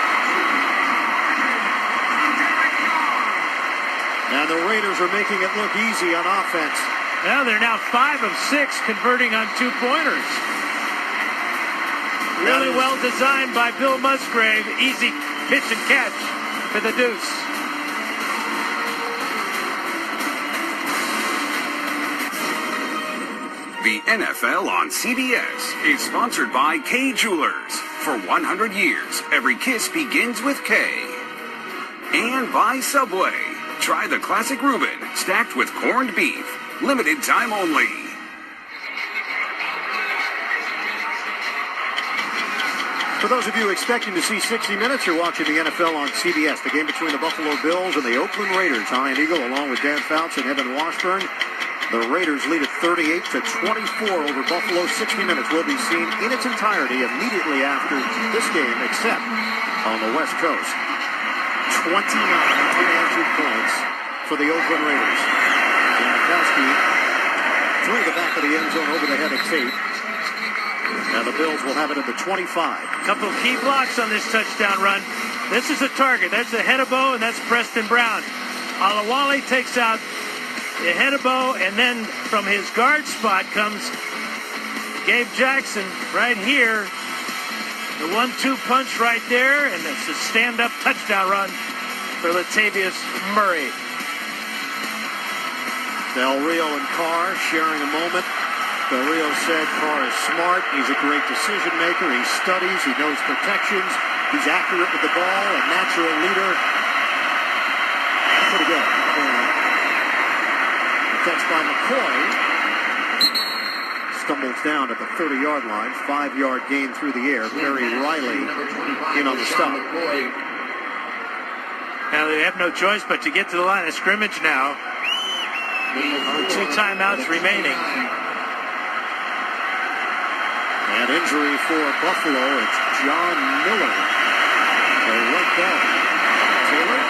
Speaker 3: And the Raiders are making it look easy on offense.
Speaker 5: Well, they're now 5 of 6 converting on 2-pointers. Really well designed by Bill Musgrave. Easy pitch and catch for the deuce.
Speaker 7: The NFL on CBS is sponsored by Kay Jewelers. For 100 years, every kiss begins with K. And by Subway. Try the classic Reuben, stacked with corned beef. Limited time only.
Speaker 3: For those of you expecting to see 60 Minutes, you're watching the NFL on CBS. The game between the Buffalo Bills and the Oakland Raiders. Ian Eagle, along with Dan Fouts and Evan Washburn. The Raiders lead at 38-24 over Buffalo. 60 Minutes will be seen in its entirety immediately after this game, except on the West Coast. 29 unanswered points for the Oakland Raiders. Janikowski through the back of the end zone over the head of Tate. And the Bills will have it at the 25.
Speaker 5: A couple of key blocks on this touchdown run. This is a target. That's the Hedebo, and that's Preston Brown. Alawale takes out the Hedebo, and then from his guard spot comes Gabe Jackson right here. The 1-2 punch right there, and it's a stand-up touchdown run for Latavius Murray.
Speaker 3: Del Rio and Carr sharing a moment. Del Rio said Carr is smart. He's a great decision maker. He studies. He knows protections. He's accurate with the ball. A natural leader. Pretty good. Catch by McCoy. Stumbles down at the 30-yard line. 5-yard gain through the air. Perry Riley in on the stop.
Speaker 5: Now they have no choice but to get to the line of scrimmage now. 2 timeouts remaining.
Speaker 3: And injury for Buffalo. It's John Miller. The right guard. Taylor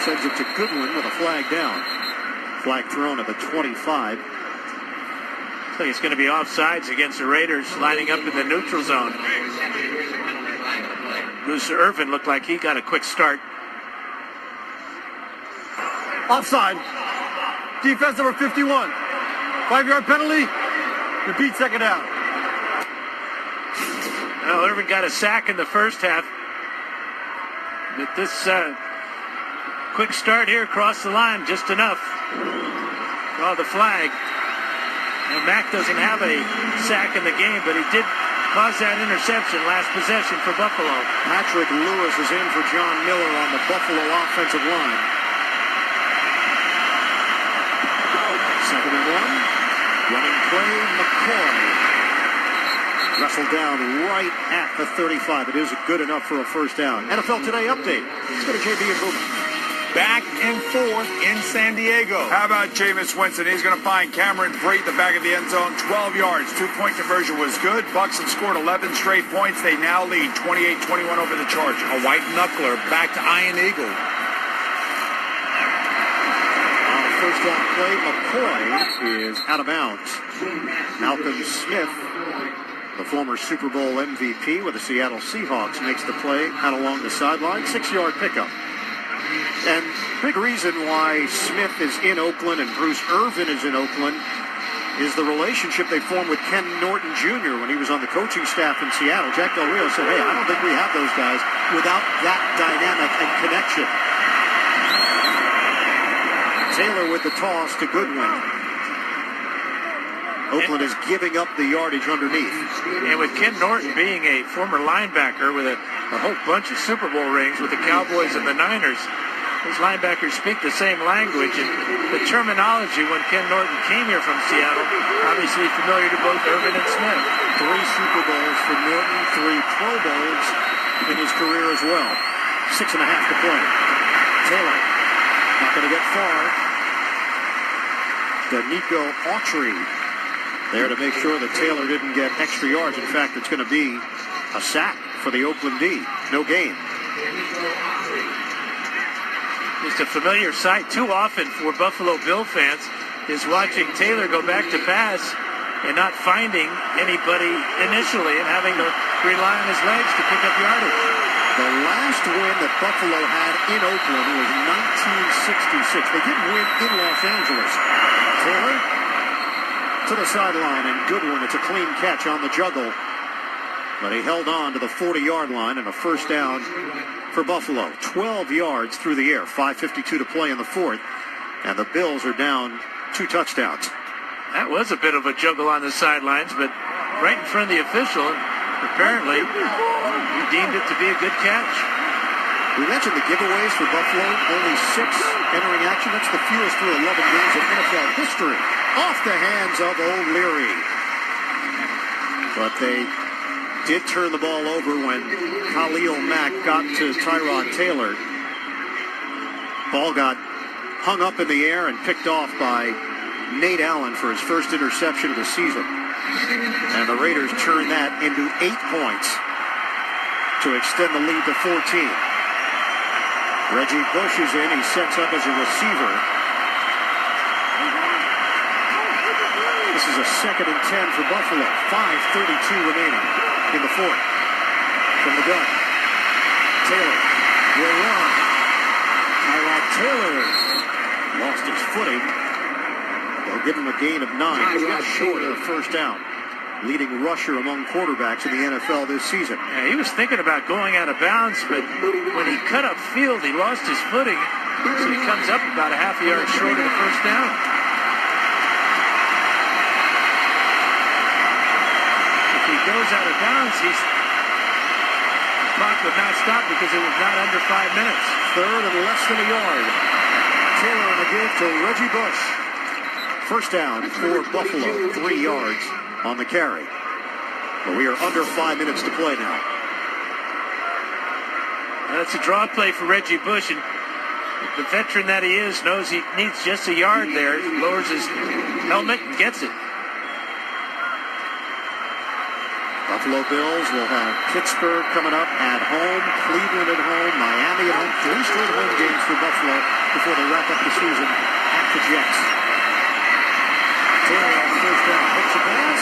Speaker 3: sends it to Goodwin with a flag down. Flag thrown at the 25.
Speaker 5: I think it's going to be offsides against the Raiders lining up in the neutral zone. Bruce Irvin looked like he got a quick start.
Speaker 6: Offside. Defense number 51. 5-yard penalty. Repeat second down.
Speaker 5: Well, Irvin got a sack in the first half. But this quick start here across the line, just enough. Draw the flag. Now, Mack doesn't have a sack in the game, but he did cause that interception last possession for Buffalo.
Speaker 3: Patrick Lewis is in for John Miller on the Buffalo offensive line. 2nd and 1. Running play, McCoy. Wrestled down right at the 35. It is good enough for a first down. NFL Today update. Let's go to JB and Boomer.
Speaker 9: back and forth in San Diego.
Speaker 10: How about Jameis Winston? He's going to find Cameron Brate in the back of the end zone. 12 yards. 2-point conversion was good. Bucs have scored 11 straight points. They now lead 28-21 over the Chargers.
Speaker 9: A white knuckler back to Iron Eagle.
Speaker 3: On the first down play, McCoy is out of bounds. Malcolm Smith, the former Super Bowl MVP with the Seattle Seahawks, makes the play out along the sideline. 6-yard pickup. And big reason why Smith is in Oakland and Bruce Irvin is in Oakland is the relationship they formed with Ken Norton Jr. when he was on the coaching staff in Seattle. Jack Del Rio said, hey, I don't think we have those guys without that dynamic and connection. Taylor with the toss to Goodwin. Oakland is giving up the yardage underneath.
Speaker 5: And with Ken Norton being a former linebacker with a whole bunch of Super Bowl rings with the Cowboys and the Niners, those linebackers speak the same language. And the terminology when Ken Norton came here from Seattle, obviously familiar to both Irvin and Smith.
Speaker 3: 3 Super Bowls for Norton, 3 Pro Bowls in his career as well. 6.5 to play. Taylor not going to get far. Danico Autry there to make sure that Taylor didn't get extra yards. In fact, it's going to be a sack for the Oakland D. No gain.
Speaker 5: Just a familiar sight too often for Buffalo Bill fans is watching Taylor go back to pass and not finding anybody initially and having to rely on his legs to pick up yardage.
Speaker 3: The last win that Buffalo had in Oakland was 1966. They didn't win in Los Angeles. Taylor to the sideline, and Goodwin, it's a clean catch on the juggle. But he held on to the 40-yard line and a first down for Buffalo. 12 yards through the air, 5:52 to play in the fourth. And the Bills are down 2 touchdowns.
Speaker 5: That was a bit of a juggle on the sidelines, but right in front of the official, apparently, he deemed it to be a good catch.
Speaker 3: We mentioned the giveaways for Buffalo, only 6 entering action. That's the fewest through 11 games in NFL history. Off the hands of O'Leary. But they did turn the ball over when Khalil Mack got to Tyrod Taylor. Ball got hung up in the air and picked off by Nate Allen for his first interception of the season. And the Raiders turned that into 8 points to extend the lead to 14. Reggie Bush is in. He sets up as a receiver. This is a 2nd and 10 for Buffalo. 5:32 remaining in the fourth. From the gun, Taylor will run. Tyrod Taylor lost his footing. They'll give him a gain of 9. He got short of the first down. Leading rusher among quarterbacks in the NFL this season.
Speaker 5: Yeah, he was thinking about going out of bounds, but when he cut up field, he lost his footing, so he comes up about a half a yard short of the first down. If he goes out of bounds, the clock would not stop because it was not under 5 minutes.
Speaker 3: 3rd and less than a yard. Taylor on the give to Reggie Bush. First down for Buffalo, 3 yards on the carry. But we are under 5 minutes to play now.
Speaker 5: That's a draw play for Reggie Bush, and the veteran that he is knows he needs just a yard there. He lowers his helmet and gets it.
Speaker 3: Buffalo Bills will have Pittsburgh coming up at home, Cleveland at home, Miami at home. 3 straight home games for Buffalo before they wrap up the season at the Jets. Taylor on first down, hits a pass,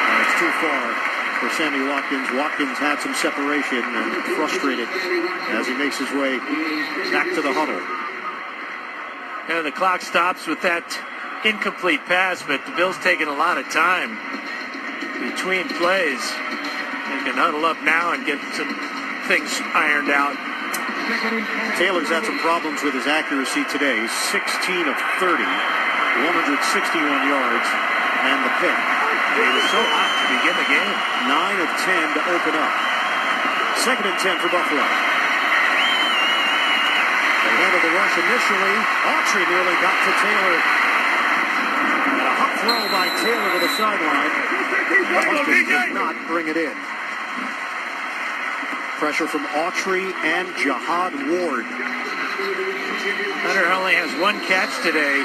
Speaker 3: and it's too far for Sammy Watkins. Watkins had some separation and frustrated as he makes his way back to the huddle.
Speaker 5: And the clock stops with that incomplete pass, but the Bills taking a lot of time between plays. They can huddle up now and get some things ironed out.
Speaker 3: Taylor's had some problems with his accuracy today. 16 of 30. 161 yards and the pick.
Speaker 5: He was so hot to begin the game.
Speaker 3: 9 of 10 to open up. 2nd and 10 for Buffalo. They handled the rush initially. Autry nearly got to Taylor. And a hot throw by Taylor to the sideline. Buffalo did not bring it in. Pressure from Autry and Jihad Ward.
Speaker 5: Hunter only has one catch today,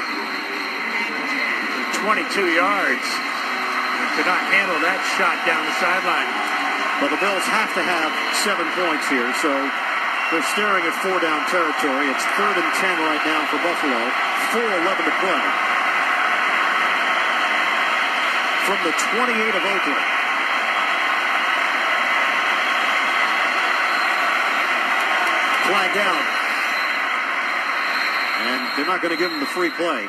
Speaker 5: 22 yards. Could not handle that shot down the sideline.
Speaker 3: Well, the Bills have to have 7 points here, so they're staring at 4-down territory. It's 3rd and 10 right now for Buffalo. 4:11 to play. From the 28 of Oakland. Flag down. And they're not going to give him the free play.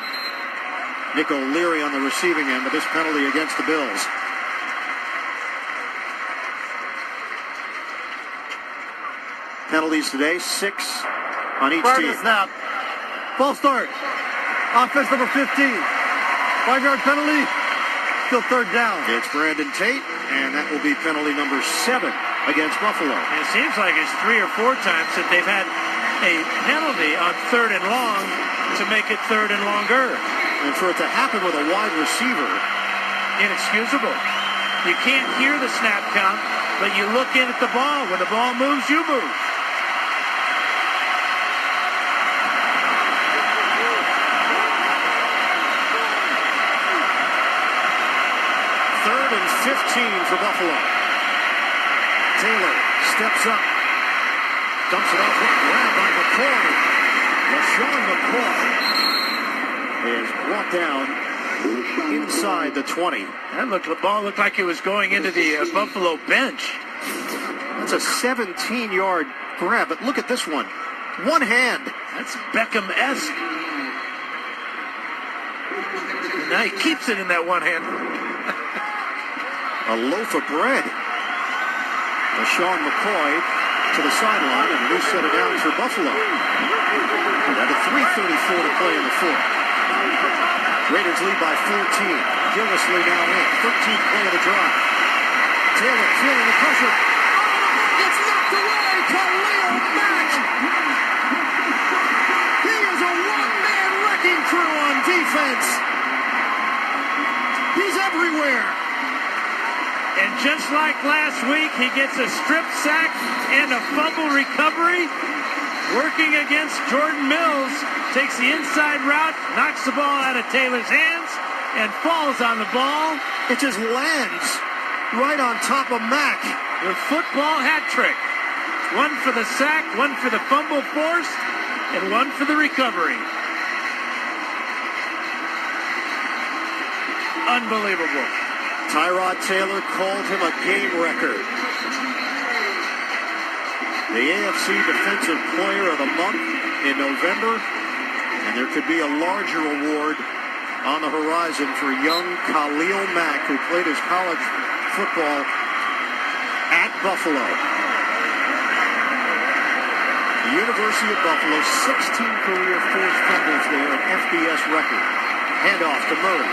Speaker 3: Nick O'Leary on the receiving end of this penalty against the Bills. Penalties today, 6 on each team.
Speaker 6: Snap. Ball start. Offense number 15. 5-yard penalty. Still 3rd down.
Speaker 3: It's Brandon Tate, and that will be penalty number 7 against Buffalo.
Speaker 5: And it seems like it's 3 or 4 times that they've had a penalty on 3rd and long to make it 3rd and longer.
Speaker 3: And for it to happen with a wide receiver,
Speaker 5: inexcusable. You can't hear the snap count, but you look in at the ball. When the ball moves, you move.
Speaker 3: Third and 15 for Buffalo. Taylor steps up. Dumps it off. Grab by McCoy. LaShawn McCoy is brought down inside the 20.
Speaker 5: The ball looked like it was going into the Buffalo bench.
Speaker 3: That's a 17-yard grab, but look at this one. One hand.
Speaker 5: That's Beckham-esque. And now he keeps it in that one hand.
Speaker 3: A loaf of bread. LaShawn McCoy to the sideline, and loose set it down for Buffalo. At a 3:34 to play in the 4th. Raiders lead by 14. Gillisley now in. 13th play of the drive. Taylor feeling the pressure. Gets knocked away. Khalil Mack. He is a one-man wrecking crew on defense. He's everywhere.
Speaker 5: And just like last week, he gets a strip sack and a fumble recovery. Working against Jordan Mills, takes the inside route, knocks the ball out of Taylor's hands, and falls on the ball.
Speaker 3: It just lands right on top of Mack.
Speaker 5: The football hat trick. One for the sack, one for the fumble forced, and one for the recovery. Unbelievable.
Speaker 3: Tyrod Taylor called him a game wrecker. The AFC Defensive Player of the Month in November, and there could be a larger award on the horizon for young Khalil Mack, who played his college football at Buffalo. The University of Buffalo, 16 career forced fumbles there, an FBS record. Handoff to Murray.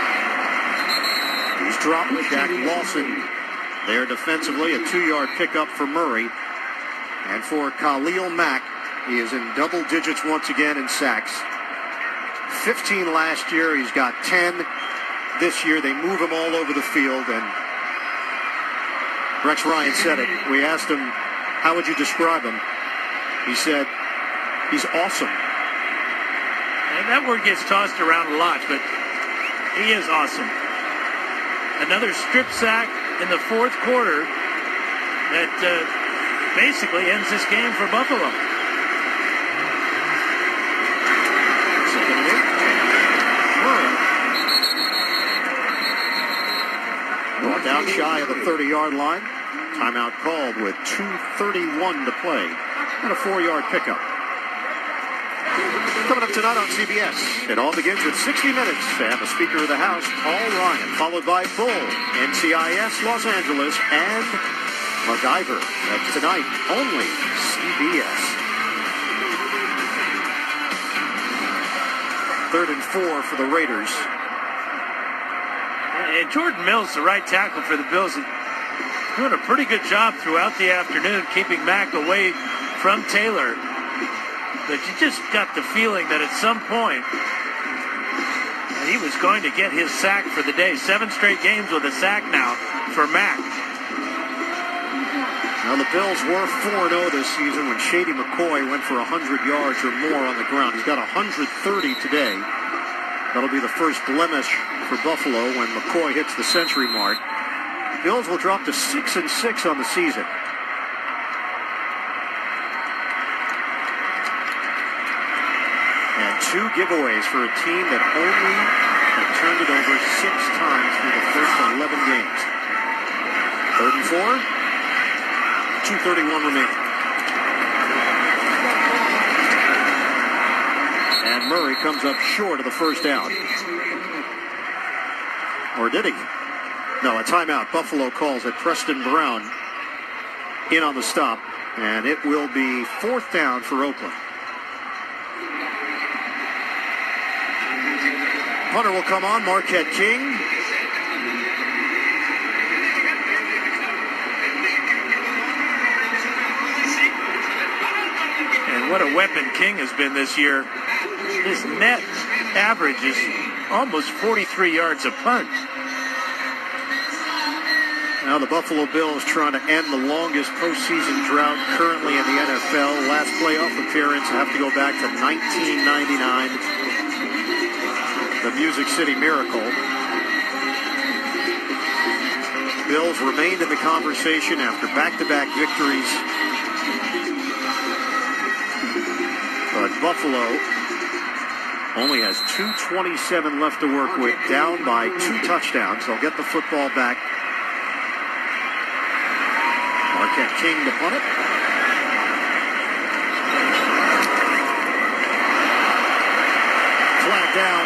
Speaker 3: He's dropped Shaq Lawson there defensively, a 2-yard pickup for Murray. And for Khalil Mack, he is in double digits once again in sacks. 15 last year, he's got 10 this year. They move him all over the field, and Rex Ryan said it. We asked him, how would you describe him? He said, he's awesome.
Speaker 5: And that word gets tossed around a lot, but he is awesome. Another strip sack in the 4th quarter that basically ends this game for Buffalo.
Speaker 3: Second and 8. Brought down shy of the 30-yard line. Timeout called with 2:31 to play. And a 4-yard pickup. Coming up tonight on CBS, it all begins with 60 Minutes and the Speaker of the House, Paul Ryan, followed by Bull, NCIS Los Angeles, and MacGyver. That's tonight, only CBS. 3rd and 4 for the Raiders.
Speaker 5: And Jordan Mills, the right tackle for the Bills, is doing a pretty good job throughout the afternoon, keeping Mack away from Taylor. But you just got the feeling that at some point he was going to get his sack for the day. 7 straight games with a sack now for Mack.
Speaker 3: Now, the Bills were 4-0 this season when Shady McCoy went for 100 yards or more on the ground. He's got 130 today. That'll be the first blemish for Buffalo when McCoy hits the century mark. Bills will drop to 6-6 on the season. And 2 giveaways for a team that only had turned it over 6 times through the first 11 games. 3rd and 4. 2:31 remaining. And Murray comes up short of the first down. Or did he? No, a timeout. Buffalo calls it. Preston Brown in on the stop. And it will be 4th down for Oakland. Punter will come on. Marquette King.
Speaker 5: What a weapon King has been this year. His net average is almost 43 yards a punt.
Speaker 3: Now the Buffalo Bills trying to end the longest postseason drought currently in the NFL. Last playoff appearance have to go back to 1999. The Music City Miracle. Bills remained in the conversation after back-to-back victories. But Buffalo only has 2:27 left to work with, down by 2 touchdowns. They'll get the football back. Marquette King to punt it. Flag down.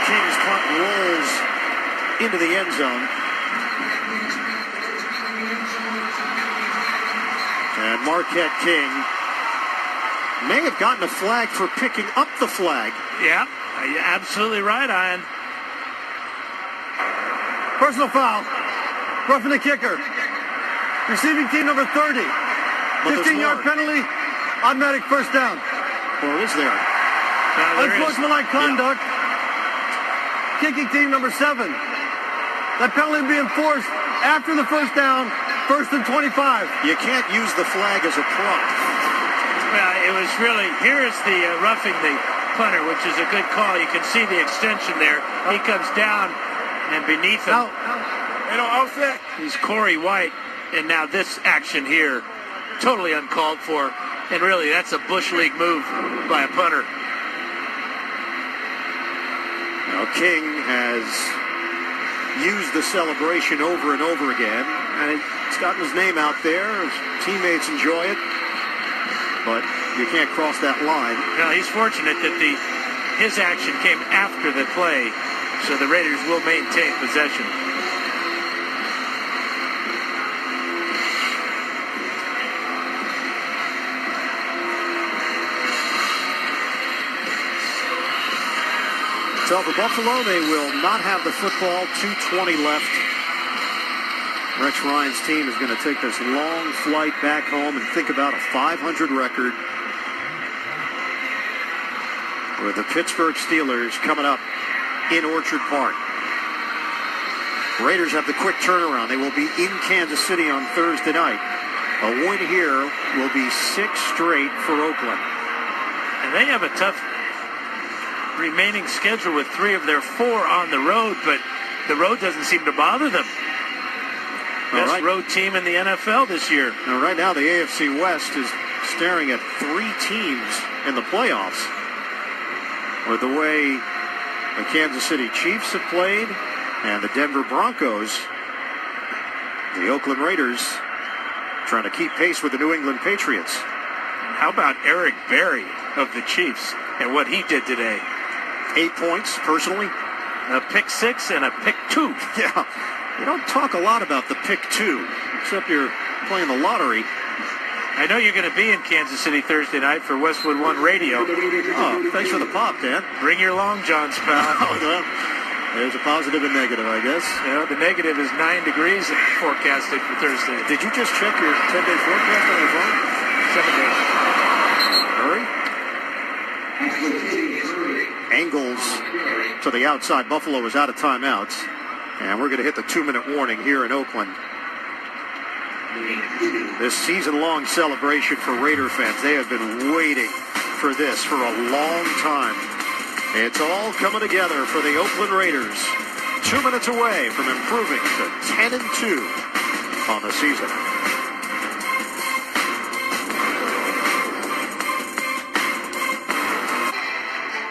Speaker 3: King's punt rolls into the end zone. And Marquette King may have gotten a flag for picking up the flag.
Speaker 5: Yeah, you're absolutely right, Ian.
Speaker 6: Personal foul. Roughing the kicker. Receiving team number 30. 15-yard penalty. Automatic first down.
Speaker 3: Or is there?
Speaker 6: Unsportsmanlike conduct. Kicking team number 7. That penalty being enforced after the first down. 1st and 25.
Speaker 3: You can't use the flag as a prop.
Speaker 5: Well, it was really, here's the roughing the punter, which is a good call. You can see the extension there. He comes down, and beneath him, he's Corey White. And now this action here, totally uncalled for. And really, that's a Bush League move by a punter.
Speaker 3: Now, King has used the celebration over and over again. And he's gotten his name out there. His teammates enjoy it. But you can't cross that line.
Speaker 5: Now, he's fortunate that his action came after the play, so the Raiders will maintain possession.
Speaker 3: So for Buffalo, they will not have the football. 2:20 left. Rex Ryan's team is going to take this long flight back home and think about a 500 record with the Pittsburgh Steelers coming up in Orchard Park. Raiders have the quick turnaround. They will be in Kansas City on Thursday night. A win here will be 6 straight for Oakland.
Speaker 5: And they have a tough remaining schedule with 3 of their 4 on the road, but the road doesn't seem to bother them. Best road team in the NFL this year.
Speaker 3: Now, right now, the AFC West is staring at 3 teams in the playoffs. With the way the Kansas City Chiefs have played and the Denver Broncos, the Oakland Raiders trying to keep pace with the New England Patriots.
Speaker 5: How about Eric Berry of the Chiefs and what he did today?
Speaker 3: 8 points, personally.
Speaker 5: A pick 6 and a pick 2.
Speaker 3: Yeah. You don't talk a lot about the pick 2, except you're playing the lottery.
Speaker 5: I know you're going to be in Kansas City Thursday night for Westwood One Radio.
Speaker 3: Oh, thanks for the pop, Dan.
Speaker 5: Bring your long johns, pal.
Speaker 3: Oh, well, there's a positive and negative, I guess.
Speaker 5: Yeah, the negative is 9 degrees forecasted for Thursday.
Speaker 3: Did you just check your 10-day forecast on your phone?
Speaker 5: 7 days.
Speaker 3: Hurry. Angles to the outside. Buffalo is out of timeouts. And we're going to hit the 2-minute warning here in Oakland. This season-long celebration for Raider fans. They have been waiting for this for a long time. It's all coming together for the Oakland Raiders. 2 minutes away from improving to 10-2 on the season.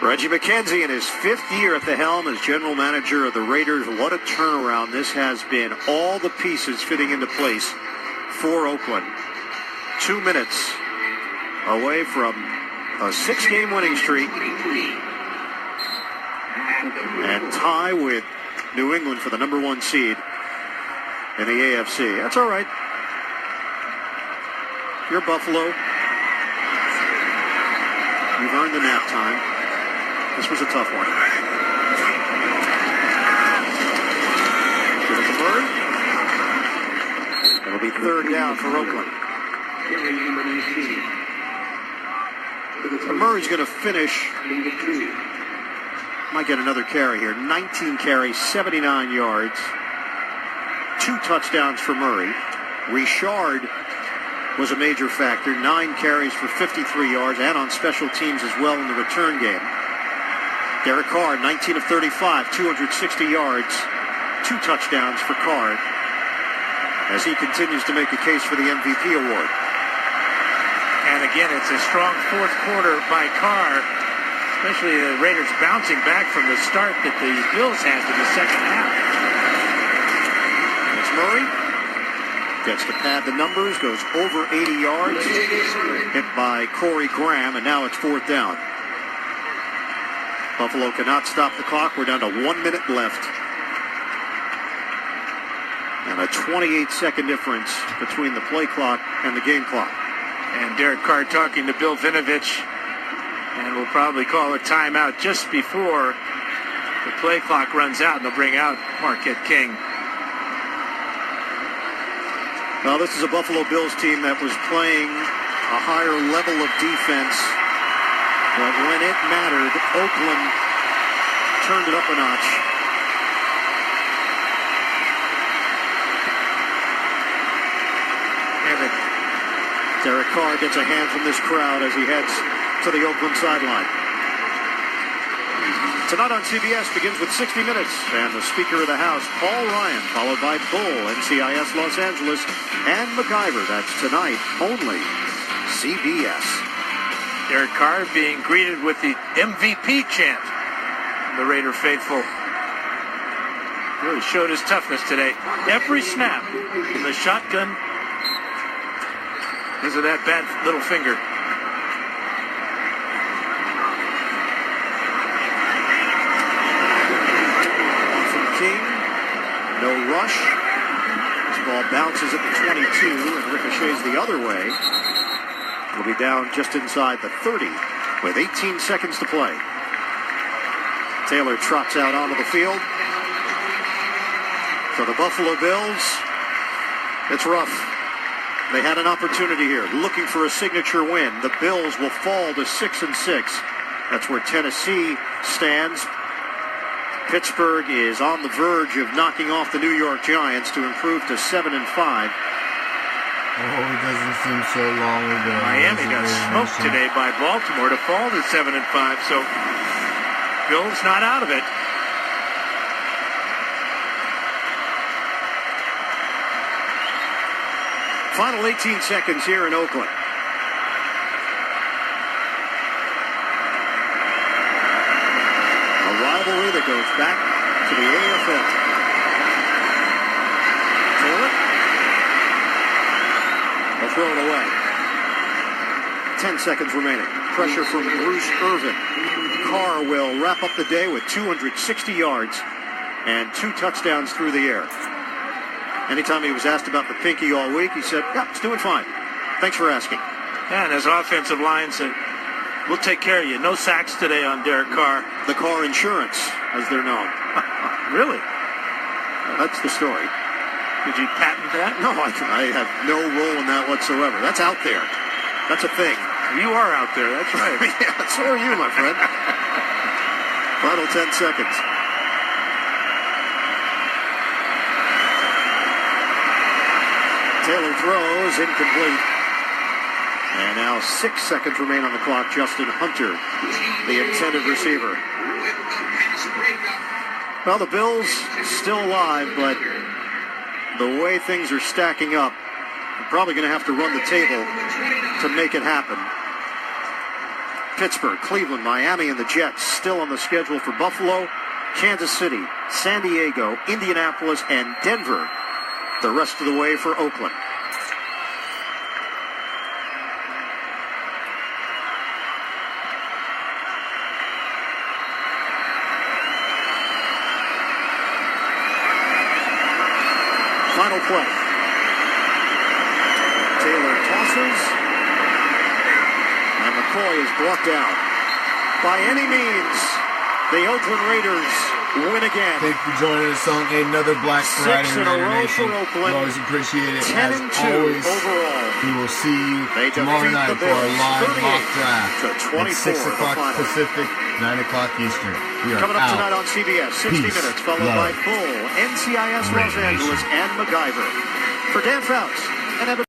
Speaker 3: Reggie McKenzie in his 5th year at the helm as general manager of the Raiders. What a turnaround this has been. All the pieces fitting into place for Oakland. 2 minutes away from a 6-game winning streak and tie with New England for the #1 seed in the AFC. That's all right. You're Buffalo. You've earned the nap time. This was a tough one. Give it to Murray. It'll be 3rd down for Oakland. Murray's going to finish. Might get another carry here. 19 carries, 79 yards. 2 touchdowns for Murray. Richard was a major factor. 9 carries for 53 yards and on special teams as well in the return game. Derek Carr, 19 of 35, 260 yards, 2 touchdowns for Carr as he continues to make a case for the MVP award.
Speaker 5: And again, it's a strong 4th quarter by Carr, especially the Raiders bouncing back from the start that the Bills had to the second half.
Speaker 3: It's Murray. Gets to pad the numbers, goes over 80 yards, hit by Corey Graham, and now it's 4th down. Buffalo cannot stop the clock. We're down to 1 minute left. And a 28-second difference between the play clock and the game clock.
Speaker 5: And Derek Carr talking to Bill Vinovich, and we'll probably call a timeout just before the play clock runs out, and they'll bring out Marquette King.
Speaker 3: Well, this is a Buffalo Bills team that was playing a higher level of defense. But when it mattered, Oakland turned it up a notch. And Derek Carr gets a hand from this crowd as he heads to the Oakland sideline. Tonight on CBS begins with 60 Minutes, and the Speaker of the House, Paul Ryan, followed by Bull, NCIS Los Angeles, and MacGyver. That's tonight only CBS.
Speaker 5: Derek Carr being greeted with the MVP chant. The Raider faithful really showed his toughness today. Every snap in the shotgun because of that bad little finger.
Speaker 3: From King, no rush. This ball bounces at the 22 and ricochets the other way. Will be down just inside the 30 with 18 seconds to play. Taylor trots out onto the field. For the Buffalo Bills, it's rough. They had an opportunity here, looking for a signature win. The Bills will fall to 6-6. That's where Tennessee stands. Pittsburgh is on the verge of knocking off the New York Giants to improve to 7-5.
Speaker 2: Oh, it doesn't seem so long ago.
Speaker 5: Miami got smoked today by Baltimore to fall to 7-5, so Bills not out of it.
Speaker 3: Final 18 seconds here in Oakland. A rivalry that goes back to the AFL. Taylor. They'll throw it away. 10 seconds remaining. Pressure from Bruce Irvin. Carr will wrap up the day with 260 yards and 2 touchdowns through the air. Anytime he was asked about the pinky all week, he said, yeah, it's doing fine. Thanks for asking.
Speaker 5: Yeah, and his offensive line said, we'll take care of you. No sacks today on Derek Carr.
Speaker 3: The Carr Insurance, as they're known.
Speaker 5: Really?
Speaker 3: That's the story.
Speaker 5: Did you patent that?
Speaker 3: No, I have no role in that whatsoever. That's out there. That's a thing.
Speaker 5: You are out there. That's right.
Speaker 3: Yeah, so are you, my friend. Final 10 seconds. Taylor throws, incomplete. And now 6 seconds remain on the clock. Justin Hunter, the intended receiver. Well, the Bills still alive, but the way things are stacking up, I'm probably going to have to run the table to make it happen. Pittsburgh, Cleveland, Miami, and the Jets still on the schedule for Buffalo, Kansas City, San Diego, Indianapolis, and Denver the rest of the way for Oakland. Final play. Taylor tosses. And McCoy is brought down. By any means, the Oakland Raiders win again.
Speaker 2: Thank you for joining us on another Black Friday
Speaker 3: 6 in a
Speaker 2: Raider
Speaker 3: row
Speaker 2: Nation.
Speaker 3: for Oakland.
Speaker 2: We always appreciate it.
Speaker 3: 10
Speaker 2: As
Speaker 3: and 2
Speaker 2: always,
Speaker 3: overall.
Speaker 2: we will see you
Speaker 3: They
Speaker 2: tomorrow
Speaker 3: defeat
Speaker 2: night
Speaker 3: the
Speaker 2: for our
Speaker 3: Bills
Speaker 2: live mock
Speaker 3: 38
Speaker 2: draft
Speaker 3: to 24,
Speaker 2: at 6
Speaker 3: the
Speaker 2: o'clock
Speaker 3: final.
Speaker 2: Pacific, 9 o'clock Eastern. We are
Speaker 3: Coming up
Speaker 2: out.
Speaker 3: tonight on CBS, 60
Speaker 2: Peace,
Speaker 3: Minutes, followed
Speaker 2: love,
Speaker 3: by full NCIS Los
Speaker 2: Raider
Speaker 3: Angeles
Speaker 2: Nation.
Speaker 3: and MacGyver. For Dan Fouts and Evan